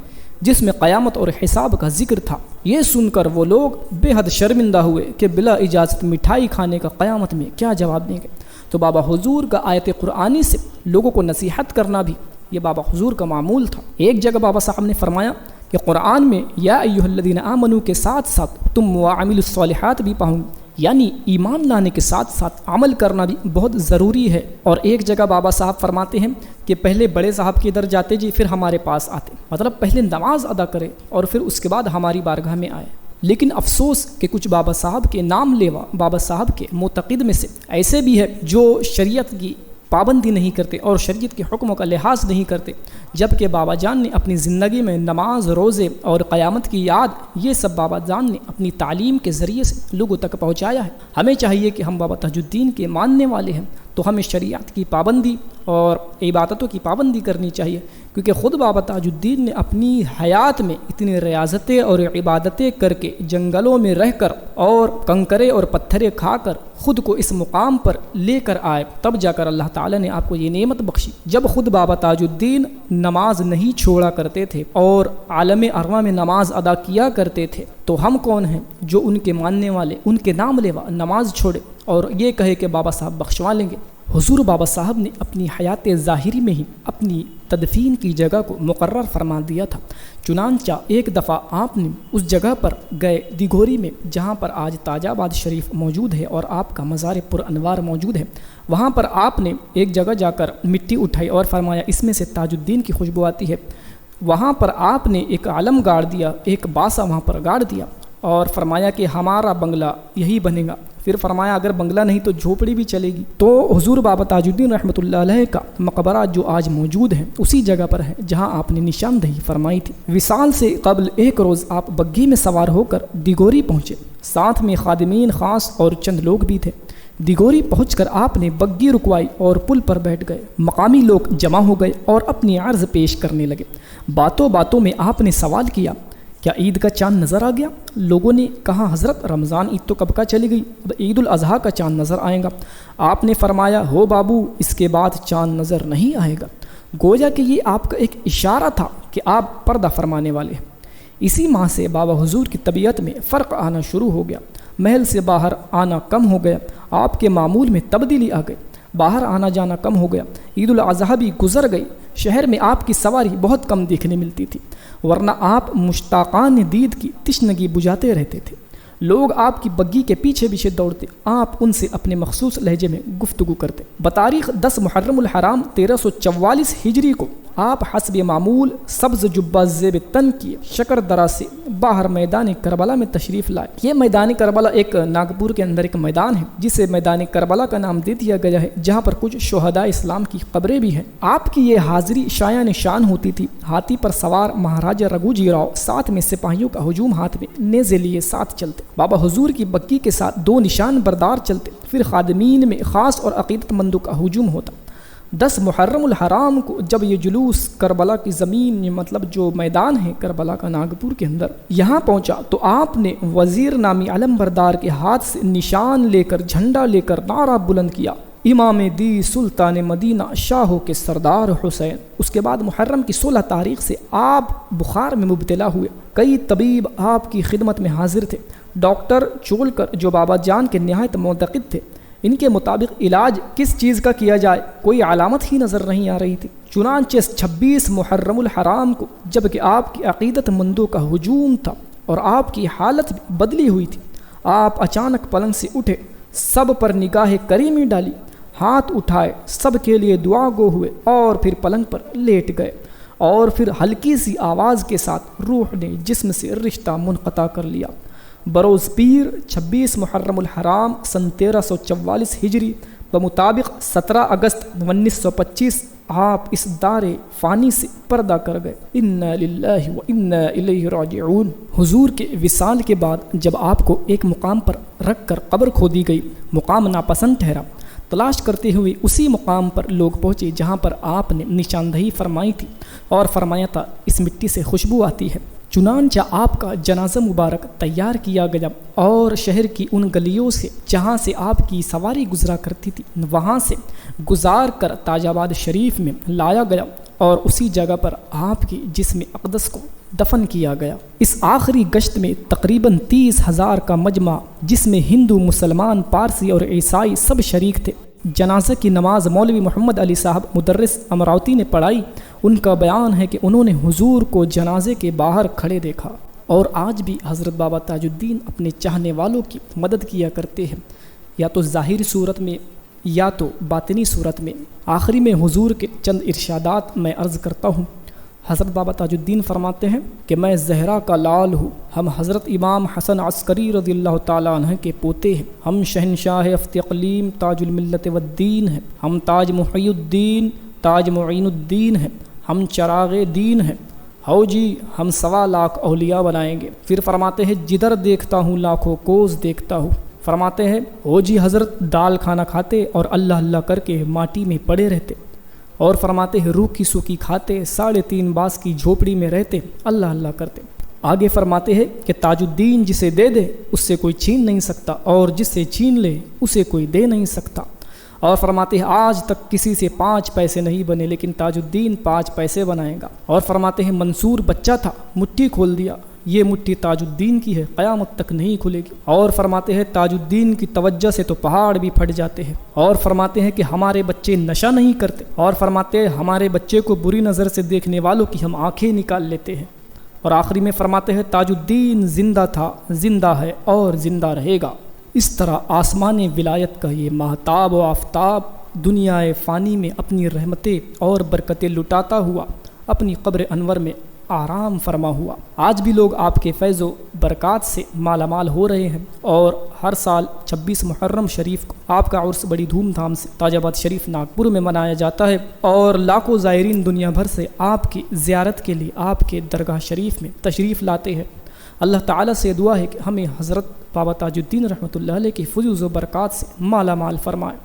جس میں قیامت اور حساب کا ذکر تھا۔ یہ سن کر وہ لوگ بے حد شرمندہ ہوئے کہ بلا اجازت مٹھائی کھانے کا قیامت میں کیا جواب دیں گے۔ تو بابا حضور کا آیت قرآنی سے لوگوں کو نصیحت کرنا بھی یہ بابا حضور کا معمول تھا۔ ایک جگہ بابا صاحب نے فرمایا کہ قرآن میں یا ایھا الذین آمنو کے ساتھ ساتھ تم وعملوا الصالحات بھی پاؤں، یعنی ایمان لانے کے ساتھ ساتھ عمل کرنا بھی بہت ضروری ہے۔ اور ایک جگہ بابا صاحب فرماتے ہیں کہ پہلے بڑے صاحب کے ادھر جاتے جی پھر ہمارے پاس آتے، مطلب پہلے نماز ادا کرے اور پھر اس کے بعد ہماری بارگاہ میں آئے۔ لیکن افسوس کہ کچھ بابا صاحب کے نام لیوا بابا صاحب کے معتقد میں سے ایسے بھی ہے جو شریعت کی پابندی نہیں کرتے اور شریعت کے حکموں کا لحاظ نہیں کرتے، جبکہ بابا جان نے اپنی زندگی میں نماز، روزے اور قیامت کی یاد یہ سب بابا جان نے اپنی تعلیم کے ذریعے سے لوگوں تک پہنچایا ہے۔ ہمیں چاہیے کہ ہم بابا تاج الدین کے ماننے والے ہیں تو ہمیں شریعت کی پابندی اور عبادتوں کی پابندی کرنی چاہیے، کیونکہ خود بابا تاج الدین نے اپنی حیات میں اتنی ریاضتیں اور عبادتیں کر کے جنگلوں میں رہ کر اور کنکرے اور پتھرے کھا کر خود کو اس مقام پر لے کر آئے، تب جا کر اللہ تعالیٰ نے آپ کو یہ نعمت بخشی۔ جب خود بابا تاج الدین نماز نہیں چھوڑا کرتے تھے اور عالم ارواح میں نماز ادا کیا کرتے تھے تو ہم کون ہیں جو ان کے ماننے والے ان کے نام لیوا نماز چھوڑے اور یہ کہے کہ بابا صاحب بخشوا لیں گے۔ حضور بابا صاحب نے اپنی حیات ظاہری میں ہی اپنی تدفین کی جگہ کو مقرر فرما دیا تھا۔ چنانچہ ایک دفعہ آپ نے اس جگہ پر گئے دگوری میں جہاں پر آج تاج آباد شریف موجود ہے اور آپ کا مزار پر انوار موجود ہے، وہاں پر آپ نے ایک جگہ جا کر مٹی اٹھائی اور فرمایا اس میں سے تاج الدین کی خوشبو آتی ہے۔ وہاں پر آپ نے ایک علم گاڑ دیا، ایک باسا وہاں پر گاڑ دیا اور فرمایا کہ ہمارا بنگلہ یہی بنے گا۔ پھر فرمایا اگر بنگلہ نہیں تو جھوپڑی بھی چلے گی۔ تو حضور بابا تاج الدین رحمۃ اللہ علیہ کا مقبرہ جو آج موجود ہے اسی جگہ پر ہے جہاں آپ نے نشاندہی فرمائی تھی۔ وصال سے قبل ایک روز آپ بگھی میں سوار ہو کر ڈگوری پہنچے، ساتھ میں خادمین خاص اور چند لوگ بھی تھے۔ ڈگوری پہنچ کر آپ نے بگھی رکوائی اور پل پر بیٹھ گئے۔ مقامی لوگ جمع ہو گئے اور اپنی عرض پیش کرنے لگے۔ باتوں باتوں میں آپ نے سوال کیا کیا عید کا چاند نظر آ گیا؟ لوگوں نے کہا حضرت رمضان عید تو کب کا چلی گئی، اب عید الاضحیٰ کا چاند نظر آئے گا۔ آپ نے فرمایا ہو بابو اس کے بعد چاند نظر نہیں آئے گا۔ گویا کہ یہ آپ کا ایک اشارہ تھا کہ آپ پردہ فرمانے والے ہیں۔ اسی ماہ سے بابا حضور کی طبیعت میں فرق آنا شروع ہو گیا، محل سے باہر آنا کم ہو گیا، آپ کے معمول میں تبدیلی آ گئی، باہر آنا جانا کم ہو گیا۔ عید الاضحیٰ بھی گزر گئی، شہر میں آپ کی سواری بہت کم دیکھنے ملتی تھی، ورنہ آپ مشتاقان دید کی تشنگی بجھاتے رہتے تھے۔ لوگ آپ کی بگھی کے پیچھے پیچھے دوڑتے، آپ ان سے اپنے مخصوص لہجے میں گفتگو کرتے۔ بتاریخ 10 محرم الحرام 1344 ہجری کو آپ حسب معمول سبز جبہ زیب تن کیے شکر درا سے باہر میدان کربلا میں تشریف لائے۔ یہ میدان کربلا ایک ناگپور کے اندر ایک میدان ہے جسے میدان کربلا کا نام دے دیا گیا ہے، جہاں پر کچھ شہداء اسلام کی قبریں بھی ہیں۔ آپ کی یہ حاضری شایع نشان ہوتی تھی۔ ہاتھی پر سوار مہاراجہ رگھوجی راؤ، ساتھ میں سپاہیوں کا ہجوم، ہاتھ میں نیزے لیے ساتھ چلتے۔ بابا حضور کی بگھی کے ساتھ 2 نشان بردار چلتے، پھر خادمین میں خاص اور عقیدت مندوں کا ہجوم ہوتا۔ 10 محرم الحرام کو جب یہ جلوس کربلا کی زمین مطلب جو میدان ہے کربلا کا ناگپور کے اندر یہاں پہنچا تو آپ نے وزیر نامی علم بردار کے ہاتھ سے نشان لے کر جھنڈا لے کر نعرہ بلند کیا، امام دی سلطان مدینہ شاہوں کے سردار حسین۔ اس کے بعد محرم کی 16 تاریخ سے آپ بخار میں مبتلا ہوئے۔ کئی طبیب آپ کی خدمت میں حاضر تھے۔ ڈاکٹر چولکر جو بابا جان کے نہایت معتقد تھے، ان کے مطابق علاج کس چیز کا کیا جائے کوئی علامت ہی نظر نہیں آ رہی تھی۔ چنانچہ 26 محرم الحرام کو جب کہ آپ کی عقیدت مندوں کا ہجوم تھا اور آپ کی حالت بدلی ہوئی تھی، آپ اچانک پلنگ سے اٹھے، سب پر نگاہ کریمی ڈالی، ہاتھ اٹھائے، سب کے لیے دعا گو ہوئے اور پھر پلنگ پر لیٹ گئے، اور پھر ہلکی سی آواز کے ساتھ روح نے جسم سے رشتہ منقطع کر لیا۔ بروز پیر 26 محرم الحرام سن 1344 ہجری بمطابق 17 اگست 1925 آپ اس دار فانی سے پردہ کر گئے۔ انا للہ و انا الیہ راجعون۔ حضور کے وصال کے بعد جب آپ کو ایک مقام پر رکھ کر قبر کھودی گئی، مقام ناپسند ٹھہرا، تلاش کرتے ہوئے اسی مقام پر لوگ پہنچے جہاں پر آپ نے نشاندہی فرمائی تھی اور فرمایا تھا اس مٹی سے خوشبو آتی ہے۔ چنانچہ آپ کا جنازہ مبارک تیار کیا گیا اور شہر کی ان گلیوں سے جہاں سے آپ کی سواری گزرا کرتی تھی وہاں سے گزار کر تاج آباد شریف میں لایا گیا اور اسی جگہ پر آپ کی جسم اقدس کو دفن کیا گیا۔ اس آخری گشت میں تقریباً 30,000 کا مجمع جس میں ہندو، مسلمان، پارسی اور عیسائی سب شریک تھے۔ جنازہ کی نماز مولوی محمد علی صاحب مدرس امراوتی نے پڑھائی۔ ان کا بیان ہے کہ انہوں نے حضور کو جنازے کے باہر کھڑے دیکھا، اور آج بھی حضرت بابا تاج الدین اپنے چاہنے والوں کی مدد کیا کرتے ہیں، یا تو ظاہری صورت میں یا تو باطنی صورت میں۔ آخری میں حضور کے چند ارشادات میں عرض کرتا ہوں۔ حضرت بابا تاج الدین فرماتے ہیں کہ میں زہرا کا لال ہوں، ہم حضرت امام حسن عسکری رضی اللہ تعالیٰ عنہ کے پوتے ہیں، ہم شہنشاہ افت اقلیم تاج الملت والدین ہیں، ہم تاج محی الدین تاج معین الدین ہیں، ہم چراغ دین ہیں، ہو جی ہم 1.25 لاکھ اولیاء بنائیں گے۔ پھر فرماتے ہیں جدھر دیکھتا ہوں لاکھوں کوس دیکھتا ہوں۔ فرماتے ہیں ہو جی حضرت دال کھانا کھاتے اور اللہ اللہ کر کے ماٹی میں پڑے رہتے، اور فرماتے ہیں روکھی سوکھی کھاتے 3.5 باس کی جھوپڑی میں رہتے اللہ اللہ کرتے۔ آگے فرماتے ہیں کہ تاج الدین جسے دے دے اس سے کوئی چھین نہیں سکتا، اور جس سے چھین لے اسے کوئی دے نہیں سکتا۔ اور فرماتے ہیں آج تک کسی سے 5 پیسے نہیں بنے لیکن تاج الدین 5 پیسے بنائے گا۔ اور فرماتے ہیں منصور بچہ تھا، مٹھی کھول دیا، یہ مٹھی تاج الدین کی ہے، قیامت تک نہیں کھلے گی۔ اور فرماتے ہیں تاج الدین کی توجہ سے تو پہاڑ بھی پھٹ جاتے ہیں۔ اور فرماتے ہیں کہ ہمارے بچے نشہ نہیں کرتے، اور فرماتے ہیں ہمارے بچے کو بری نظر سے دیکھنے والوں کی ہم آنکھیں نکال لیتے ہیں۔ اور آخری میں فرماتے ہیں تاج الدین زندہ تھا، زندہ ہے اور زندہ رہے گا۔ اس طرح آسمان ولایت کا یہ ماہتاب و آفتاب دنیا فانی میں اپنی رحمتیں اور برکتیں لٹاتا ہوا اپنی قبر انور میں آرام فرما ہوا۔ آج بھی لوگ آپ کے فیض و برکات سے مالا مال ہو رہے ہیں، اور ہر سال 26 محرم شریف کو آپ کا عرس بڑی دھوم دھام سے تاج آباد شریف ناگپور میں منایا جاتا ہے، اور لاکھوں زائرین دنیا بھر سے آپ کی زیارت کے لیے آپ کے درگاہ شریف میں تشریف لاتے ہیں۔ اللہ تعالیٰ سے دعا ہے کہ ہمیں حضرت بابا تاج الدین رحمۃ اللہ علیہ کی فیض و برکات سے مالا مال فرمائے۔